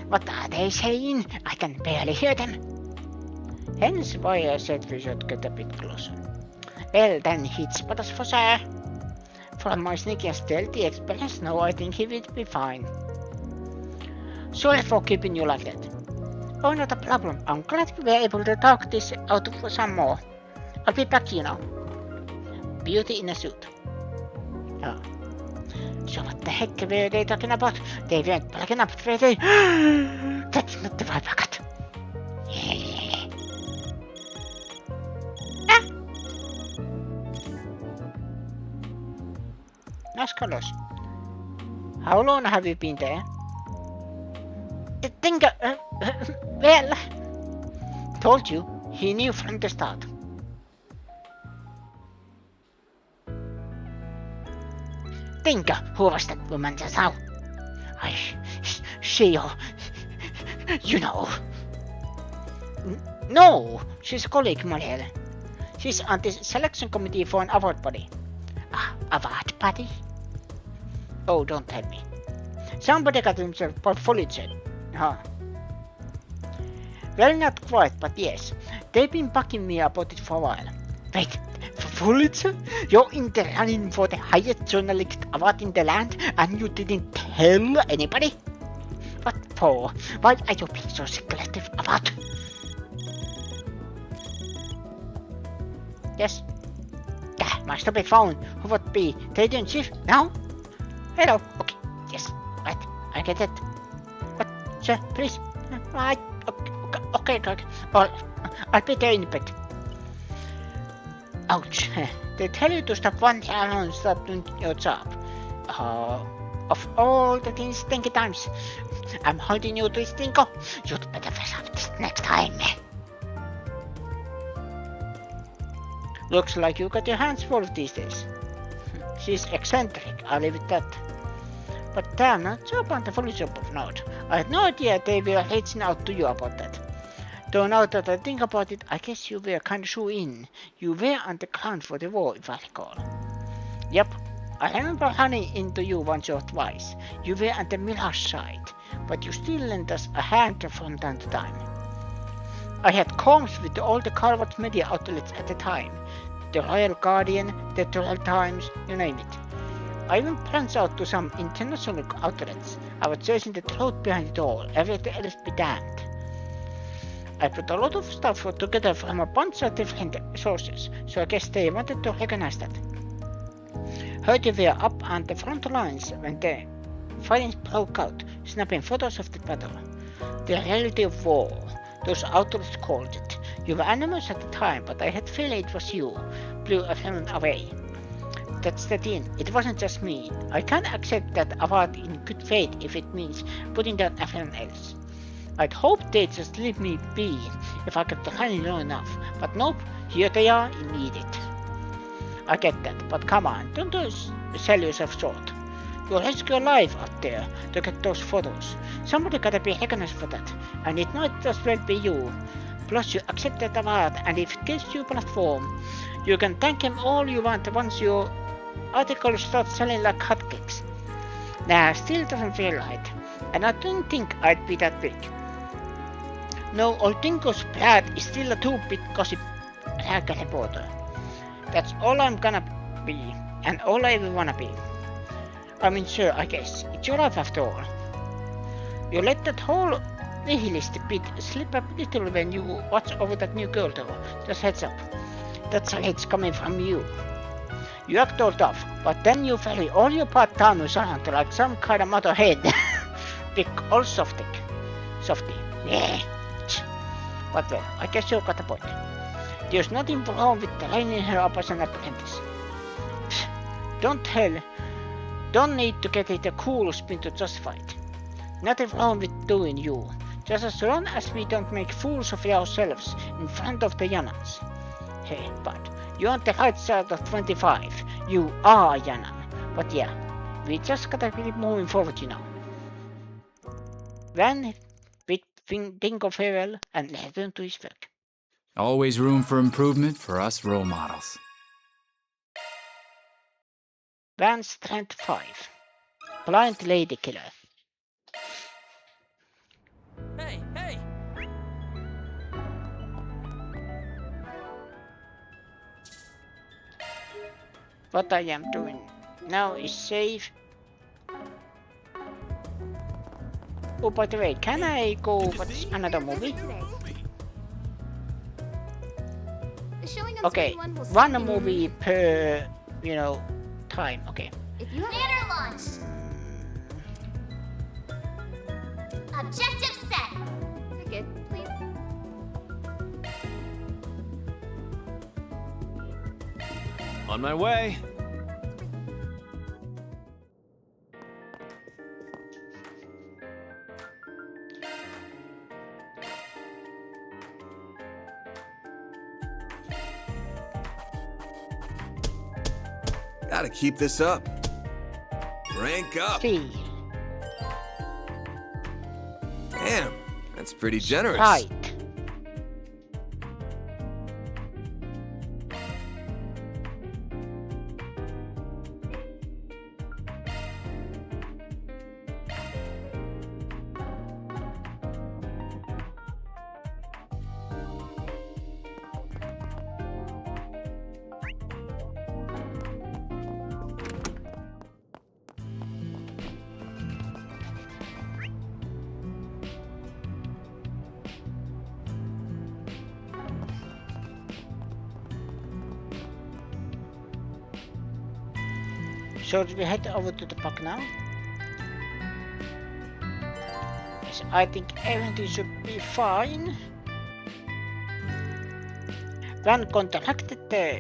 What are they saying? I can barely hear them. Hence why I said we should get a bit closer. Well, then he'd spot us for sure. From my sneaky and stealthy experience, no, I think he will be fine. Sorry for keeping you like that. Oh, not a problem. I'm glad we were able to talk this out for some more. I'll be back, you know. Beauty in a suit. Oh. So what the heck were they talking about? They weren't breaking up, were they? That's not the vibe I got. Nice colors. How long have you been there? I think, well, told you, he knew from the start. Think, who was that woman just now? She, you know. No, she's a colleague, Marielle. She's on the selection committee for an award body. Award body? Oh, don't tell me. Somebody got himself Pulitzer. Huh. Well, not quite, but yes. They've been bugging me about it for a while. Wait, for Pulitzer? You're in the running for the highest journalistic award in the land and you didn't tell anybody? What for? Why are you being so secretive about? Yes. My stupid phone. Who would be? Trade-in-chief? Now? Hello. Okay. Yes. Right. I get it. But, sir, please. Right. Okay. I'll be there in a bit. Ouch. They tell you to stop one time and stop doing your job. Of all the things, stinky times. I'm holding you to stinko. You'd better fess up this next time. Looks like you got your hands full these days. She's eccentric, I'll leave it that. But damn, not so on the fully support note. I had no idea they were reaching out to you about that. Though now that I think about it, I guess you were kinda shoe-in. You were on the ground for the war, if I recall. Yep, I remember running into you once or twice. You were on the Mirage side, but you still lent us a hand from time to time. I had comms with all the Carvot media outlets at the time. The Royal Guardian, the Royal Times, you name it. I even branched out to some international outlets. I was chasing the truth behind it all, everything else be damned. I put a lot of stuff together from a bunch of different sources, so I guess they wanted to recognize that. Heard you were up on the front lines when the fighting broke out, snapping photos of the battle. The reality of war. Those outlets called it. You were anonymous at the time, but I had feeling it was you. Blew everyone away. That's the thing, it wasn't just me. I can't accept that award in good faith if it means putting down everyone else. I'd hoped they'd just leave me be if I kept running long enough, but nope, here they are, you need it. I get that, but come on, don't sell yourself short. You'll risk your life out there to get those photos. Somebody gotta be recognized for that, and it might as well be you. Plus you accept that award, and if it gives you a platform, you can thank him all you want once your articles start selling like hotcakes. Nah, still doesn't feel right, and I don't think I'd be that big. No, old Dingo's Brad is still a 2-bit gossip reporter. That's all I'm gonna be, and all I ever wanna be. I mean, sure, I guess. It's your life after all. You let that whole nihilistic bit. Slip up little when you watch over that new girl though. Just heads up. That's how it's coming from you. You act all tough, but then you ferry all your part-timers around like some kind of motorhead. Big old softy. Yeah. But well, I guess you got the point. There's nothing wrong with training her up as an apprentice. Don't need to get it a cool spin to justify it. Nothing wrong with doing you, just as long as we don't make fools of ourselves in front of the Yanans. Hey, but you're on the right side of 25. You are a Yanan. But yeah, we just gotta keep moving forward, you know. Van bid Dingo farewell and returned to his work. Always room for improvement for us role models. Van Strength 5. Blind Lady Killer. Hey, hey! What I am doing now is save. Oh, by the way, can I go watch another movie? Okay, one movie per, time. Okay. Banner launch! Objective set! Ticket, please. On my way. Gotta keep this up. Rank up. See. Damn, that's pretty generous. Right. So we head over to the park now. Yes, I think everything should be fine. Van contacted the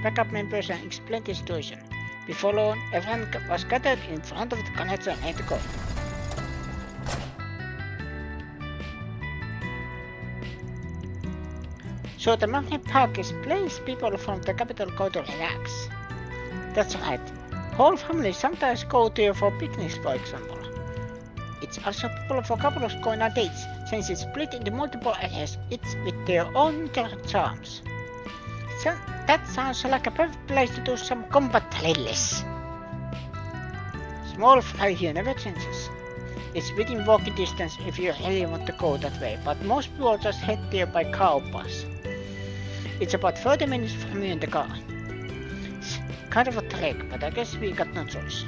backup members and explained the situation. Before long, everyone was gathered in front of the connector and ready to go. So the magnet park is a place people from the capital go to relax. That's right. Whole families sometimes go there for picnics, for example. It's also popular for couples going on dates, since it's split into multiple areas, it's with their own charms. So that sounds like a perfect place to do some combat drills. Small fry here never changes. It's within walking distance if you really want to go that way, but most people just head there by car or bus. It's about 30 minutes from you in the car. Kind of a trek, but I guess we got no choice.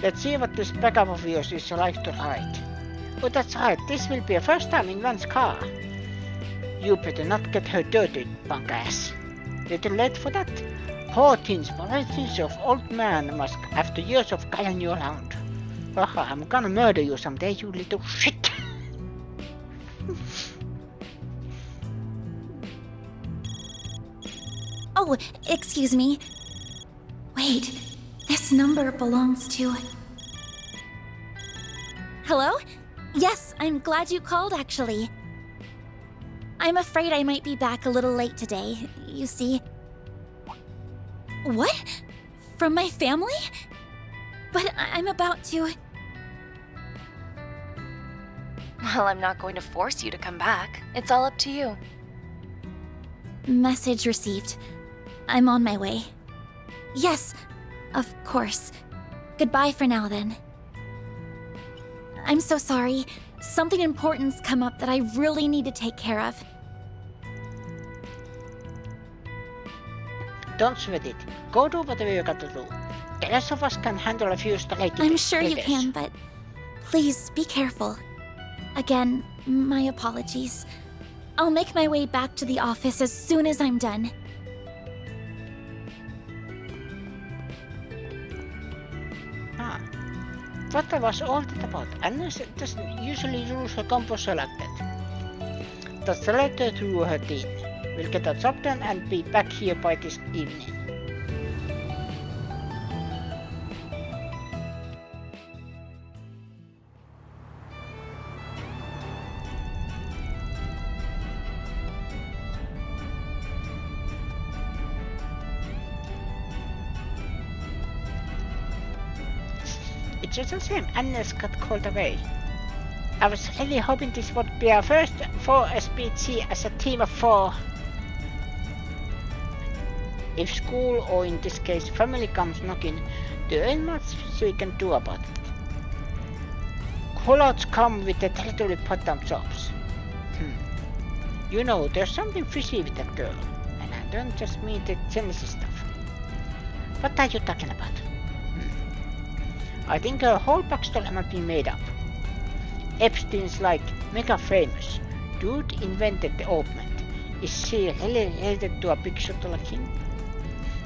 Let's see what this backup of yours is like to ride. Oh, that's right, this will be a first time in one's car. You better not get her dirty, punk ass. Little late for that. Poor teens, moralities of old man must after years of carrying you around. Haha, I'm gonna murder you someday, you little shit. Oh, excuse me. Wait, this number belongs to... Hello? Yes, I'm glad you called, actually. I'm afraid I might be back a little late today, you see. What? From my family? But I'm about to... Well, I'm not going to force you to come back. It's all up to you. Message received. I'm on my way. Yes, of course. Goodbye for now, then. I'm so sorry. Something important's come up that I really need to take care of. Don't sweat it. Go do whatever you got to do. The rest of us can handle a few straight. I'm sure you can, but please be careful. Again, my apologies. I'll make my way back to the office as soon as I'm done. What was all that about? Agnes doesn't usually use her composure like that. That's the letter to her dean. We'll get our job done and be back here by this evening. It's just a shame Agnes got called away. I was really hoping this would be our first 4SBT as a team of 4. If school, or in this case family, comes knocking, there ain't much we can do about it. Callouts come with the territory part-time jobs. You know, there's something fishy with that girl, and I don't just mean the Genesis stuff. What are you talking about? I think her whole backstory might be made up. Epstein's like mega famous. Dude invented the ointment. Is she really related to a big shot like him?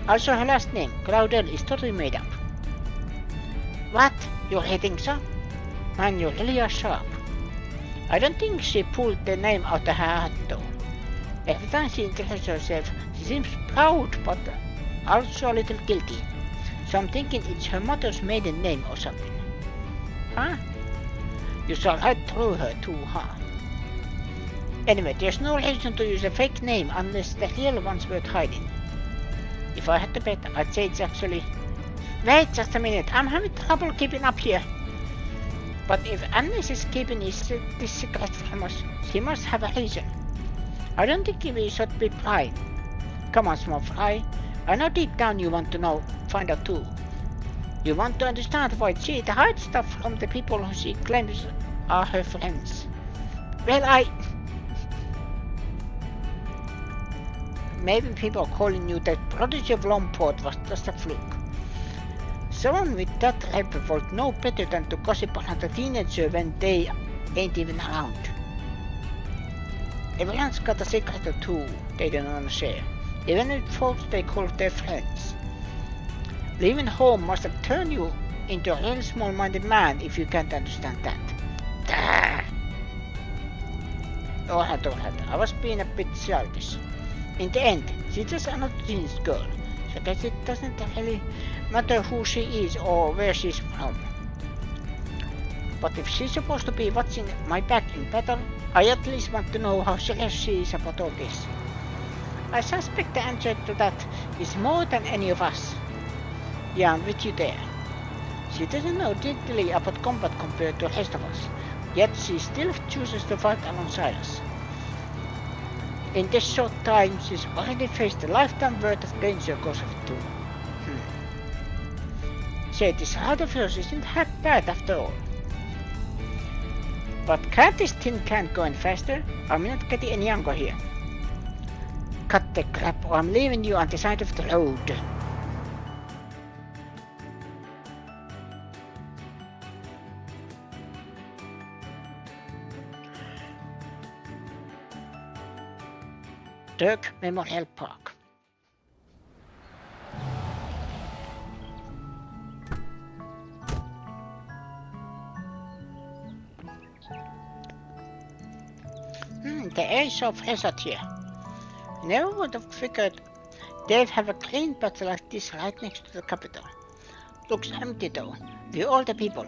Also, her last name, Claudel, is totally made up. What? You really think so? Man, you really are sharp. I don't think she pulled the name out of her hat though. Every time she introduces herself, she seems proud but also a little guilty. So I'm thinking it's her mother's maiden name or something. Huh? You saw right through her too, huh? Anyway, there's no reason to use a fake name unless the real one's worth hiding. If I had to bet, I'd say it's actually... Wait just a minute, I'm having trouble keeping up here. But if Agnes is keeping this secret from us, she must have a reason. I don't think we should be prying. Come on, small fry. I know deep down you want to find out too. You want to understand why she hides stuff from the people who she claims are her friends. Well, maybe people calling you the prodigy of Lomport was just a fluke. Someone with that level would know better than to gossip around a teenager when they ain't even around. Everyone's got a secret or two they don't want to share, even with folks they call their friends. Leaving home must have turned you into a real small-minded man if you can't understand that. Alright, I was being a bit childish. In the end, she's just another teenage girl, so I guess it doesn't really matter who she is or where she's from. But if she's supposed to be watching my back in battle, I at least want to know how serious she is about all this. I suspect the answer to that is more than any of us. Yeah, I'm with you there. She doesn't know diddly about combat compared to the rest of us, yet she still chooses to fight alongside us. In this short time, she's already faced a lifetime worth of danger because of it too. Say, this heart of yours isn't half bad after all. But can't this tin can go any faster? I'm not getting any younger here. Cut the crap or I'm leaving you on the side of the road. Dirk Memorial Park. The air is so fresh out here. Never would have figured they'd have a clean patch like this right next to the capital. Looks empty though, with all the people.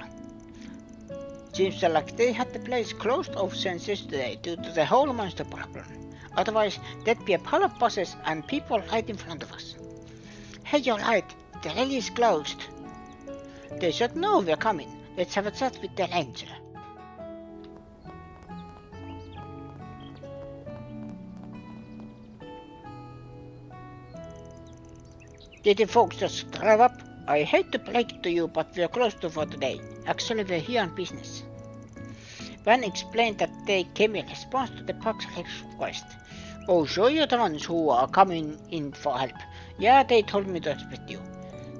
Seems like they had the place closed off since yesterday due to the whole monster problem. Otherwise, there'd be a pile of buses and people right in front of us. Hey, you're right, the rally is closed. They should know we're coming. Let's have a chat with the ranger. Did the folks just drive up? I hate to break it to you, but we're closed for today. Actually, we're here on business. Van explained that they came in response to the park's request. Oh, so you're the ones who are coming in for help. Yeah, they told me to expect you.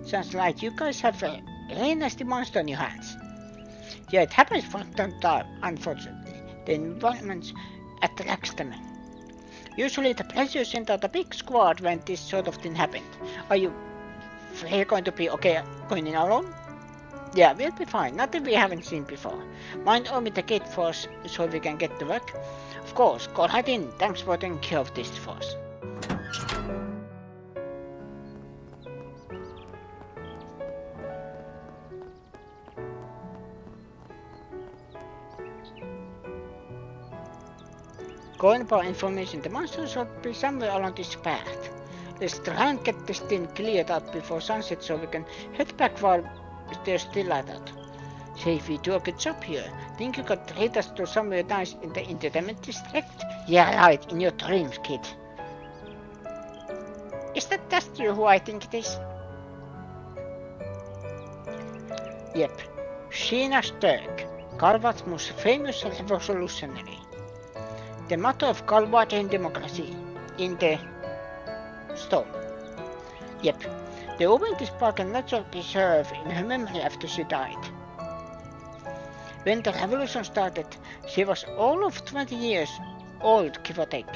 Sounds like you guys have a really nasty monster on your hands. Yeah, it happens from time to time, unfortunately. The environment attracts them. Usually the players send out a big squad when this sort of thing happened. Are you going to be okay going in alone? Yeah, we'll be fine. Nothing we haven't seen before. Mind only the gate for us so we can get to work? Of course, go right in. Thanks for taking care of this for us. Going for information, the monsters should be somewhere along this path. Let's try and get this thing cleared out before sunset so we can head back while there's still light out. Say, if we do a good job here, think you could treat us to somewhere nice in the entertainment district? Yeah, right, in your dreams, kid. Is that just you who I think it is? Yep, Sheena Sturk, Galvat's most famous revolutionary. The motto of Galvatian democracy, in the stone. Yep, they opened this park and natural preserve in her memory after she died. When the revolution started, she was all of 20 years old, give or take.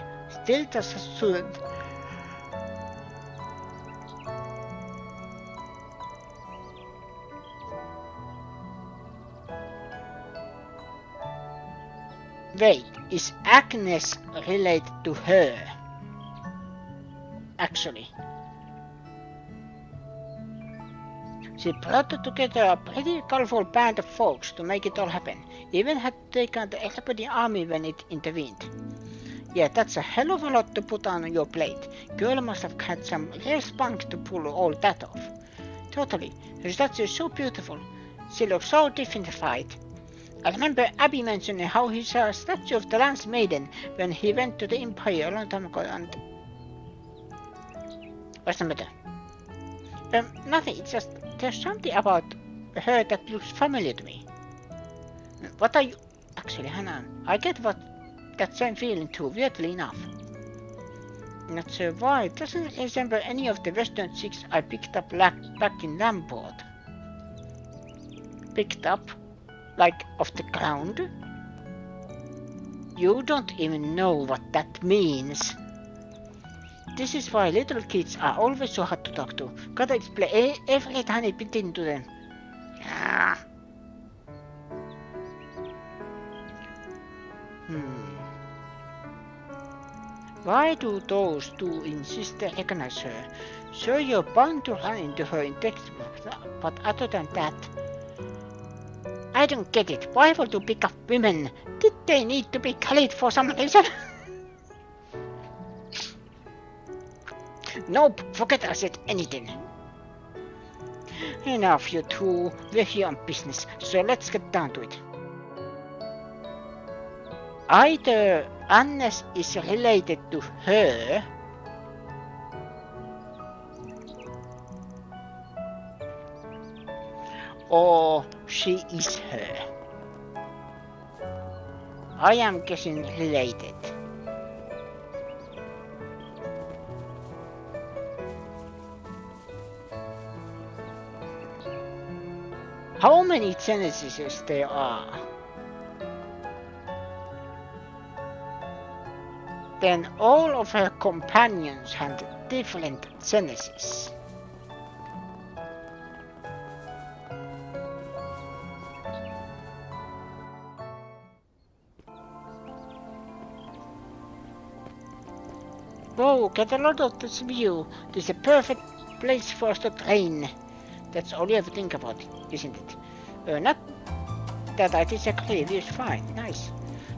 Still just a student. Wait, is Agnes related to her? Actually. She brought together a pretty colorful band of folks to make it all happen. Even had taken the Exploding Army when it intervened. Yeah, that's a hell of a lot to put on your plate. Girl must have had some real spunk to pull all that off. Totally. Her statue is so beautiful. She looks so dignified. I remember Abby mentioning how he saw a statue of the Lance Maiden when he went to the Empire a long time ago and... What's the matter? Nothing, it's just there's something about her that looks familiar to me. What are you... Actually, hang on. I get that same feeling too, weirdly enough. Not sure why, it doesn't resemble any of the Western chicks I picked up back in Lamport. Picked up? Like off the ground? You don't even know what that means. This is why little kids are always so hard to talk to. Gotta explain every tiny bit into them. Yeah. Why do those two insist they recognize her? Sure, you're bound to run into her in textbooks, but other than that... I don't get it. Why would you pick up women? Did they need to be carried for some reason? Nope, forget I said anything. Enough, you two. We're here on business, so let's get down to it. Either Agnes is related to her, or she is her. I am guessing related. How many genesis there are? Then all of her companions had different genesis. Whoa, get a lot of this view. This is a perfect place for us to train. That's all you have to think about, isn't it? Not that I disagree, it's fine, nice.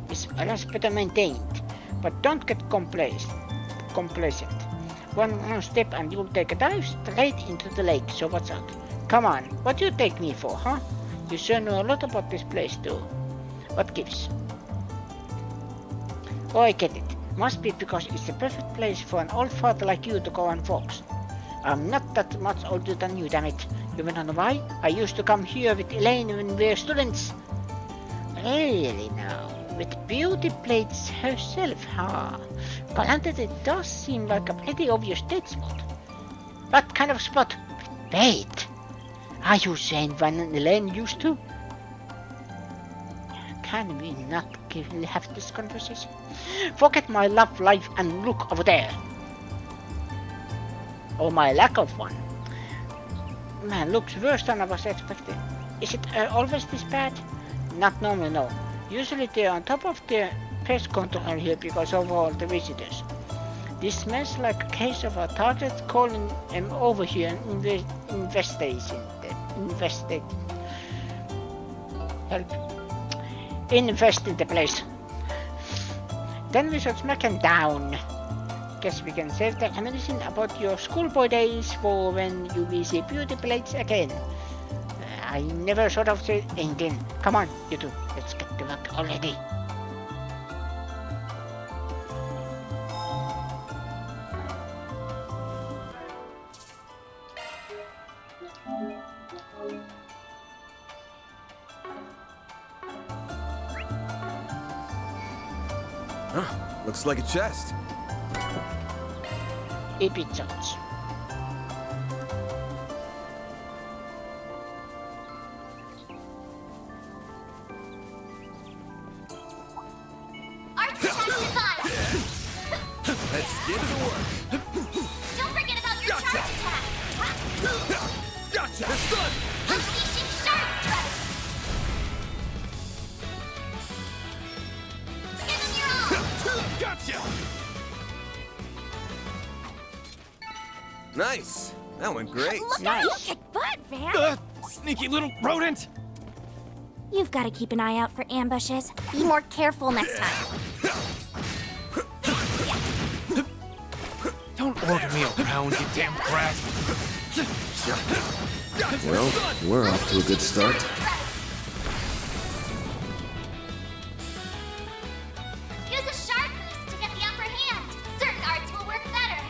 It's much better maintained. But don't get complacent. One wrong step and you'll take a dive straight into the lake, so watch out. Come on, what do you take me for, huh? You sure know a lot about this place too. What gives? Oh, I get it. Must be because it's the perfect place for an old father like you to go on walks. I'm not that much older than you, damn it. You wanna know why? I used to come here with Elaine when we were students. Really now? With beauty plates herself, huh? Granted, it does seem like a pretty obvious date spot. What kind of spot? Wait! Are you saying Van and Elaine used to? Can we not Okay, we'll have this conversation. Forget my love life and look over there. Or my lack of one. Man, looks worse than I was expecting. Is it always this bad? Not normally, no. Usually they're on top of the pest control here because of all the visitors. This smells like a case of a target calling them over here and investigate. Help. Invest in the place. Then we should smack him down. Guess we can save the ammunition about your schoolboy days for when you will see beauty plates again. I never thought of the ending. Come on, you two. Let's get to work already. Huh, looks like a chest. A bit chance. Let's get to work. Don't forget about your charge attack. Gotcha. It's done. Unleashing shark strike. Give him your all. Gotcha. Nice. That went great. Look at butt, Van. Sneaky little rodent. You've got to keep an eye out for ambushes. Be more careful next time. Don't order me around, you damn brat. Well, we're off to a good start. Use a shark boost to get the upper hand. Certain arts will work better.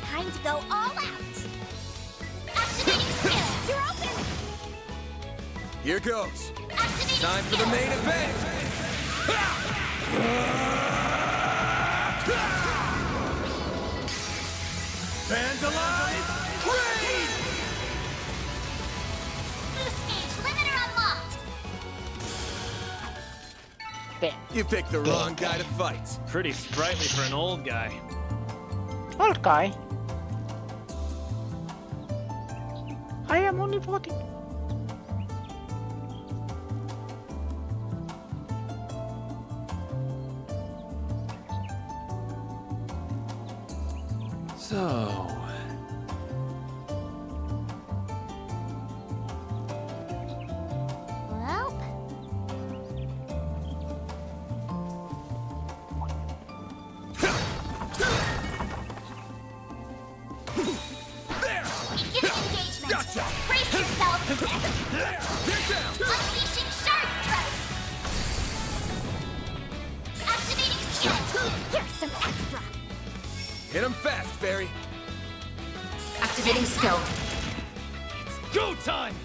Time to go all out. Activating skill. You're open. Here goes. Activating Time for the main event. Fans alive! Raid! Boost gauge limiter unlocked. There. You picked the wrong guy to fight. Pretty sprightly for an old guy. Old guy. I am only 40. So... Well, Begin engagement. Gotcha. Brace yourself. Get down. Unleashing shark strike. Activating skill. here's some extra. Hit him fast, Barry. Activating skill. Go time!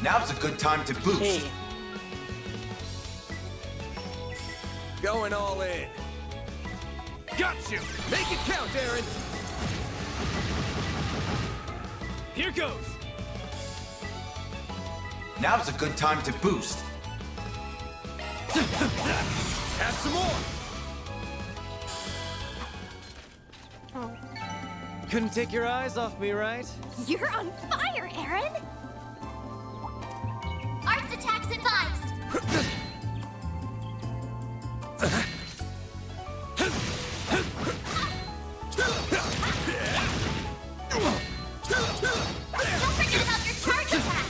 Now's a good time to boost. Hey. Going all in. Got you. Make it count, Aaron. Here goes. Now's a good time to boost. Have some more. Couldn't take your eyes off me, right? You're on fire, Aaron. Arts attacks advised. Don't forget about your charge attack.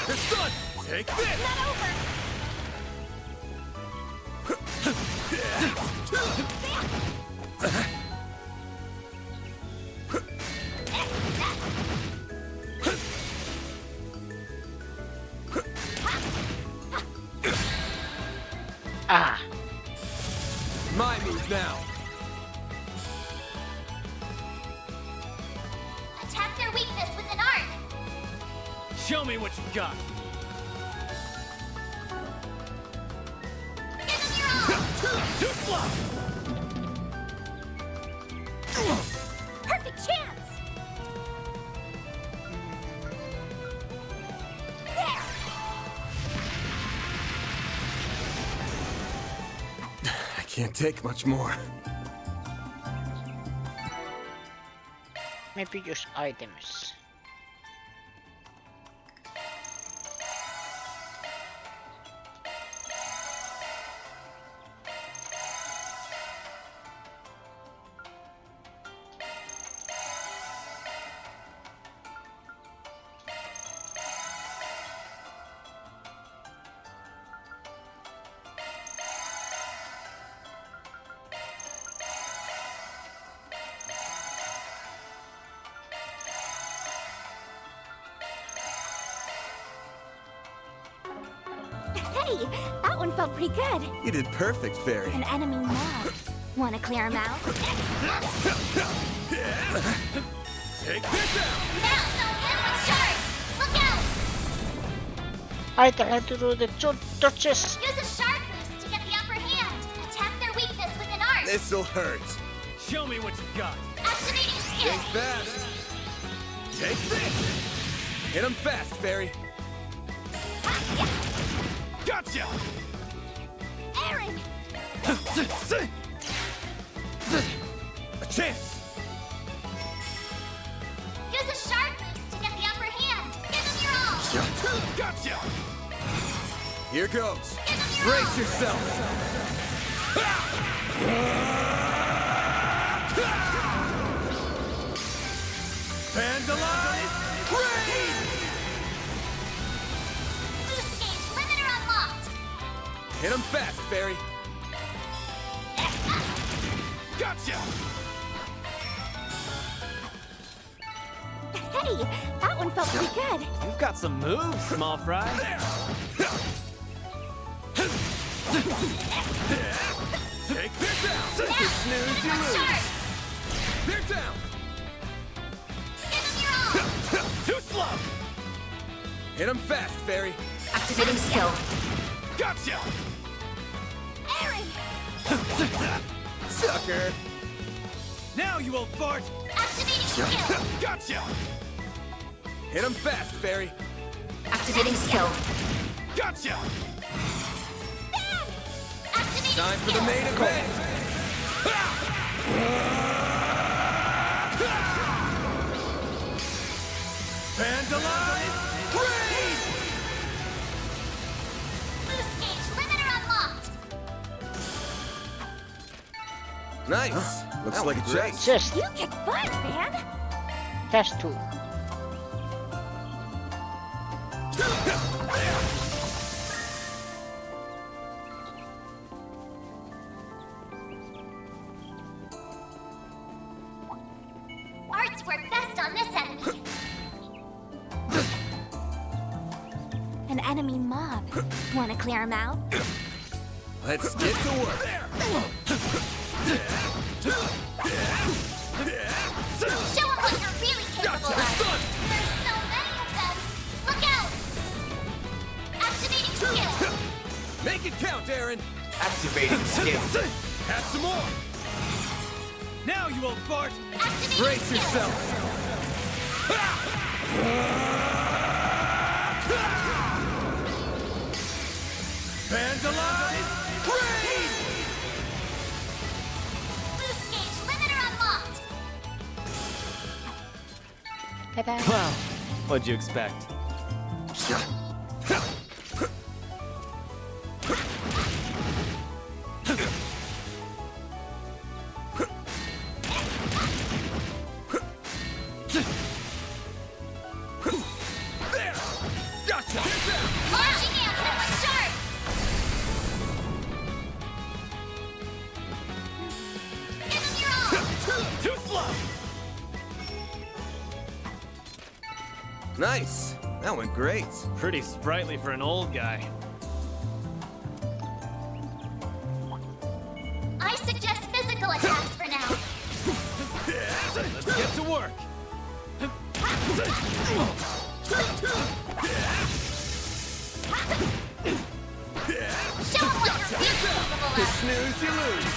It's done. Take this. Not over. Ah. My move now. Attack their weakness with an arc. Show me what you got. Give them your all. Too slow. Perfect chance. There. Can't take much more. Maybe use items. Hey, that one felt pretty good. You did perfect, Fairy. An enemy mob. Wanna clear him out? Take this out! Look out! I tried to do the torches. Use a sharp boost to get the upper hand. Attack their weakness with an art. This'll hurt. Show me what you got. Activating skill. Think fast. Take this. Hit him fast, Fairy. Gotcha! Aaron! A chance. Use a sharp boost to get the upper hand. Give them your all. Gotcha! Here goes. Brace yourself. Vandalize! Raid! Boost gauge limiter unlocked. Hit him fast, Fairy. Gotcha! Hey, that one felt pretty good. You've got some moves, small fry. Take this out! You snooze, you lose. They're down! Too slow! Hit him fast, Fairy. Activating skill. Gotcha! Aaron! Sucker. Now, you old fart! Activating skill. Gotcha! Hit him fast, Fairy. Activating skill. Gotcha! Activating Time for skill. the main event. Vandalize! Raid! Boost gauge limiter unlocked. Nice. Looks That like was a great. chest. Just You kick butt, man! test 2. Arts work best on this enemy. An enemy mob. Wanna clear him out? Let's get to work. Show them what you're really capable of. There's so many of them. Look out! Activating skill. Make it count, Aaron. Activating skill. Have some more! Now, you old fart! Activating Brace skill. yourself. Vandalize! Raid! Boost gauge limiter unlocked. Ta-da. Wow. What'd you expect? There! Gotcha! Launching anthem with sharp. Give them your all. Too slow! Nice. That went great. Pretty sprightly for an old guy. I suggest physical attacks for now. Let's get to work. Show them what you're really capable You of. snooze, you lose.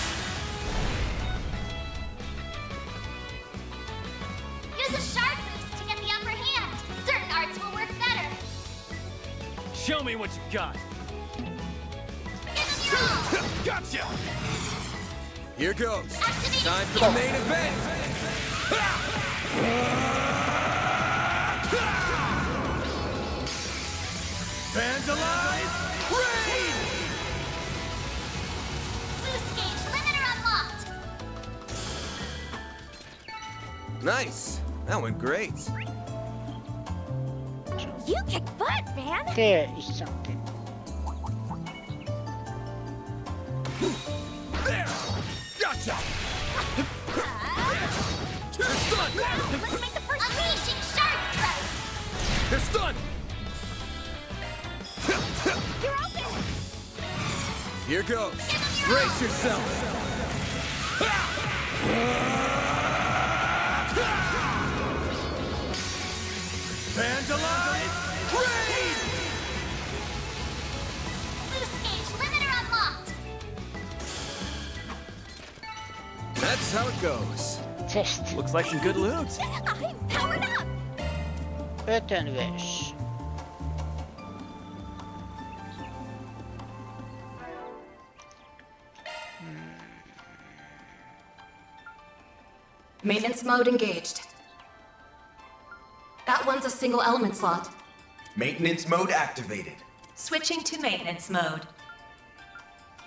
Use a sharp boost to get the upper hand. Certain arts will work better. Show me what you got. Give them your all. Gotcha! Here goes. Time for the main event. Vandalize! Raid! Boost gauge limiter unlocked. Nice. That went great. You kick butt, man! There is something. There! Gotcha! They're stunned! Let's make the first unleashing shark strike. They're stunned! You're open. Here goes. Brace yourself. Vandalize! Raid! Boost gauge limiter unlocked. That's how it goes. Test. Looks like some good loot. I'm powered up! Ötenvesh. Maintenance mode engaged. That one's a single element slot. Maintenance mode activated. Switching to maintenance mode.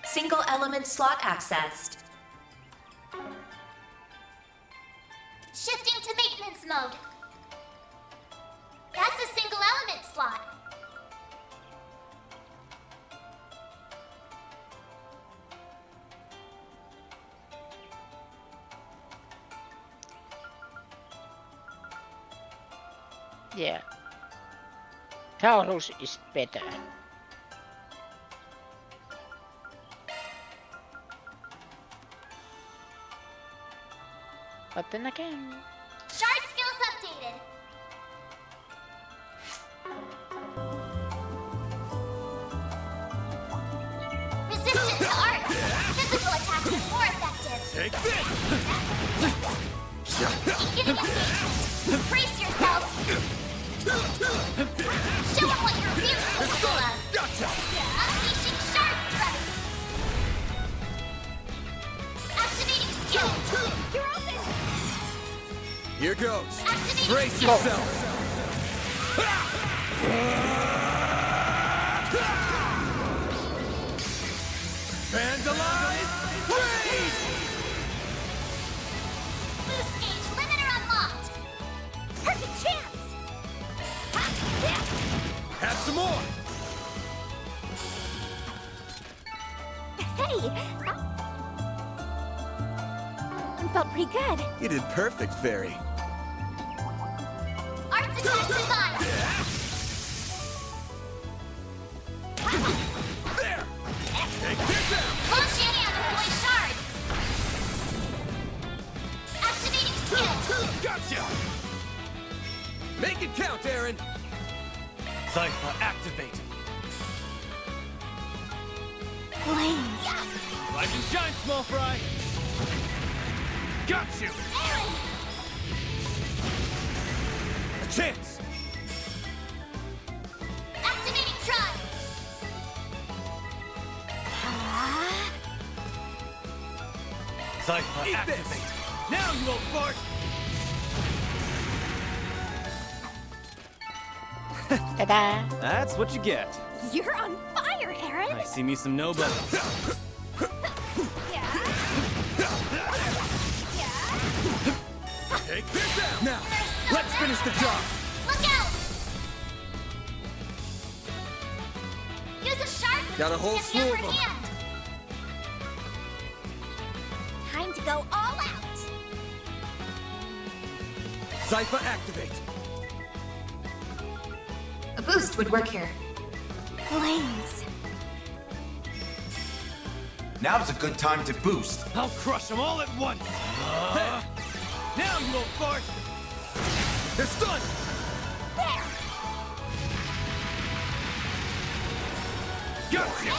Single element slot accessed. Shifting to maintenance mode. That's a single element slot. Yeah. Taurus is better. But then again... Shard skills updated. Resistant to arts. Physical attacks are more effective. Take this! Beginning engagement. Brace yourself. Show them what you're really capable of. Gotcha! Unleashing shard strike. Activating skill. You're open. Here goes. Activating Brace skill. yourself. Vandalize! Raid! Boost gauge limiter unlocked. Perfect chance. Have some more! Hey! That felt pretty good. You did perfect, Fairy. Arts attack divine. There! Take this out! Launch and deploy shards. Activating skill. Gotcha! Make it count, Aaron! Cypher activate. Flames. Rise and shine, small fry. Got you! A chance! Activating try. Cypher Eat activate. this. Now you old fart. Ta-da! That's what you get. You're on fire, Aaron! I see me some nobodies. Take this out! Now, let's finish the job! Look out. Use a shard. Got a whole to slew the of upper them. hand. Time to go all out! Cypher activate! A boost would work here. Flames. Now's a good time to boost. I'll crush them all at once. Now you old fart. They're stunned! There! Got you!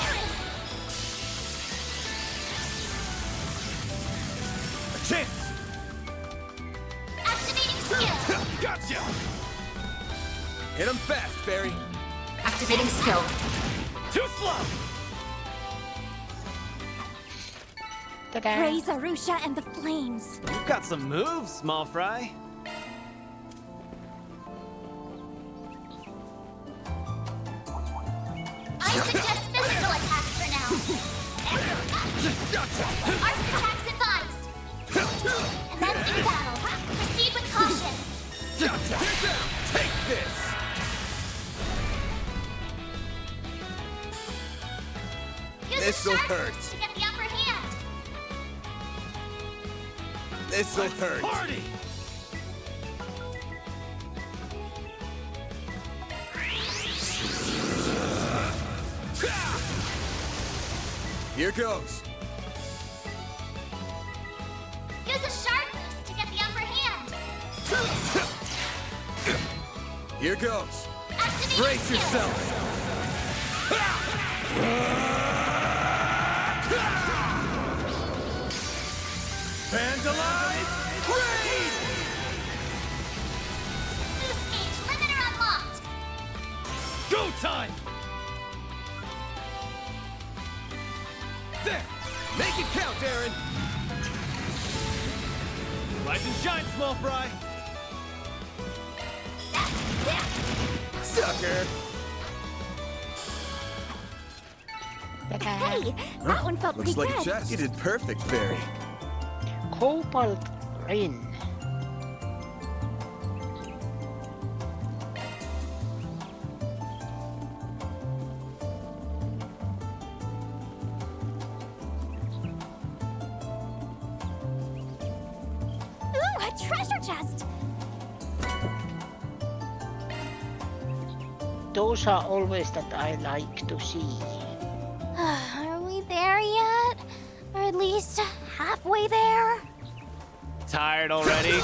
A chance! Activating skill. Gotcha! Hit him fast, Barry! Activating skill. Too slow. Ta-da. Praise Arusha and the flames. You've got some moves, small fry. I suggest physical attacks for now. Arts attacks advised. Commencing battle. Proceed with caution. Take this! Use This'll a sharp hurt. boost to get the upper hand. This'll hurt. Party! Here goes. Use a sharp boost to get the upper hand. Here goes. Activate Brace skill. yourself. Vandalize! Raid! Boost gauge limiter unlocked. Go time! There! Make it count, Aaron! Rise and shine, small fry. Sucker! Hey, that one felt Looks pretty like good. a chest. You did perfect, Fairy. Cobalt Rain. Ooh, a treasure chest. Those are always that I like to see. Are we there yet? Or at least halfway there? Tired already? You're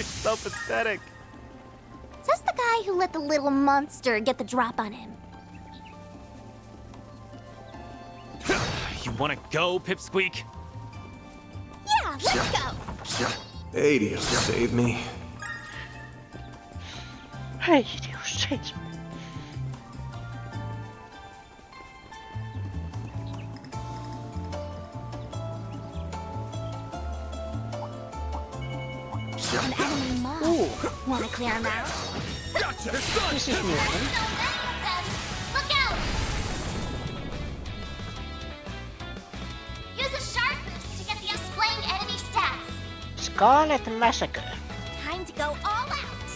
so pathetic. Says the guy who let the little monster get the drop on him. You wanna go, Pipsqueak? Yeah, let's go. Hey, do you save me? Hey, you say. An enemy mob. Wanna clear him out? Gotcha! This is new. There's so many of them. Look out! Use a sharp boost to get the displaying enemy stats. Scarlet Massacre. Time to go all out.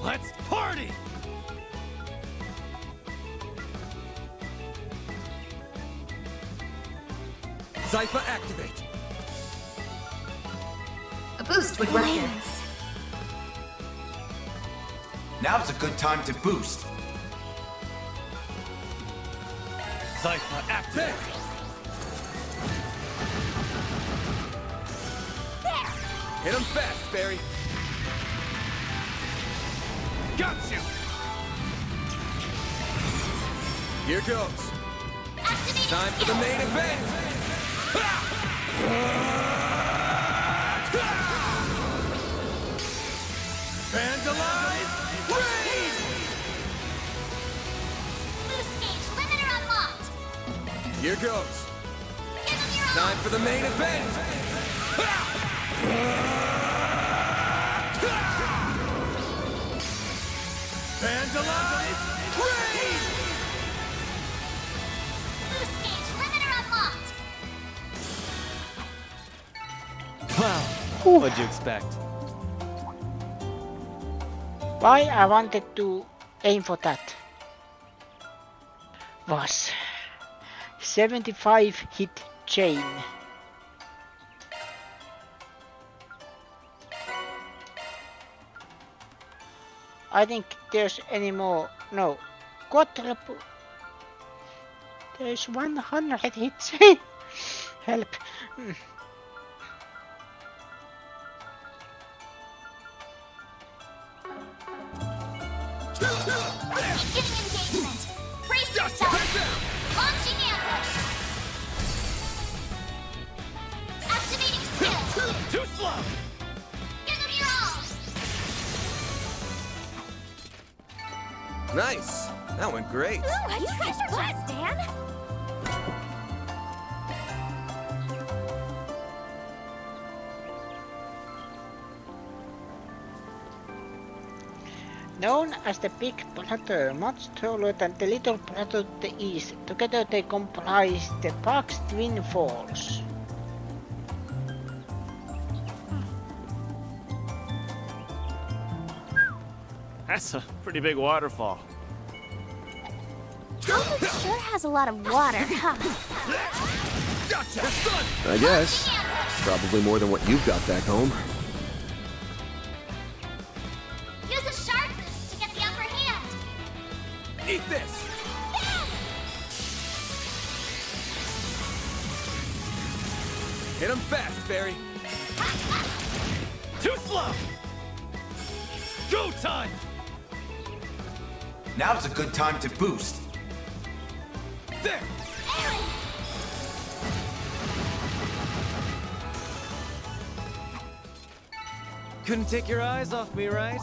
Let's party! Zypha activate! A boost would work here. Now's a good time to boost. Zypha activate! Hit him fast, Barry! Got you! Here goes. Activate Time for the main event! Vandalize! Raid! boost gauge limiter unlocked. Here goes. Give him your Time for the main event! Vandalize! Raid! boost gauge limiter unlocked. Wow. What'd you expect? Why I wanted to aim for that was 75 hit chain. I think there's any more. No. Quadruple. There's 100 hit chain. Help. Beginning engagement. Brace yourself. Launching ambush. Activating skill. Too slow! Give them your all. Nice. That went great. Ooh, you treasure chest, Dan. Known as the Big Brother, much taller than the Little Brother to the east, together they comprise the Park's Twin Falls. That's a pretty big waterfall. It sure has a lot of water, huh? I guess. Probably more than what you've got back home. Use a shark boost to get the upper hand. Eat this! Hit him fast, Barry. Too slow! Go time! Now's a good time to boost. There! Couldn't take your eyes off me, right?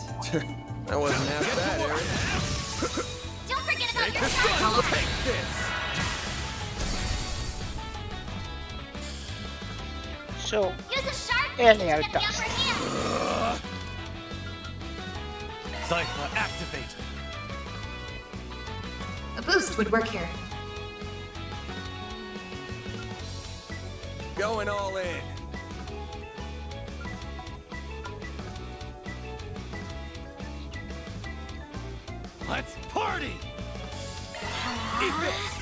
That wasn't half bad, Eric. Don't forget about your This shark one! ball. Take this! So, Use a shark boost to earlier get the dust. upper hand. Cypher, activate! A boost would work here. Going all in. Let's party! Eat this!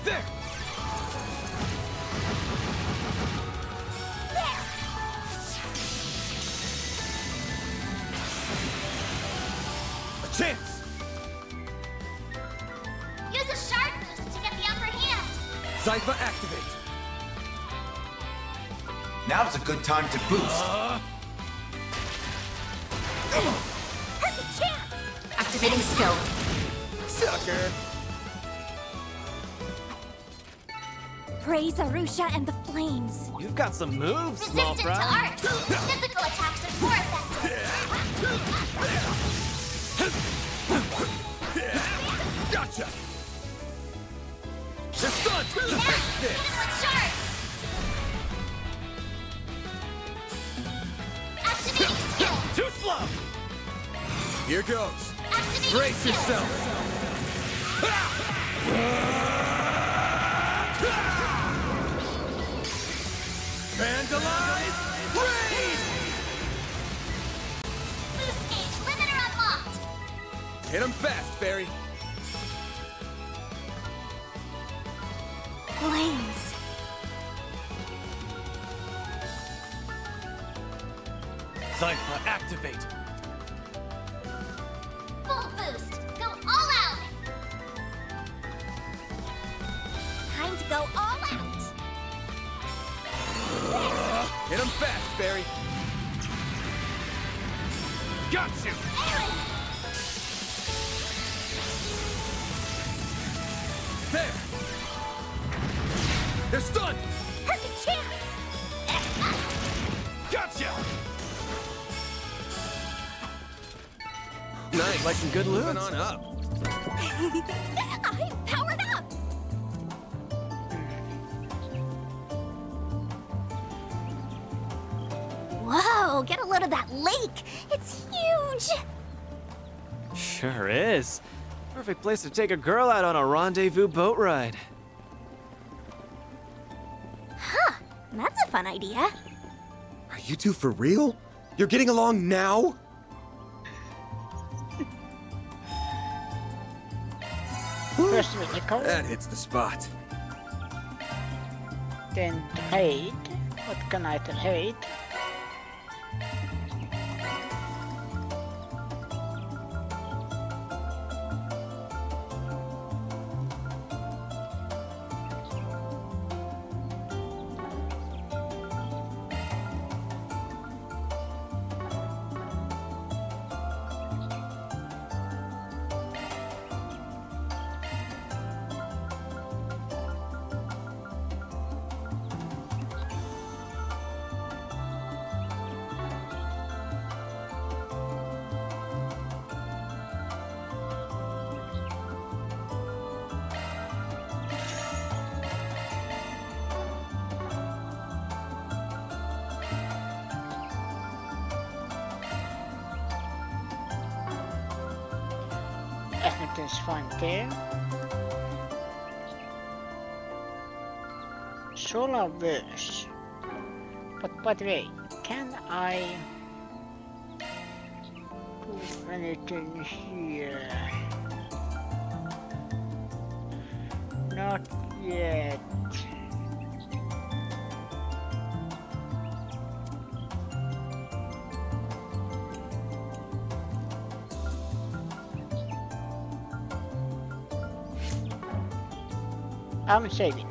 There! A chance! Use a shark boost to get the upper hand. Cypher, activate. Now's a good time to boost. Perfect chance. Activating skill. Sucker. Praise Arusha and the flames. You've got some moves, small Resistant to fry. arcs. Physical attacks are more effective. Gotcha! You're stunned! Hit him with sharks. Activating skill. Too slow! Here goes. Activating Brace skill. yourself. Vandalize! Raid! Boost gauge limiter unlocked. Hit him fast, Barry. Flames. Cypher, activate! Full boost. Go all out. Time to go all out. Hit him fast, Barry. Got you! There. They're stunned. Perfect chance. Gotcha! Nice. Like some good loot. Moving on up. I'm powered up. Whoa, get a load of that lake. It's huge. Sure is. Perfect place to take a girl out on a rendezvous boat ride. Huh, that's a fun idea. Are you two for real? You're getting along now? First vehicle, That hits the spot. then trade. What can I trade? Everything's fine there. Solar verse. But by the way, can I do anything here? Not yet. I'm saving.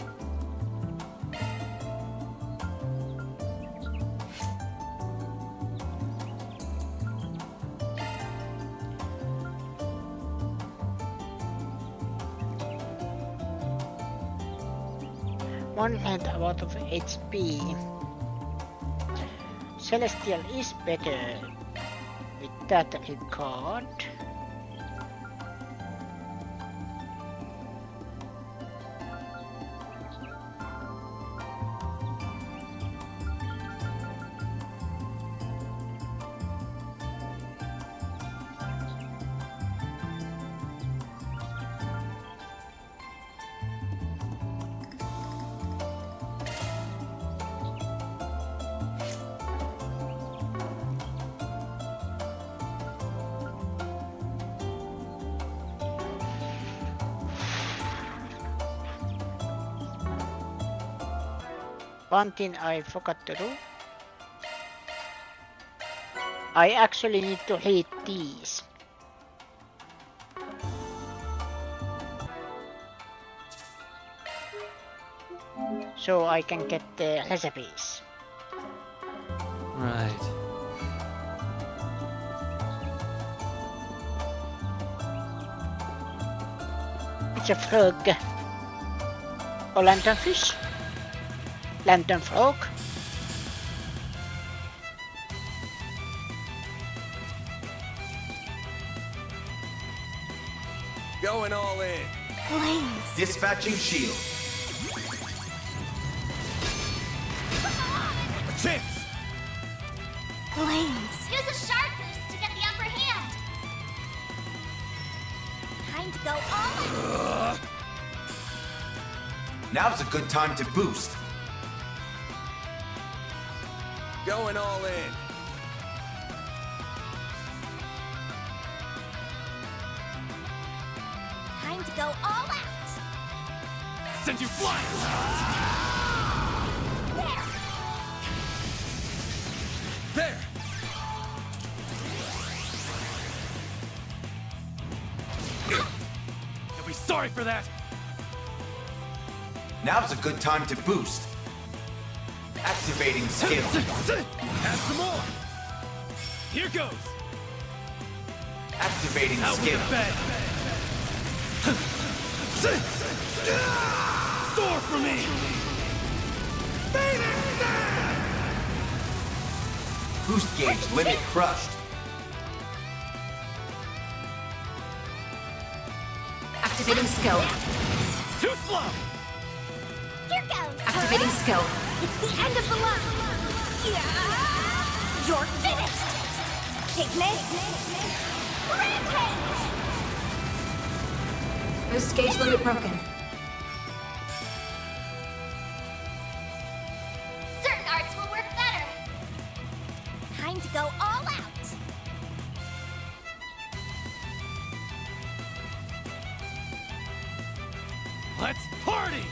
One and out of HP. Celestial is better with that card. One thing I forgot to do. I actually need to hit these. So I can get the recipes. Right. It's a frog. Or lanternfish. Lantern frog. Going all in. Blaze. Dispatching shield. A chance. Blaze. Use a sharp boost to get the upper hand. Time to go all in. Now's a good time to boost. Going all in. Time to go all out. Send you flying. There. You'll be sorry for that. Now's a good time to boost. Activating skill. Add some more. Here goes. Activating Out skill. with the bed. Soar for me. Boost gauge limit crushed. Activating skill. Too slow. Here goes. Activating skill. It's the end of the line. Yeah. You're finished. Take this. Rampage. Boost gauge limit broken. Certain arts will work better. Time to go all out. Let's party.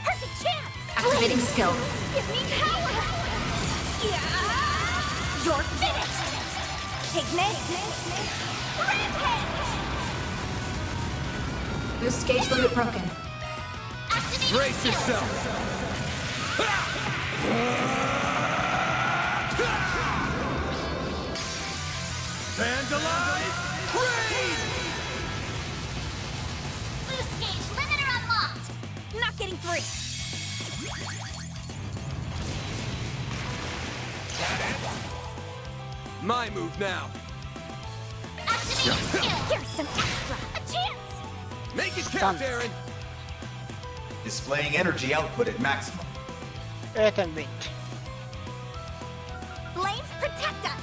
Perfect chance. Activating skill. Give me power. Yeah. You're finished. Take this. Rampage. Boost gauge limit broken. Brace yourself. Vandalize. Raid. Boost gauge limiter unlocked. Not getting free. My move now. Activating skill. Here's some extra. A chance. Make it count, Aaron. Displaying energy output at maximum. Earth and wind. Flames protect us!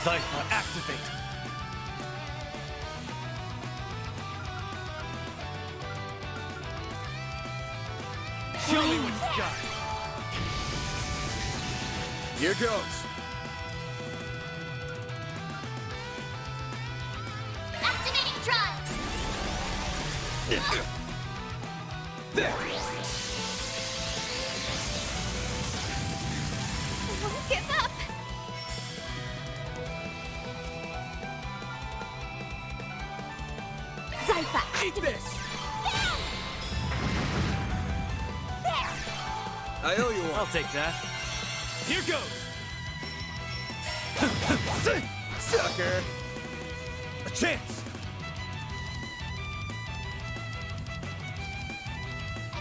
Cypher, activate! Show me what you got! Here goes. Activating drive! Don't give up! Zypha, Eat this! there! I owe you one. I'll take that. Here goes! Sucker! A chance!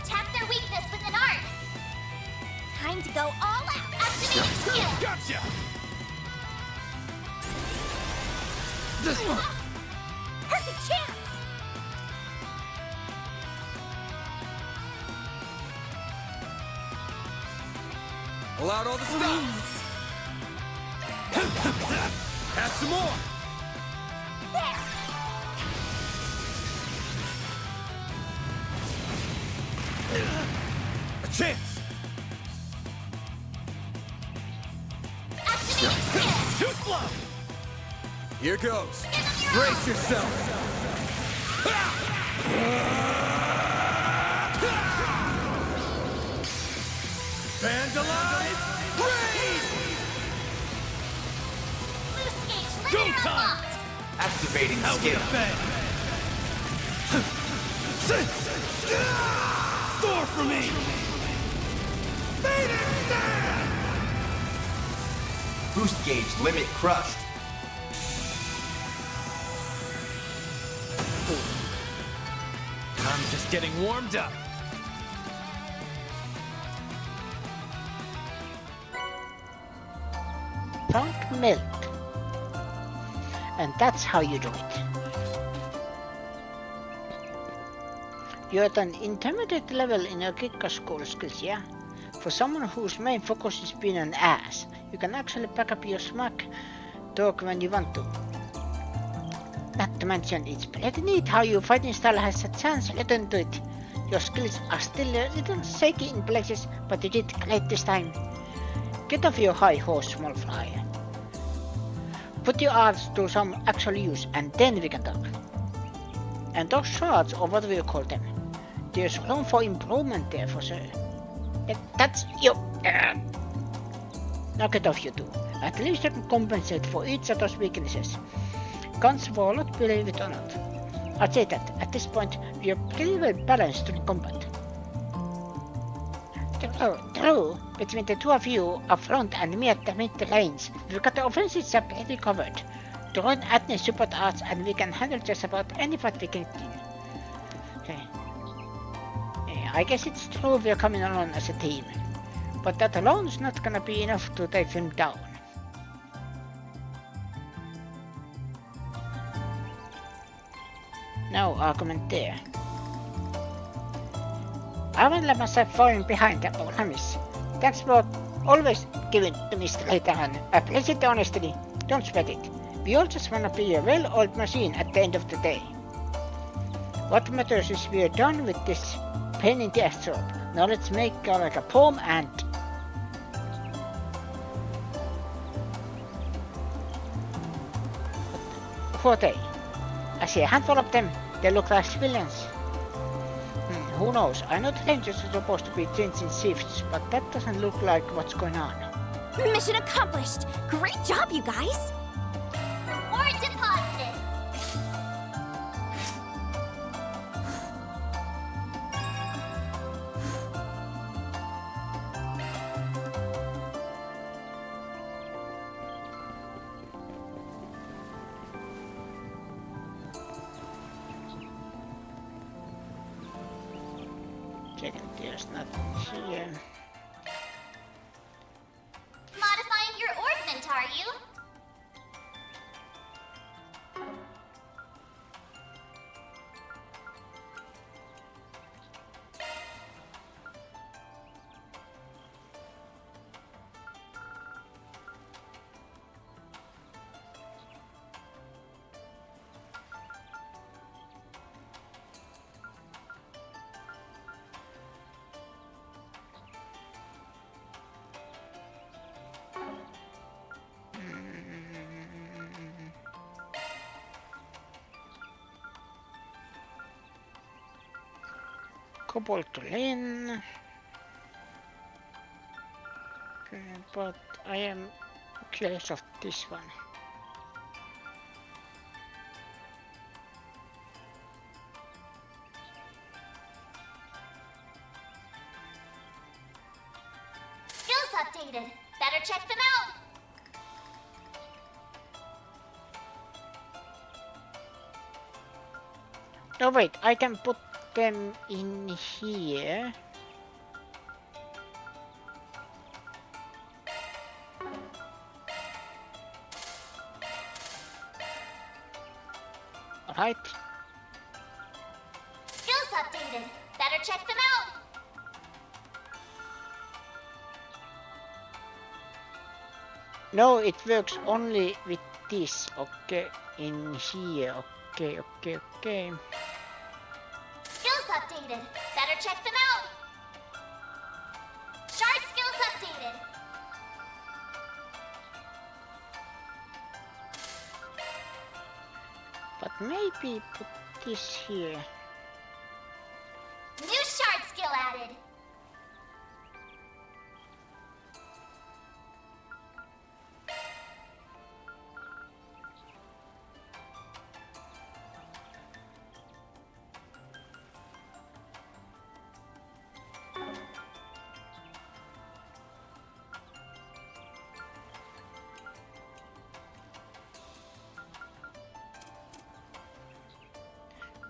Attack their weakness with an arc! Time to go all out! Activating skill! Gotcha! Perfect chance! Pull out all the stops! Have some more! There! A chance! Activating skill! Too slow! Here goes! Brace yourself! Fans alive! Raid! Loose gauge Go limiter time! unlocked! Activating Out skill. with a bang! Soar for me! Boost gauge limit crushed. I'm just getting warmed up. Funk milk. And that's how you do it. You're at an intermediate level in your kicker school skills, yeah? For someone whose main focus is being an ass, you can actually back up your smack talk when you want to. Not to mention, it's pretty neat how your fighting style has a chance written to it. Your skills are still a little shaky in places, but you did great this time. Get off your high horse, small fry. Put your arts to some actual use, and then we can talk. And those shards, or whatever you call them, there's room for improvement there for sure. That's you. Knock it off, you two. At least you can compensate for each of those weaknesses. Guns for a lot, believe it or not. I'd say that at this point we are pretty well balanced in combat. True, between the two of you up front and me at the mid-range, we've got the offensive side pretty covered. Throw in Atney support arts and we can handle just about any fight we can do. Okay. I guess it's true we're coming along as a team, but that alone is not gonna be enough to take him down. No argument there. I won't let myself falling behind, I promise. Thanks for always giving to me straight on. I appreciate the honesty. Don't sweat it. We all just wanna be a well-oiled machine at the end of the day. What matters is we're done with this pain in the ass job. Now let's make like a poem and... Who are they? I see a handful of them. They look like civilians. Who knows? I know the Rangers are supposed to be changing shifts, but that doesn't look like what's going on. Mission accomplished! Great job, you guys! Reward deposited! Checking there's nothing here. Modifying your orbment, are you? Cobalt Lane. Okay, but I am curious of this one. Skills updated. Better check them out. No, wait, I can put them in here. Alright. Skills updated. Better check them out. No, it works only with this. Okay, in here. Okay, okay, okay. Skills updated. Better check them out. Shard skills updated. But maybe put this here. New shard skill added.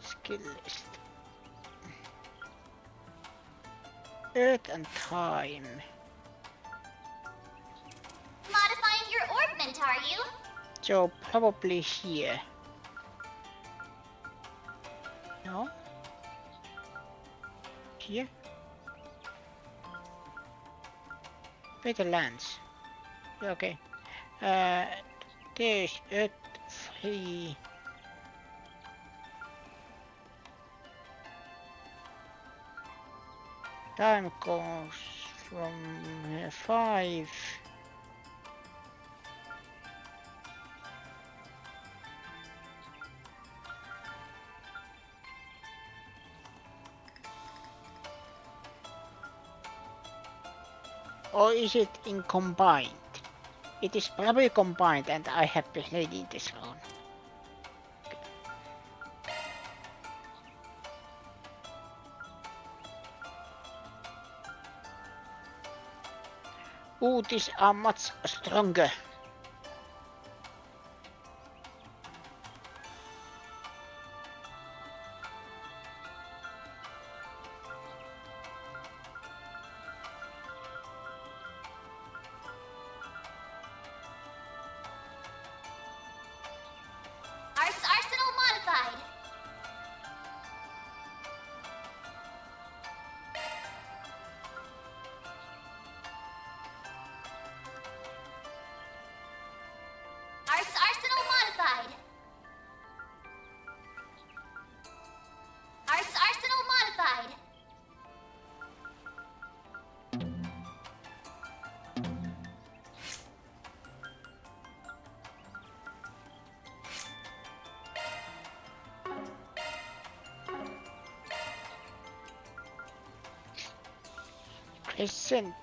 Skill list. Earth and time. Modifying your orbment, are you? So probably here. No? Here? Where the lands? Okay. There's Earth 3. Time goes from 5. Or is it in combined? It is probably combined and I have played in this one. Ooh, these are much stronger. Arts arsenal modified. Arts arsenal modified. Arts arsenal modified. Crescent.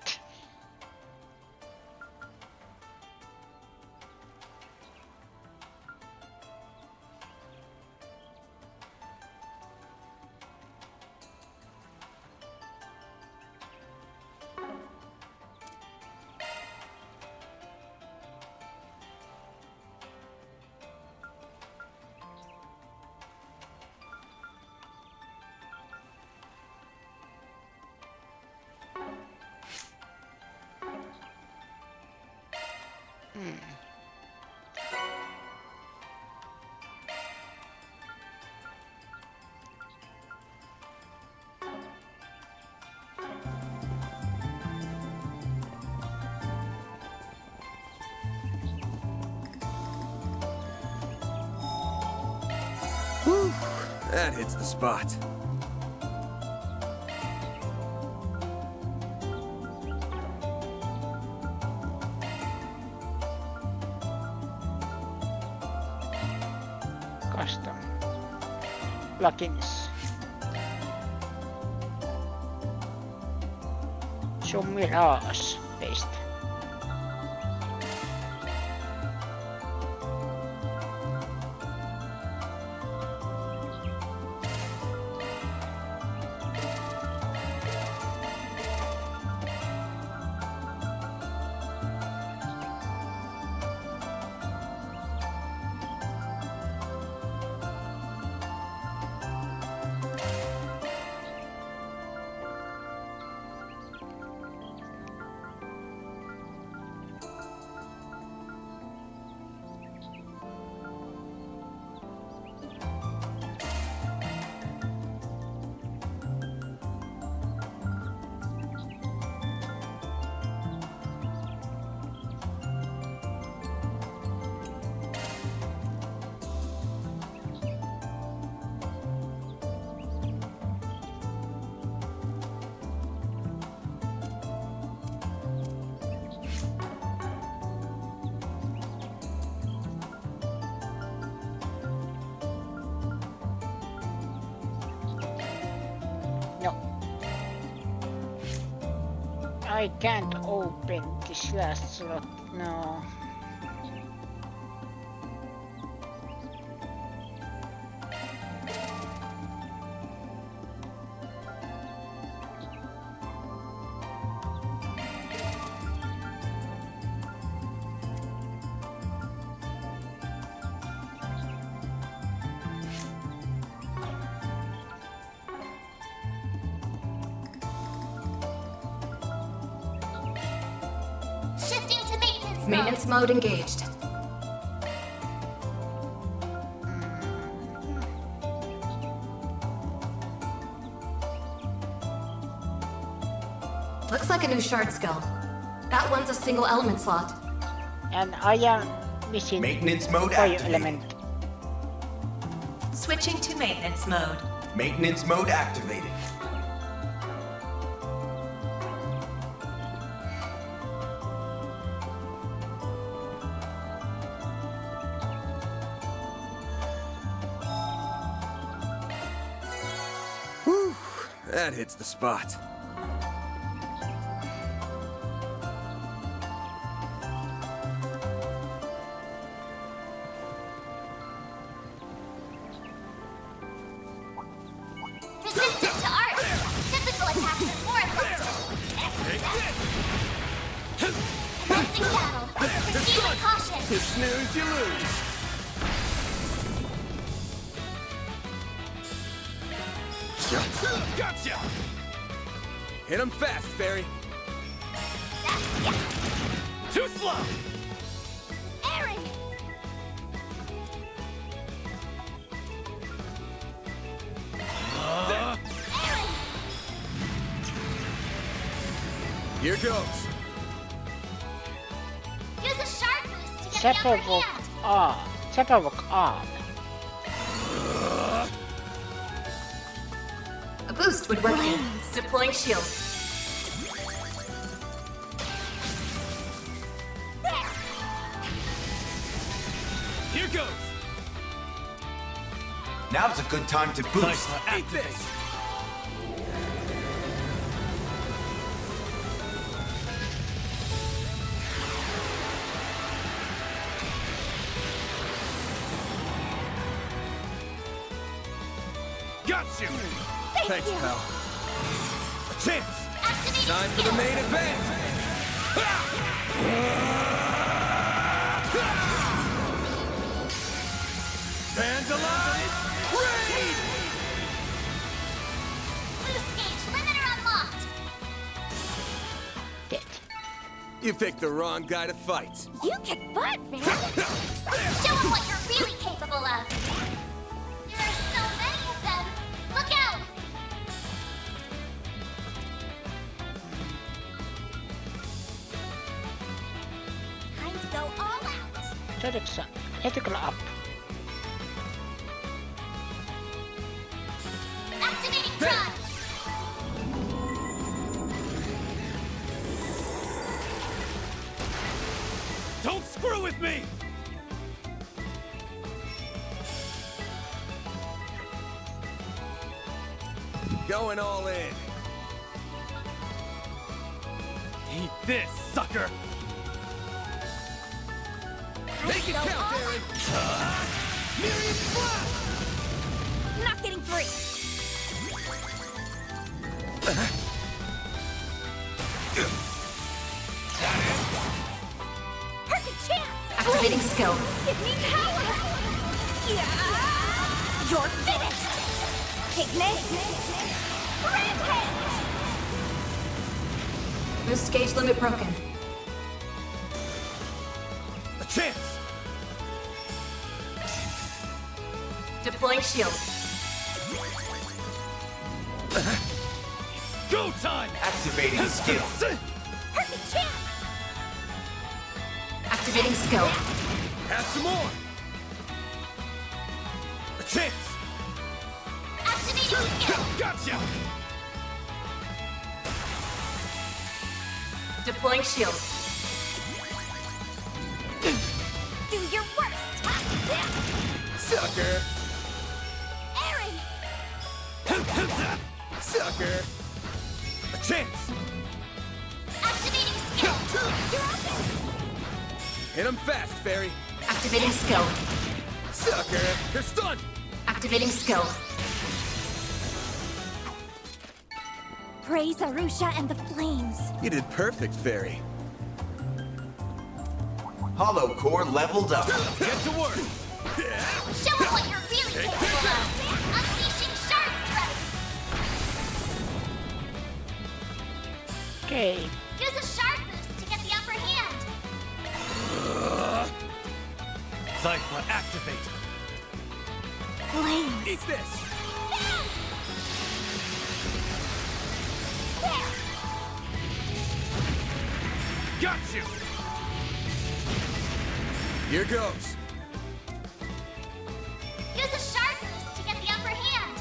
Whew, that hits the spot. Custom plugins. So mirage based. No. I can't open this last slot, no. Shifting to maintenance mode. Maintenance mode engaged. Looks like a new shard skill. That one's a single element slot. And I am missing Maintenance mode fire activated. element. Switching to maintenance mode. Maintenance mode activated. Whew, that hits the spot. Resistant to art. Physical attacks are more effective. Commencing battle. Proceed with caution. You snooze, you lose. Gotcha! Hit him fast, Fairy. Too slow! Aaron! Here goes. Use a shard boost to get the upper Sepavok hand. arm. Sepavok arm. A boost would work here. Deploying shield. Here goes! Now's a good time to boost. Eat this! Got you! Thanks, pal. A chance! Activating Time for the main event. Vandalize! Raid! Boost gauge limiter unlocked. Dead. You picked the wrong guy to fight. You kick butt, man. Show them what you're really capable of. There are so many of them. Look out! Time to go all out. Critical up. Activating prod. Don't screw with me! Going all in. Eat this, sucker! Make it count, Aaron! Miriam Flap! Not getting free. Perfect chance. Activating skill. Give me power. Yeah. You're finished. Ignis. Rampage. Boost gauge limit broken. A chance! Deploying shield. Go time! Activating skill. Perfect chance. Activating skill. Have some more! A chance! Activating skill. Gotcha! Deploying shield. Do your worst. Sucker! Aaron. Sucker! A chance! Activating skill. You're open. Hit him fast, Fairy! Activating skill. Sucker! They're stunned! Activating skill. Praise Arusha and the flames. You did perfect, Fairy. Hollow core leveled up. Get to work! Show them what you're really capable of. Unleashing Shard Thrust. Okay. Use a Shard boost to get the upper hand. Cypher, activate! Flames. Eat this! Got you! Here goes! Use a Shard boost to get the upper hand.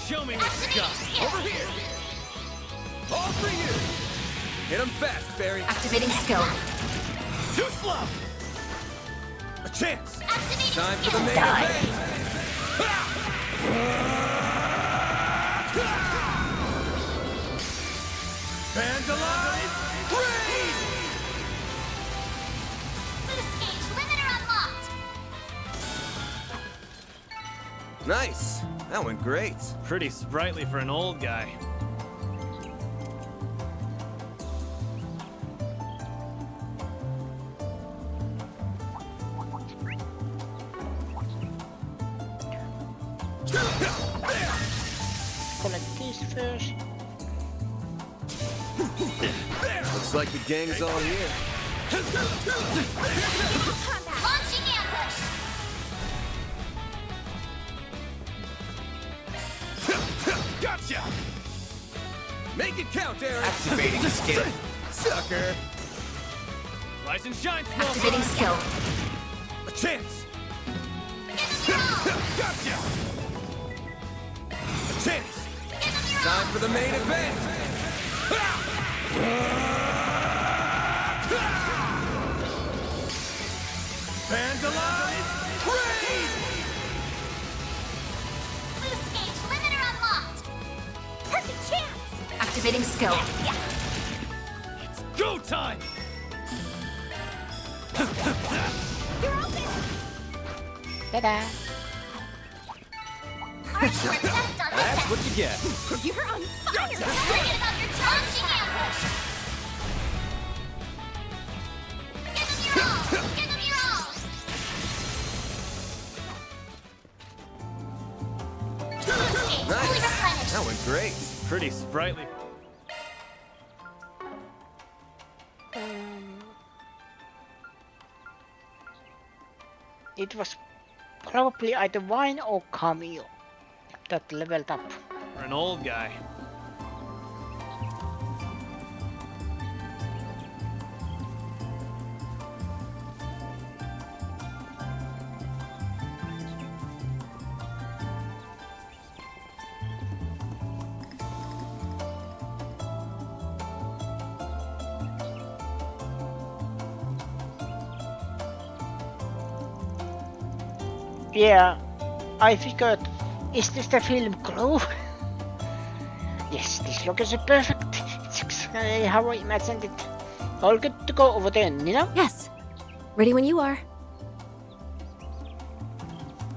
Show me what you got! Over here! All for you! Hit him fast, Fairy! Activating skill. Too slow! A chance! Activating Time for skill. the main event! Vandalize! Raid! Boost gauge limiter unlocked. Nice! That went great. Pretty sprightly for an old guy. Collect these first. Looks like the gang's all here. Launching ambush. Gotcha! Make it count, Aaron! Activating skill. Sucker! Rise and shine, small Activating fry. skill. A chance! Gotcha! A chance! Time for the main event! Vandalize! Raid! Boost gauge limiter unlocked. Perfect chance. Activating skill. Go time! You're open. Ta-da! Aren't you a test on this? That's what you get. You're on fire. Forget about your launching ambush. Give them your all. Give them your all. Boost gauge fully Nice! replenished. That went great. Pretty sprightly. It was probably either Wine or Camille that leveled up. For an old guy. Yeah, I figured, is this the film crew? Yes, this look is perfect. exactly how I imagined it. All good to go over then, you know? Yes. Ready when you are.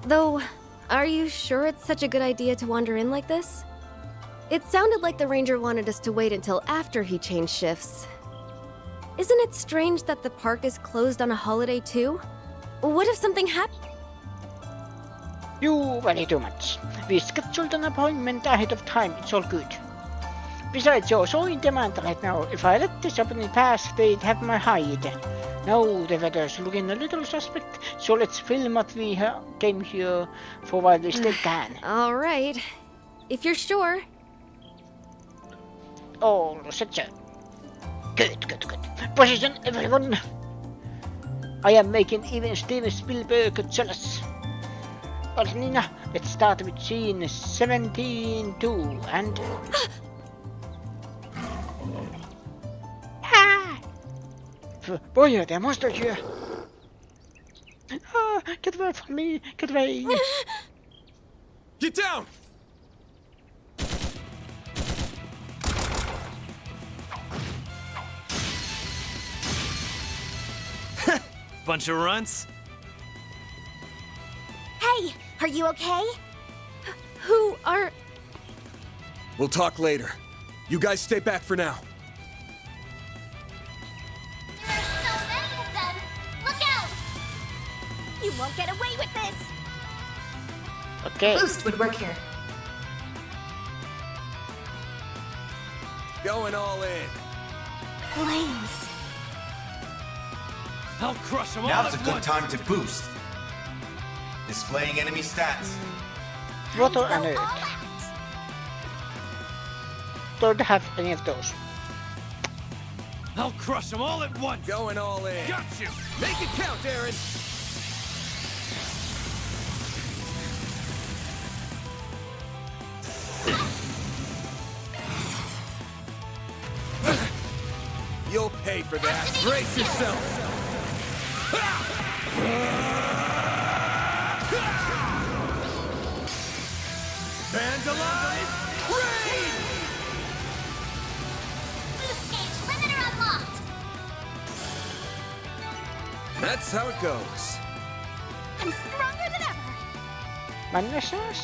Though, are you sure it's such a good idea to wander in like this? It sounded like the ranger wanted us to wait until after he changed shifts. Isn't it strange that the park is closed on a holiday too? What if something happened? You worry too much. We scheduled an appointment ahead of time, it's all good. Besides, you're so in demand right now. If I let this opening pass, they'd have my hide. Now the weather's looking a little suspect, so let's film what we came here for while we still can. Alright. If you're sure. All set, sir. Good, good, good. Position, everyone. I am making even Steven Spielberg jealous. Alright, Nina, let's start with scene 17-2 and... Boy, there are monsters here. Ah, get away from me, get away. Get down! Bunch of runts. Hey, are you okay? Who are... We'll talk later. You guys stay back for now. There are so many of them! Look out! You won't get away with this! Okay. Boost would work here. Going all in. Blaze. I'll crush them all Now's a at good once. time to boost. Displaying enemy stats. Water and earth. Don't have any of those. I'll crush them all at once. Going all in. Got you. Make it count, Aaron. You'll pay for that. Brace yourself. Vandalize! Raid! Boost gauge limiter unlocked! That's how it goes. I'm stronger than ever! Managers?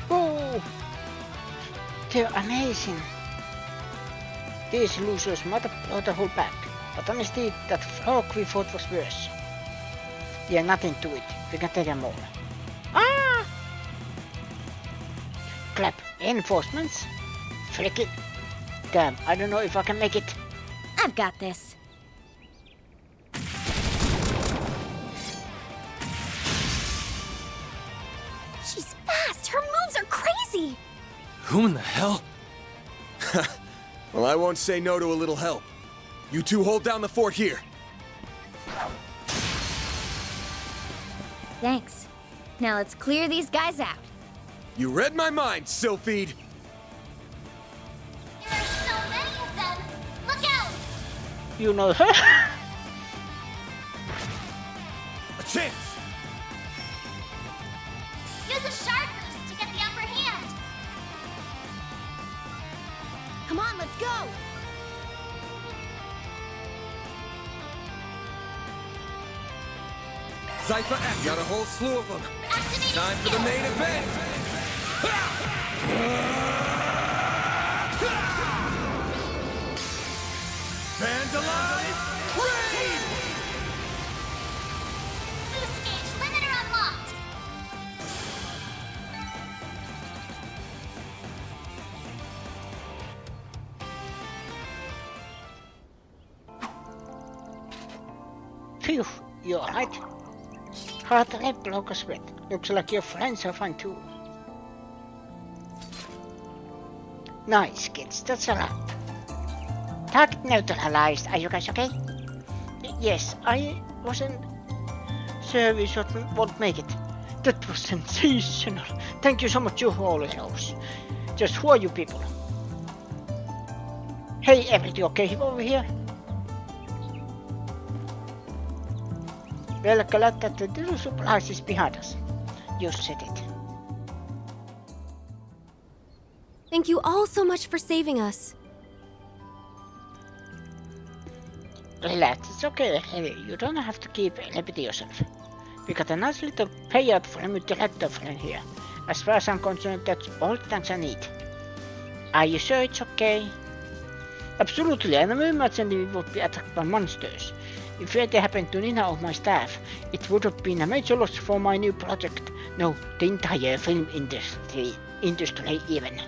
Oh! They're amazing! These losers might have brought the whole pack, but honestly, that frog we fought was worse. Yeah, nothing to it. We can take them all. Ah! Crap. Reinforcements? Frick it. Damn, I don't know if I can make it. I've got this. She's fast! Her moves are crazy! Who in the hell? Well, I won't say no to a little help. You two hold down the fort here. Thanks. Now let's clear these guys out. You read my mind, Sylphide. There are so many of them! Look out! You know her? A chance! Use a shark boost to get the upper hand! Come on, let's go! Zypher X. Got a whole slew of them. Activating Time for the main event. Vandalize! Raid! Boost gauge limiter unlocked! Phew, you alright? Heart rate broke a sweat. Looks like your friends are fine too. Nice kids, that's a lot. Target neutralized, are you guys okay? Yes, I wasn't sure we won't make it. That was sensational. Thank you so much, you all heroes. Just who are you people? Hey, everything okay over here? Well, glad that the little surprise is behind us. You said it. Thank you all so much for saving us. Relax, it's okay, Harry. You don't have to keep repeating yourself. We got a nice little payout from your director friend here. As far as I'm concerned, that's all the thanks I need. Are you sure it's okay? Absolutely, I never imagined we would be attacked by monsters. If it happened to Nina or my staff, it would have been a major loss for my new project. No, the entire film industry even.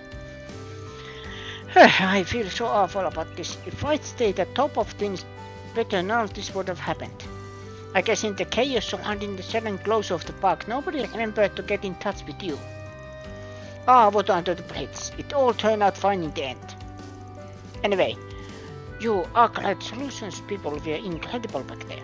I feel so awful about this. If I'd stayed at top of things better, none of this would have happened. I guess in the chaos surrounding the sudden close of the park, nobody remembered to get in touch with you. Ah, what under the bridge. It all turned out fine in the end. Anyway, you Arclight Solutions people were incredible back there.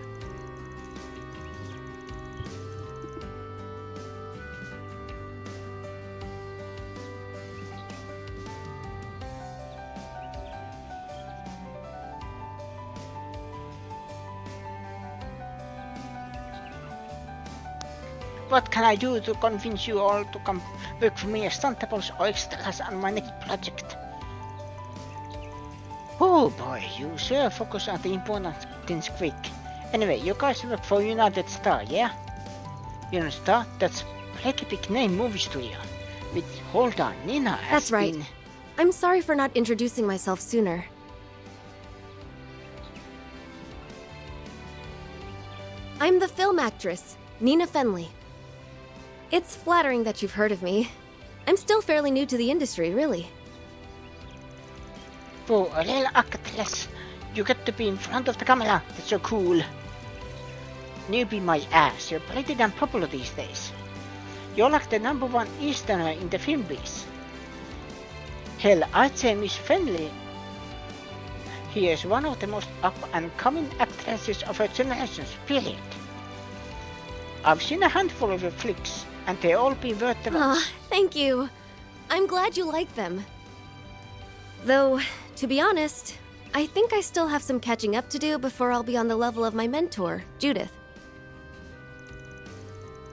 What can I do to convince you all to come work for me as stunt doubles or extras on my next project? Oh boy, you sure focus on the important things quick. Anyway, you guys work for United Star, yeah? United Star? That's pretty big name movie studio. But hold on, Nina has That's right. been... I'm sorry for not introducing myself sooner. I'm the film actress, Nina Fenley. It's flattering that you've heard of me. I'm still fairly new to the industry, really. For a real actress, you get to be in front of the camera. That's so cool. Newbie my ass, you're pretty damn popular these days. You're like the #1 Easterner in the film biz. Hell, I'd say Miss Fenley here is one of the most up-and-coming actresses of her generation, period. I've seen a handful of your flicks, and they all been worth the watch. Thank you. I'm glad you like them. Though, to be honest, I think I still have some catching up to do before I'll be on the level of my mentor, Judith.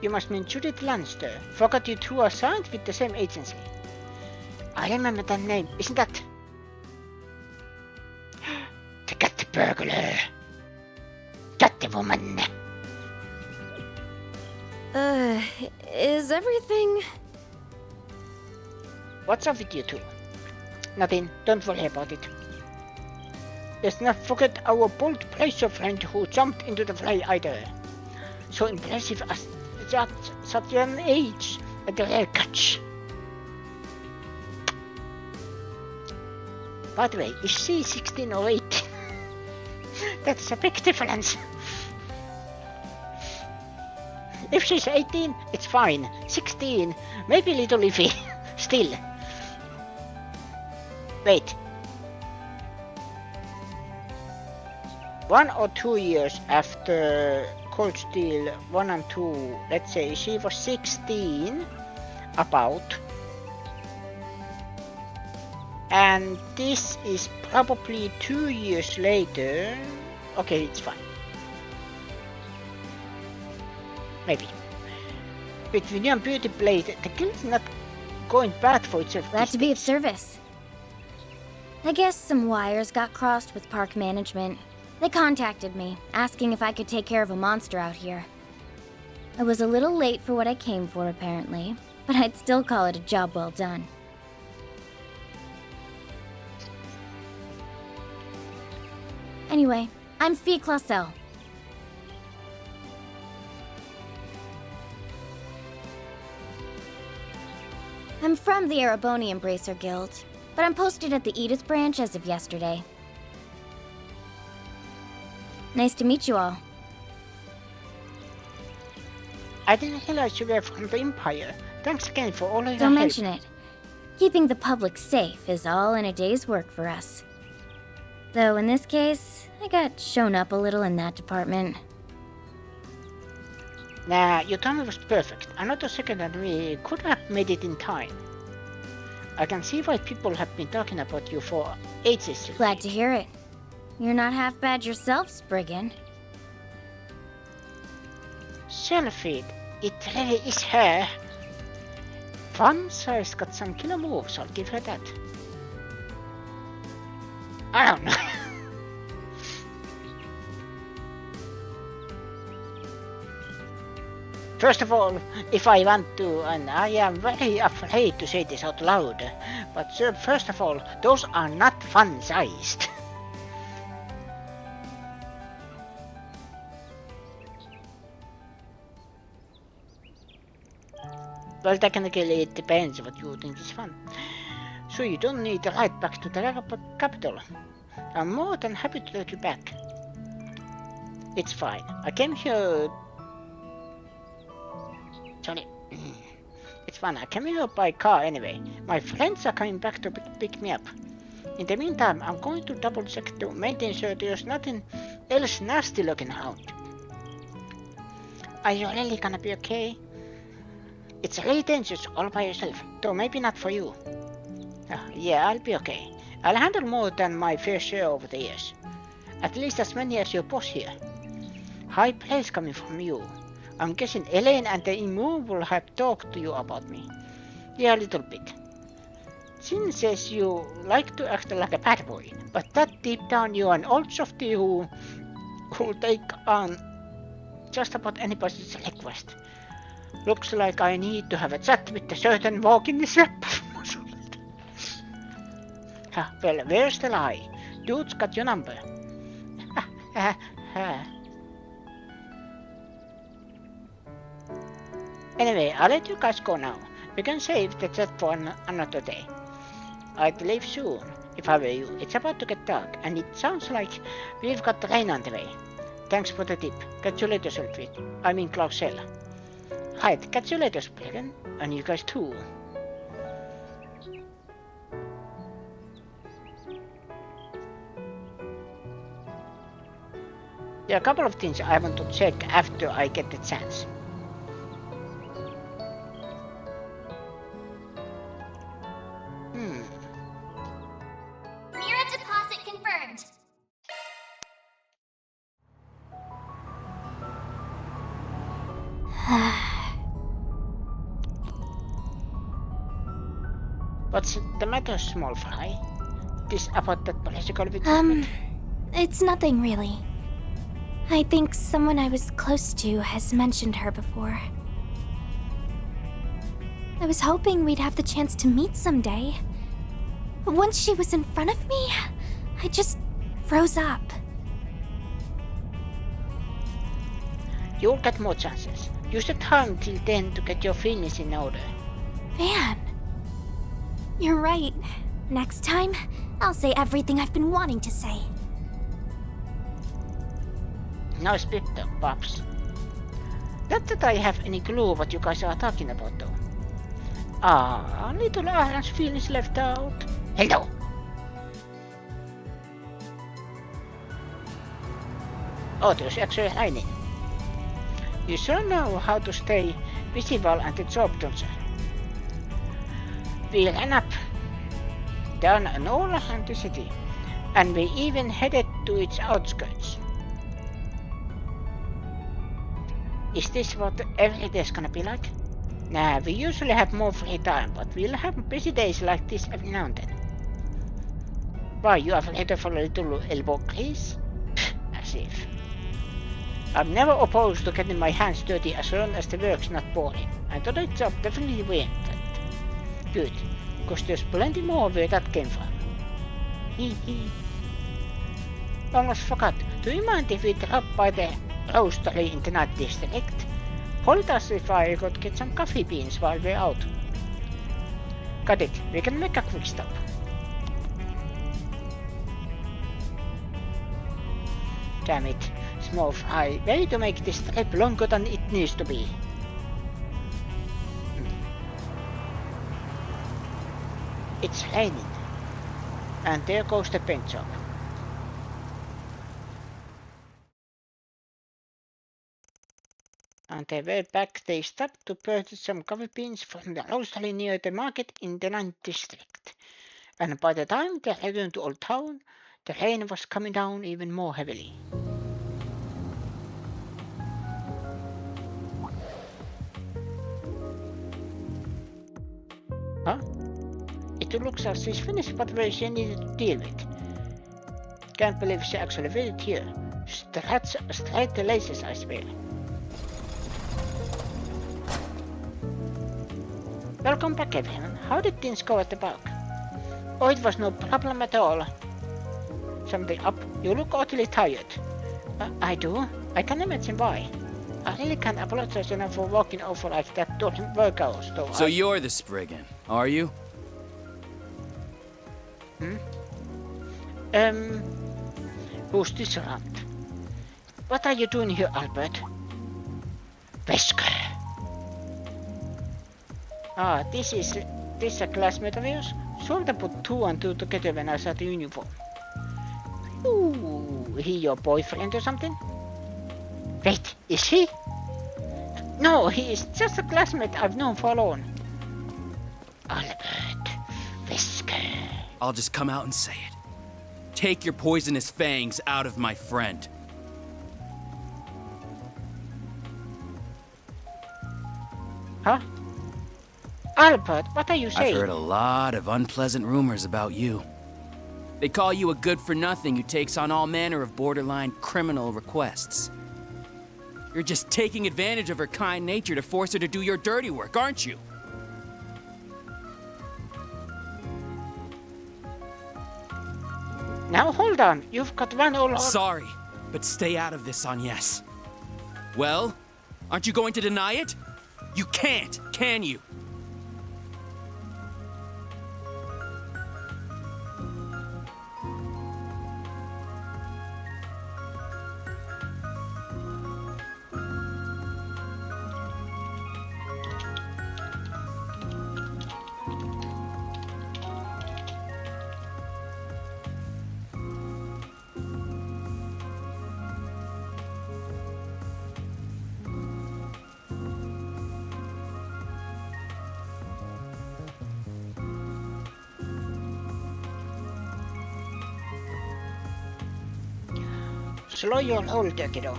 You must mean Judith Lannister. Forgot you two are signed with the same agency. I remember that name, isn't that... the cat burglar. Catwoman. Is everything... What's up with you two? Nothing, don't worry about it. Let's not forget our bold Bracer friend who jumped into the fray either. So impressive as at such an age, at a rare catch. By the way, is she 16 or 18? That's a big difference. If she's 18, it's fine. 16, maybe a little iffy. Still. Wait. 1 or 2 years after Cold Steel 1 and 2, let's say she was 16, about. And this is probably 2 years later. Okay, it's fine. Maybe. With Vinyan Beauty Blade, the guild's not going bad for itself. Glad to be of service. I guess some wires got crossed with park management. They contacted me, asking if I could take care of a monster out here. I was a little late for what I came for, apparently, but I'd still call it a job well done. Anyway, I'm Fee Clausel. I'm from the Erebonian Bracer Guild, but I'm posted at the Edith branch as of yesterday. Nice to meet you all. I didn't realize you were from the Empire. Thanks again for all of your help. Don't mention it. Keeping the public safe is all in a day's work for us. Though in this case, I got shown up a little in that department. Nah, your timing was perfect. Another second and we could have made it in time. I can see why people have been talking about you for ages. Glad to hear it. You're not half bad yourself, Spriggan. selfie. It really is her. Fun size got some killer moves, I'll give her that. I don't know. First of all, if I want to, and I am very afraid to say this out loud, but first of all, those are not fun-sized. Well, technically it depends what you think is fun. So you don't need to ride back to the capital. I'm more than happy to let you back. It's fine. I came here... Sorry. It's fine. I came here by car anyway. My friends are coming back to pick me up. In the meantime, I'm going to double check to maintain sure there's nothing else nasty looking around. Are you really gonna be okay? It's really dangerous all by yourself, though maybe not for you. Yeah, I'll be okay. I'll handle more than my fair share over the years. At least as many as your boss here. High praise coming from you. I'm guessing Elaine and the Immovable have talked to you about me. Yeah, a little bit. Sin says you like to act like a bad boy, but that deep down you're an old softy who'll take on just about anybody's request. Looks like I need to have a chat with a certain walk in this rap. Well, where's the lie? Dude's got your number. Anyway, I'll let you guys go now. We can save the chat for another day. I'd leave soon, if I were you. It's about to get dark, and it sounds like we've got rain on the way. Thanks for the tip. Catch you later, Sylphid. I mean Klausella. Right, catch you later, Spriggan. And you guys too. There are a couple of things I want to check after I get the chance. Mira deposit confirmed. What's the matter, small fry? This about that political recruitment? It's nothing really. I think someone I was close to has mentioned her before. I was hoping we'd have the chance to meet someday. But once she was in front of me, I just froze up. You'll get more chances. Use the time till then to get your feelings in order. Man, you're right. Next time, I'll say everything I've been wanting to say. Nice bit though, Pops. Not that I have any clue what you guys are talking about though. Little Aaron's feelings left out. Hello! Oh, there's actually raining. You sure know how to stay visible at the job, don't you? We ran up, down and all around the city, and we even headed to its outskirts. Is this what every day's gonna be like? Nah, we usually have more free time, but we'll have busy days like this every now and then. Why, you afraid of a little elbow grease? As if. I'm never opposed to getting my hands dirty as long as the work's not boring, and today's job definitely weren't that. Good, because there's plenty more where that came from. Hee hee. Almost forgot, do you mind if we drop by the roastery in the Night District? Hold us if I could get some coffee beans while we're out. Got it, we can make a quick stop. Damn it, small fry, ready to make this trip longer than it needs to be. It's raining. And there goes the paint job. On their way back, they stopped to purchase some coffee beans from the roastery near the market in the 9th district. And by the time they returned to Old Town, the rain was coming down even more heavily. It looks as she's finished whatever she needed to deal with. Can't believe she actually waited here. Straight to laces, I swear. Welcome back, everyone. How did things go at the park? Oh, it was no problem at all. Something up? You look utterly tired. I do? I can imagine why. I really can't apologize enough for walking over like that during workouts, though. So you're the Spriggan, are you? Who's this around? What are you doing here, Albert? Wesker. Ah, this is a classmate of yours? Sort of put 2 and 2 together when I saw the uniform. Ooh, he your boyfriend or something? Wait, is he? No, he is just a classmate I've known for long. Albert Wesker. I'll just come out and say it. Take your poisonous fangs out of my friend. Huh? Albert, what are you saying? I've heard a lot of unpleasant rumors about you. They call you a good-for-nothing who takes on all manner of borderline criminal requests. You're just taking advantage of her kind nature to force her to do your dirty work, aren't you? Now hold on, you've got one all... Sorry, but stay out of this, Agnes. Well, aren't you going to deny it? You can't, can you? Slow your roll, kiddo.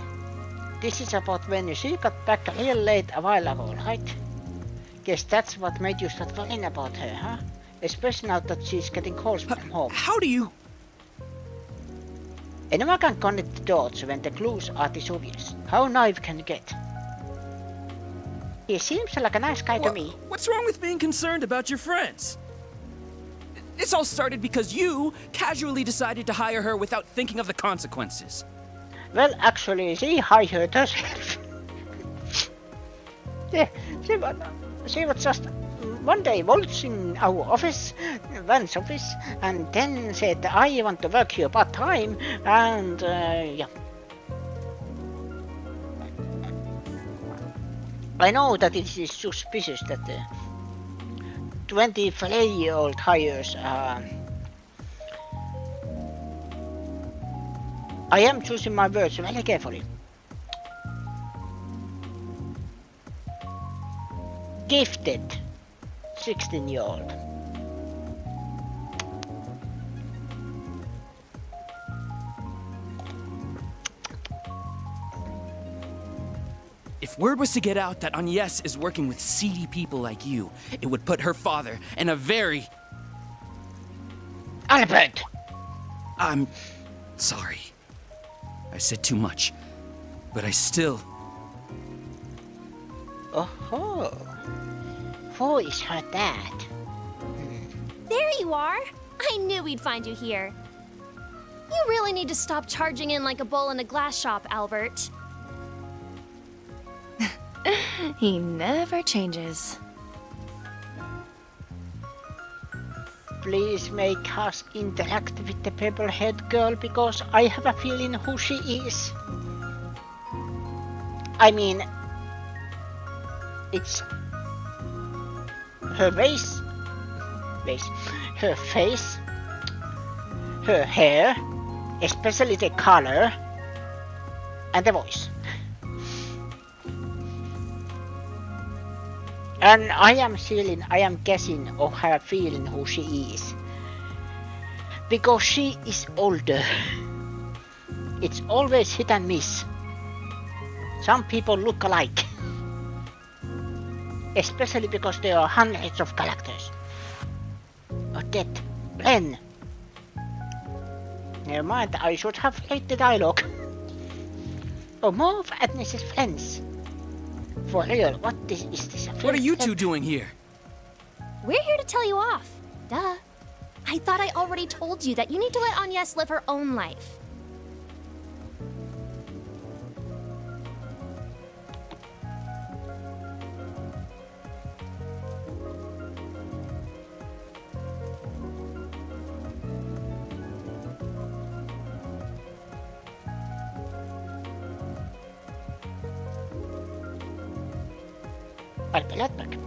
This is about when she got back real late a while ago, right? Guess that's what made you start worrying about her, huh? Especially now that she's getting calls from home. How do you... Anyone can connect the dots when the clues are this obvious. How naive can you get? He seems like a nice guy to me. What's wrong with being concerned about your friends? This all started because you casually decided to hire her without thinking of the consequences. Well, actually, she hired herself. Yeah, she was just one day waltzing our office, Van's office, and then said, I want to work here part-time, and yeah. I know that it is suspicious that 23-year-old hires I am choosing my words very carefully. Gifted 16-year-old. If word was to get out that Agnes is working with seedy people like you, it would put her father in a very... Albert! I'm sorry. I said too much, but I still... Oh-ho. Who is her dad? There you are! I knew we'd find you here. You really need to stop charging in like a bull in a glass shop, Albert. He never changes. Please make us interact with the purple-haired girl because I have a feeling who she is. I mean, it's her face, her face, her hair, especially the color, and the voice. And I am guessing or have a feeling who she is. Because she is older. It's always hit and miss. Some people look alike. Especially because there are hundreds of characters. about that. Ren! Never mind, I should have read the dialogue. Oh, more of Agnes's friends. For real, is this a What are you two doing here? We're here to tell you off. Duh. I thought I already told you that you need to let Agnes live her own life. Palpelatmak.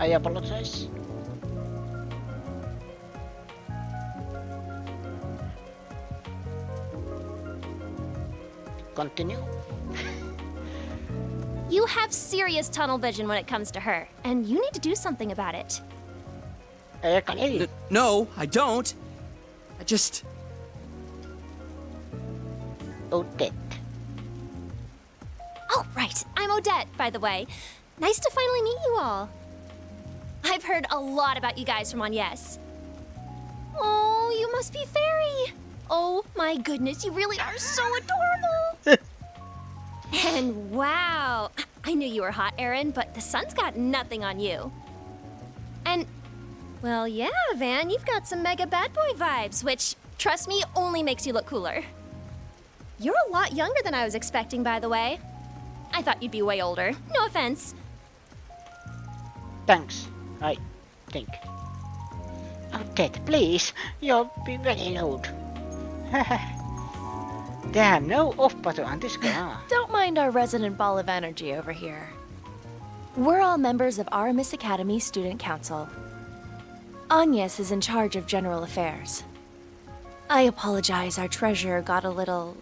I apologize. Continue. You have serious tunnel vision when it comes to her, and you need to do something about it. No, I don't. I just... Odette. Oh, right. I'm Odette, by the way. Nice to finally meet you all. I've heard a lot about you guys from on Yes. Oh, you must be Fairy. Oh my goodness, you really are so adorable. And wow, I knew you were hot, Aaron, but the sun's got nothing on you. And, well, yeah, Van, you've got some mega bad boy vibes, which, trust me, only makes you look cooler. You're a lot younger than I was expecting, by the way. I thought you'd be way older. No offense. Thanks, I think. Odette, please, you're being very loud. Damn, no off button on this guy. Don't mind our resident ball of energy over here. We're all members of Aramis Academy Student Council. Agnes is in charge of general affairs. I apologize, our treasurer got a little...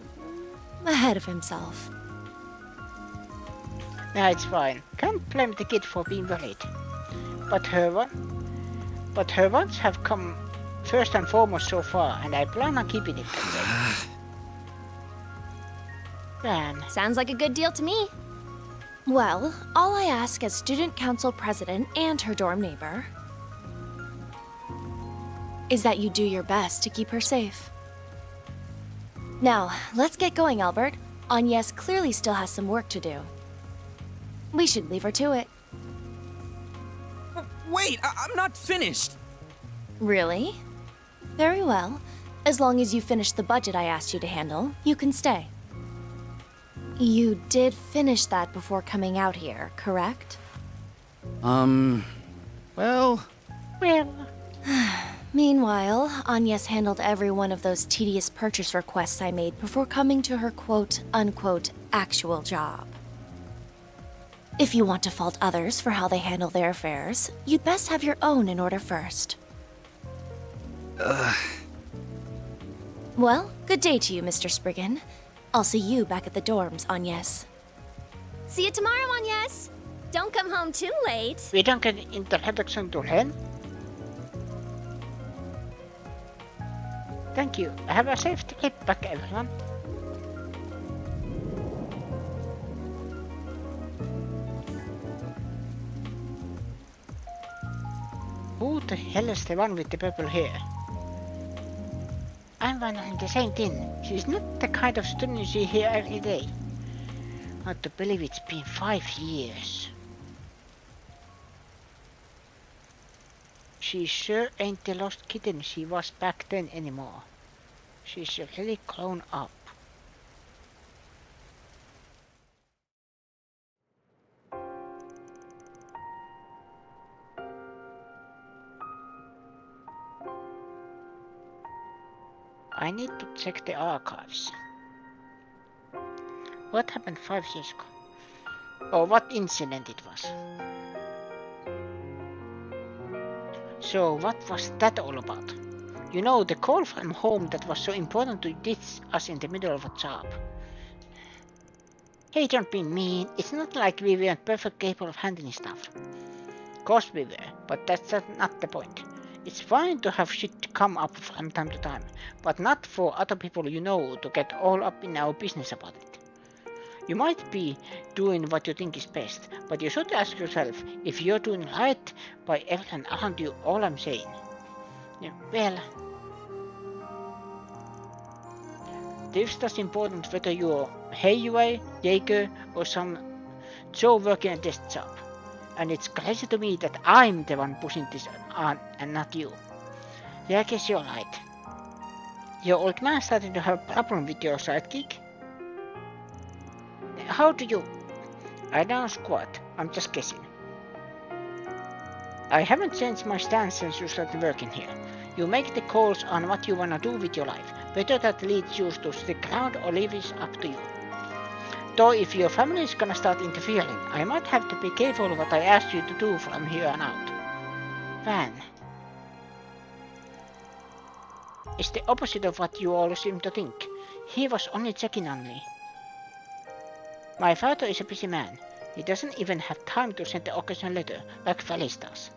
ahead of himself. Nah, it's fine. Can't blame the kid for being worried. But her wants have come first and foremost so far, and I plan on keeping it that way. Van. Sounds like a good deal to me. Well, all I ask as student council president and her dorm neighbor is that you do your best to keep her safe. Now, let's get going, Albert. Agnes clearly still has some work to do. We should leave her to it. Wait, I'm not finished. Really? Very well. As long as you finish the budget I asked you to handle, you can stay. You did finish that before coming out here, correct? Well... Meanwhile, Agnes handled every one of those tedious purchase requests I made before coming to her quote-unquote actual job. If you want to fault others for how they handle their affairs, you'd best have your own in order first. Well, good day to you, Mr. Spriggan. I'll see you back at the dorms, Agnes. See you tomorrow, Agnes. Don't come home too late. We don't get introduction to him. Thank you. Have a safe trip back, everyone. Who the hell is the one with the purple hair? I'm wondering the same thing. She's not the kind of student you see here every day. Not to believe it's been 5 years. She sure ain't the lost kitten she was back then anymore. She's really grown up. I need to check the archives. What happened 5 years ago? Or what incident it was? So what was that all about? You know, the call from home that was so important to ditch us in the middle of a job. Hey, don't be mean. It's not like we weren't perfectly capable of handling stuff. Of course we were, but that's not the point. It's fine to have shit come up from time to time, but not for other people you know to get all up in our business about it. You might be doing what you think is best, but you should ask yourself if you're doing right by everyone around you. All I'm saying. Yeah, well, it's just important whether you're Heiyue, Jaeger, or some Joe working a desk job. And it's crazy to me that I'm the one pushing this on and not you. Yeah, I guess you're right. Your old man starting to have a problem with your sidekick? How do you... I don't squat, I'm just guessing. I haven't changed my stance since you started working here. You make the calls on what you wanna do with your life. Whether that leads you to stick around or leave is up to you. Though if your family is gonna start interfering, I might have to be careful what I ask you to do from here on out. Van. It's the opposite of what you all seem to think. He was only checking on me. My father is a busy man. He doesn't even have time to send the occasional letter like Felice does.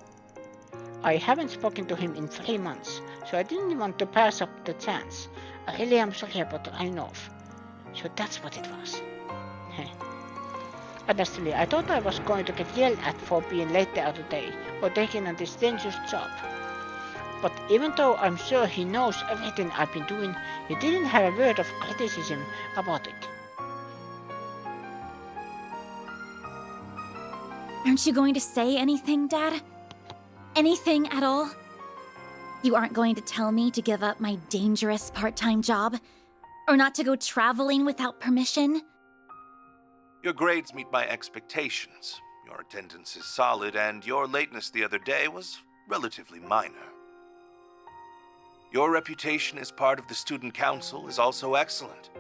I haven't spoken to him in 3 months, so I didn't want to pass up the chance. I really am sorry about running off. So that's what it was. Honestly, I thought I was going to get yelled at for being late the other day or taking on this dangerous job. But even though I'm sure he knows everything I've been doing, he didn't have a word of criticism about it. Aren't you going to say anything, Dad? Anything at all? You aren't going to tell me to give up my dangerous part-time job? Or not to go traveling without permission? Your grades meet my expectations. Your attendance is solid, and your lateness the other day was relatively minor. Your reputation as part of the student council is also excellent.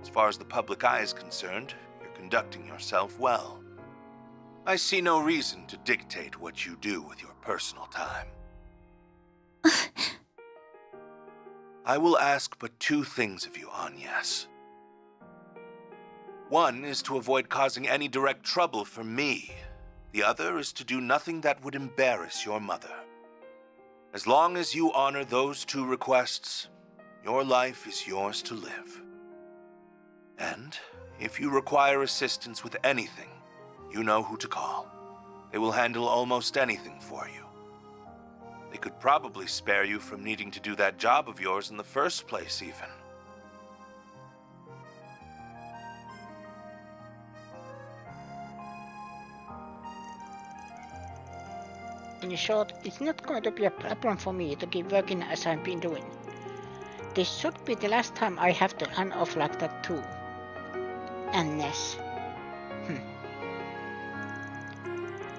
As far as the public eye is concerned, you're conducting yourself well. I see no reason to dictate what you do with your personal time. I will ask but 2 things of you, Agnes. One is to avoid causing any direct trouble for me. The other is to do nothing that would embarrass your mother. As long as you honor those 2 requests, your life is yours to live. And if you require assistance with anything, you know who to call. They will handle almost anything for you. They could probably spare you from needing to do that job of yours in the first place, even. In short, it's not going to be a problem for me to keep working as I've been doing. This should be the last time I have to run off like that too. Agnes.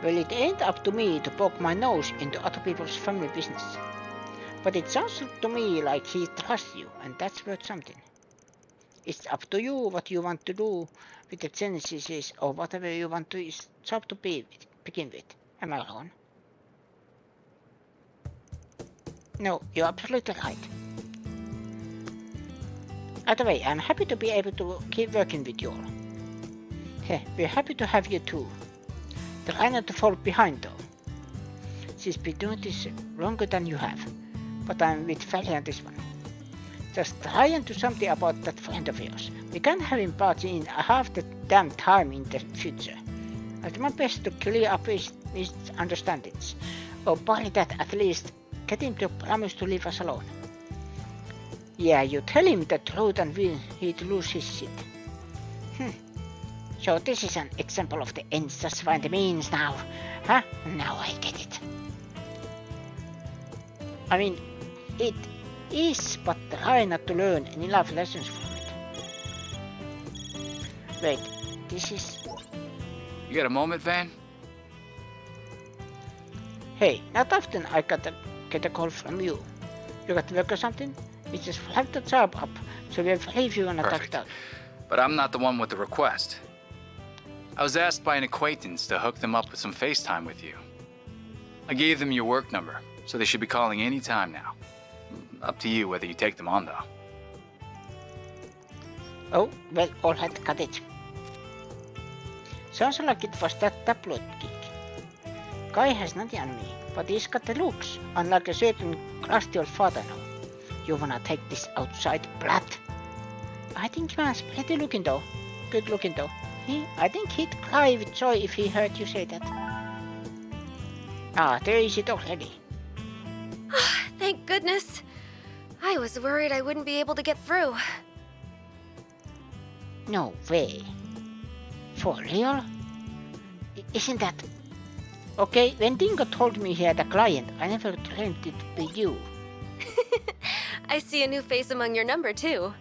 Well, it ain't up to me to poke my nose into other people's family business. But it sounds to me like he trusts you, and that's worth something. It's up to you what you want to do with the genesis or whatever you want his job to be begin with. Am I wrong? No, you're absolutely right. Either way, I'm happy to be able to keep working with you all. We're happy to have you too. Try not to fall behind though. She's been doing this longer than you have, but I'm with Feli on this one. Just try and do something about that friend of yours. We can't have him party in half the damn time in the future. I'll do my best to clear up his misunderstandings, or by that at least get him to promise to leave us alone. Yeah, you tell him the truth and he'd lose his shit. So this is an example of the ends justifying the means now, huh? Now I get it. I mean, it is, but try not to learn any life lessons from it. Wait, this is... You got a moment, Van? Hey, not often I get a call from you. You got work or something? We just flagged the job up, so we have 3 of you on a touchdown. But I'm not the one with the request. I was asked by an acquaintance to hook them up with some FaceTime with you. I gave them your work number, so they should be calling any time now. Up to you whether you take them on, though. Oh, well, alright, got it. Sounds like it was that tabloid gig. Guy has nothing on me, but he's got the looks, unlike a certain crusty old father now. You wanna take this outside, brat? I think man's pretty looking though. Good looking though. I think he'd cry with joy if he heard you say that. Ah, there is it already. Thank goodness. I was worried I wouldn't be able to get through. No way. For real? Isn't that... Okay, when Dingo told me he had a client, I never dreamed it'd be you. I see a new face among your number, too.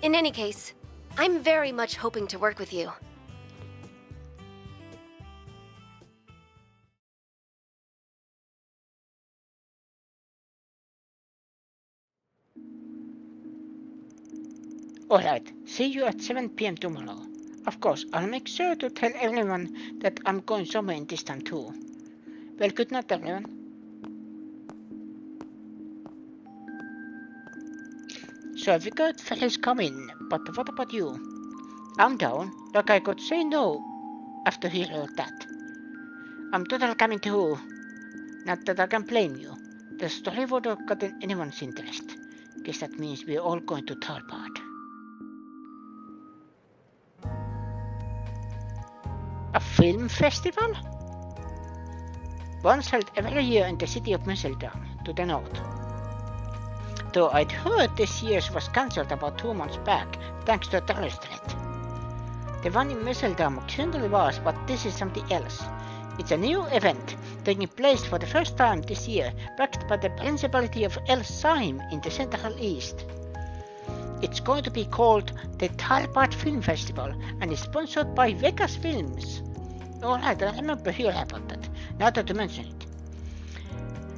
In any case, I'm very much hoping to work with you. Alright, see you at 7 PM tomorrow. Of course, I'll make sure to tell everyone that I'm going somewhere in this time too. Well, good night, everyone. So we got fellas coming, but what about you? I'm down, like I could say no after hearing that. I'm totally coming too. Not that I can blame you. The story would have gotten anyone's interest. Guess that means we're all going to Talbot. A film festival? Once held every year in the city of Misseldown, to the north. Though I'd heard this year's was cancelled about 2 months back, thanks to a terrorist threat. The one in Misseldown certainly was, but this is something else. It's a new event, taking place for the first time this year, backed by the Principality of Elsheim in the Central East. It's going to be called the Talbot Film Festival and is sponsored by Vegas Films. Alright, I remember hearing about that, now that you mention it.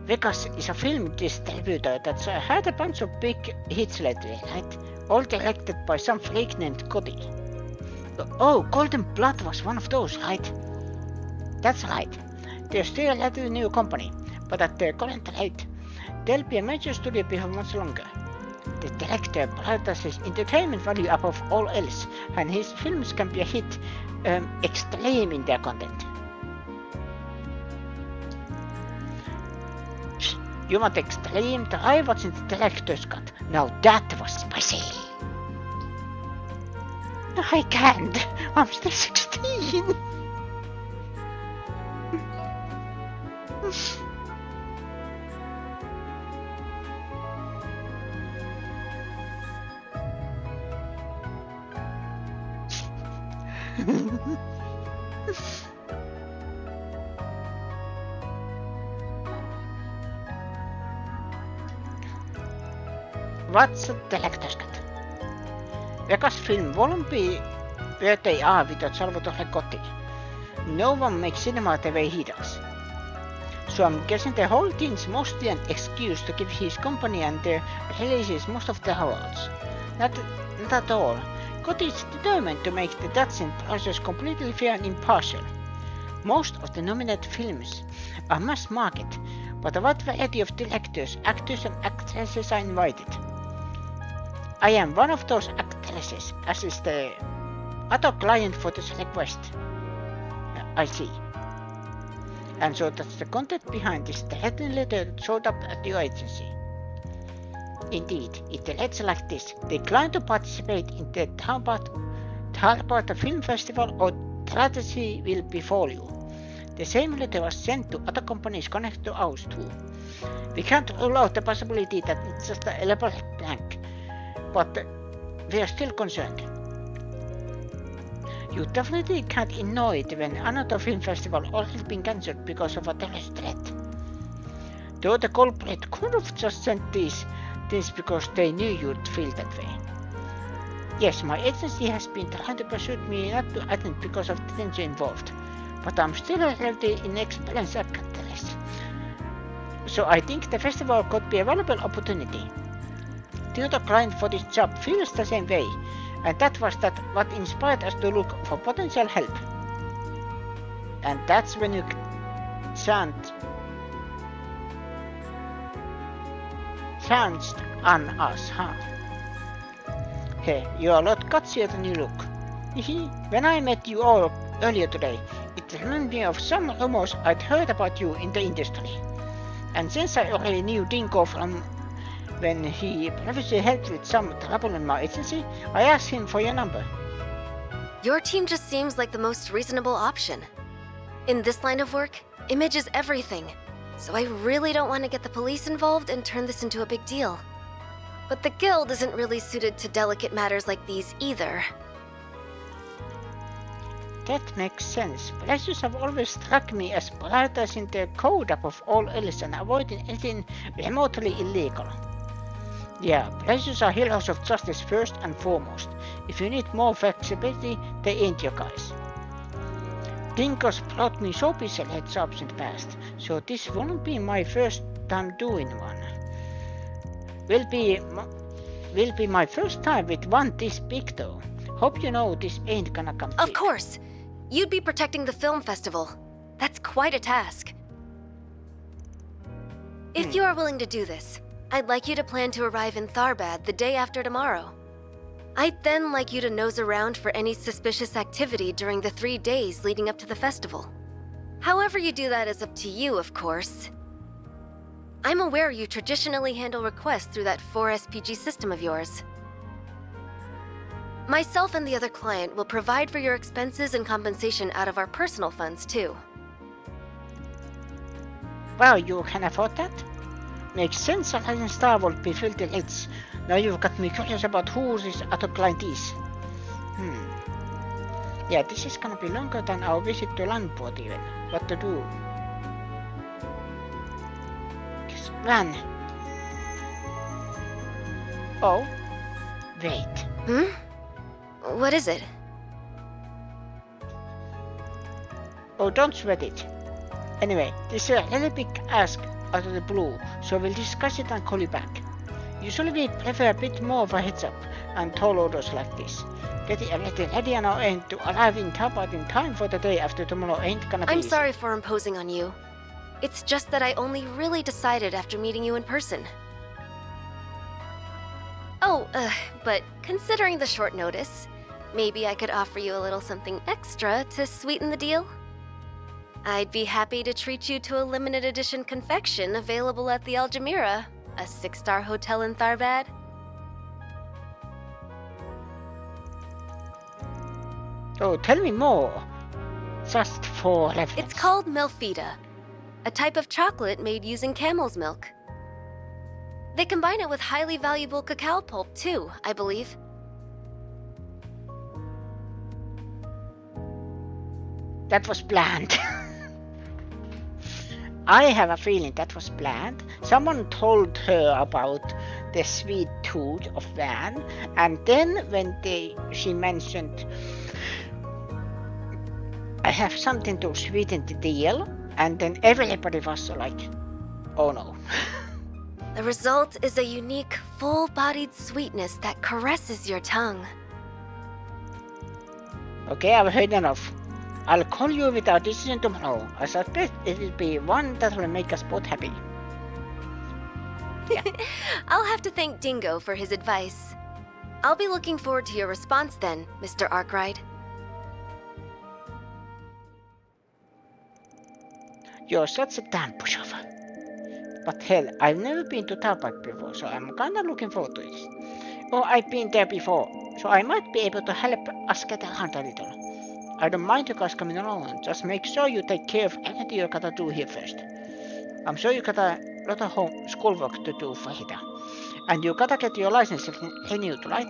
Vegas is a film distributor that's had a bunch of big hits lately, right? All directed by some freak named Cody. Oh, Golden Blood was one of those, right? That's right. They're still a relatively new company, but at their current rate, they'll be a major studio before much longer. The director prioritizes entertainment value above all else, and his films can be a hit, extreme in their content. You want extreme? Try watching the director's cut. Now that was spicy. I can't. I'm still 16. What's a director's cut? Vegas film won't be where they are without Salvatore Gotti. No one makes cinema the way he does. So I'm guessing the whole thing's mostly an excuse to give his company and their releases most of the awards. Not at all. Gotti is determined to make the judging process completely fair and impartial. Most of the nominated films are mass market, but a wide variety of directors, actors and actresses are invited. I am one of those actresses, as is the other client for this request. I see. And so that's the content behind this threatening letter that showed up at your agency. Indeed, it reads like this: decline to participate in the Talbot Film Festival or tragedy will befall you. The same letter was sent to other companies connected to ours too. We can't rule out the possibility that it's just an elaborate prank, but we are still concerned. You definitely can't ignore it when another film festival already been cancelled because of a terrorist threat. Though the culprit could have just sent these things because they knew you'd feel that way. Yes, my agency has been trying to persuade me not to attend because of the danger involved, but I'm still a relatively inexperienced actress. So I think the festival could be a valuable opportunity. The other client for this job feels the same way, and that was what inspired us to look for potential help. And that's when you chanced on us, huh? Hey, you're a lot gutsier than you look. When I met you all earlier today, it reminded me of some rumors I'd heard about you in the industry. And since I already knew Dinko from when he previously helped with some trouble in my agency, I asked him for your number. Your team just seems like the most reasonable option. In this line of work, image is everything. So I really don't want to get the police involved and turn this into a big deal. But the guild isn't really suited to delicate matters like these either. That makes sense. Pleasures have always struck me as prioritizing their code above all else and avoiding anything remotely illegal. Yeah, pleasures are heroes of justice first and foremost. If you need more flexibility, they ain't your guys. Dinko's brought me so bizarre jobs in the past, so this won't be my first time doing one. Will be my first time with one this big though. Hope you know this ain't gonna come cheap. Of course. You'd be protecting the film festival. That's quite a task. If you are willing to do this, I'd like you to plan to arrive in Tharbad the day after tomorrow. I'd then like you to nose around for any suspicious activity during the 3 days leading up to the festival. However you do that is up to you, of course. I'm aware you traditionally handle requests through that 4SPG system of yours. Myself and the other client will provide for your expenses and compensation out of our personal funds, too. Wow, you can afford that? Makes sense that in Star World be filthy rich. Now you've got me curious about who this other client is. Yeah, this is gonna be longer than our visit to Landport even. What to do? Just run. Oh. Wait. What is it? Oh, don't sweat it. Anyway, this is a really big ask out of the blue, so we'll discuss it and call you back. Usually we prefer a bit more of a heads up and tall orders like this. Getting everything ready on our end to arrive in Tharbad in time for the day after tomorrow ain't gonna be I'm easy. sorry for imposing on you. It's just that I only really decided after meeting you in person. Oh, but considering the short notice, maybe I could offer you a little something extra to sweeten the deal? I'd be happy to treat you to a limited edition confection available at the Algemira, a 6-star hotel in Tharbad. Oh, tell me more. Just for reference. It's called Melfita, a type of chocolate made using camel's milk. They combine it with highly valuable cacao pulp too, I believe. That was planned. I have a feeling that was planned. Someone told her about the sweet tooth of Van, and then when she mentioned I have something to sweeten the deal, and then everybody was like, oh no. The result is a unique, full-bodied sweetness that caresses your tongue. Okay, I've heard enough. I'll call you with our decision tomorrow. I suspect it will be one that will make us both happy. I'll have to thank Dingo for his advice. I'll be looking forward to your response then, Mr. Arkwright. You're such a damn pushover. But hell, I've never been to Tharbad before, so I'm kinda looking forward to it. Oh, I've been there before, so I might be able to help us get around a little. I don't mind you guys coming along, just make sure you take care of everything you gotta do here first. I'm sure you got a lot of schoolwork to do for Hida. And you gotta get your license renewed, right?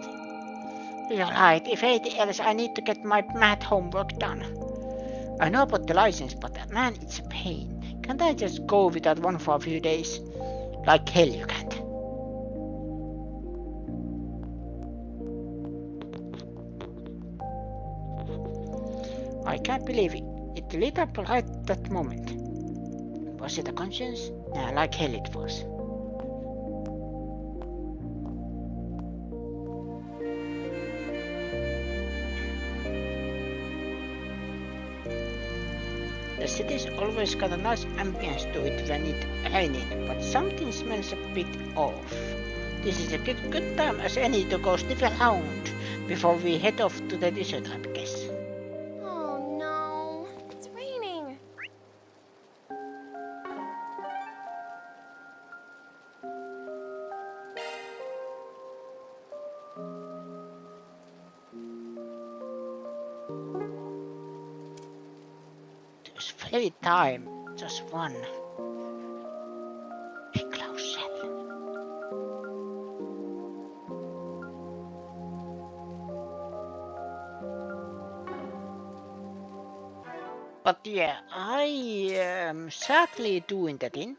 You're right, if anything else I need to get my math homework done. I know about the license, but man, it's a pain. Can't I just go without one for a few days? Like hell you can't. I can't believe it. It lit up right at that moment. Was it a conscience? Nah, like hell it was. The city's always got a nice ambience to it when it's raining, but something smells a bit off. This is a good time as any to go sniff around before we head off to the desert, I guess. Oh no, it's raining. There's very time, just one. Be close, Seth. But yeah, I am sadly doing that in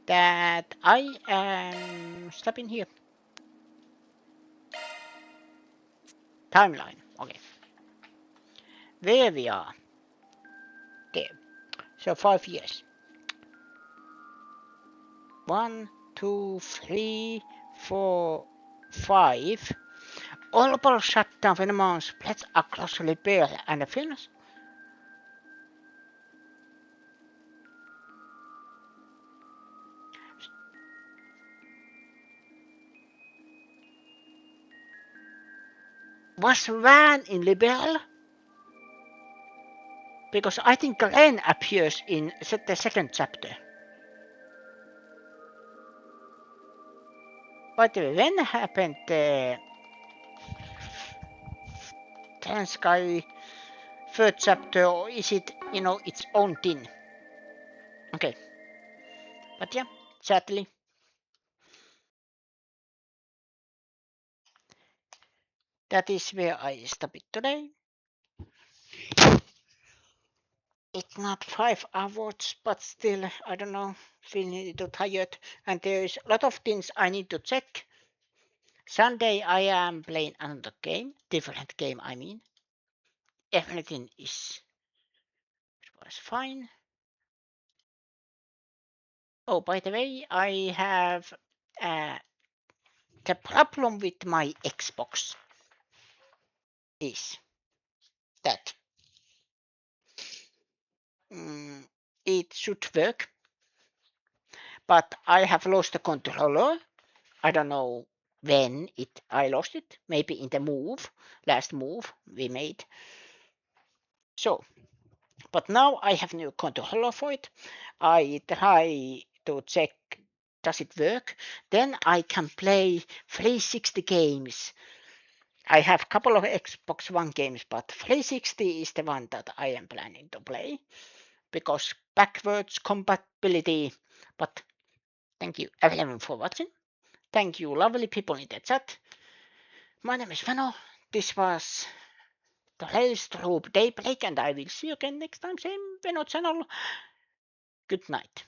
that I am stopping here. Timeline, okay. There we are. There. So 5 years. 1, 2, 3, 4, 5. All balls shut down when Mons splits across Liberia and the Finns. Was Van in Liberia? Because I think Glenn appears in the second chapter. By the way, when happened the Ten Sky third chapter, or is it, its own thing? Okay. But yeah, sadly. That is where I stop it today. It's not 5 hours, but still, I don't know, feeling a little tired. And there's a lot of things I need to check. Sunday I am playing another game, different game I mean. Everything was fine. Oh, by the way, I have the problem with my Xbox is that it should work, but I have lost the controller. I don't know when I lost it. Maybe in the last move we made. So, but now I have new controller for it. I try to check does it work. Then I can play 360 games. I have a couple of Xbox One games, but 360 is the one that I am planning to play because backwards compatibility. But thank you everyone for watching. Thank you lovely people in the chat. My name is Veno. This was the race through Daybreak, and I will see you again next time, same Veno channel. Good night.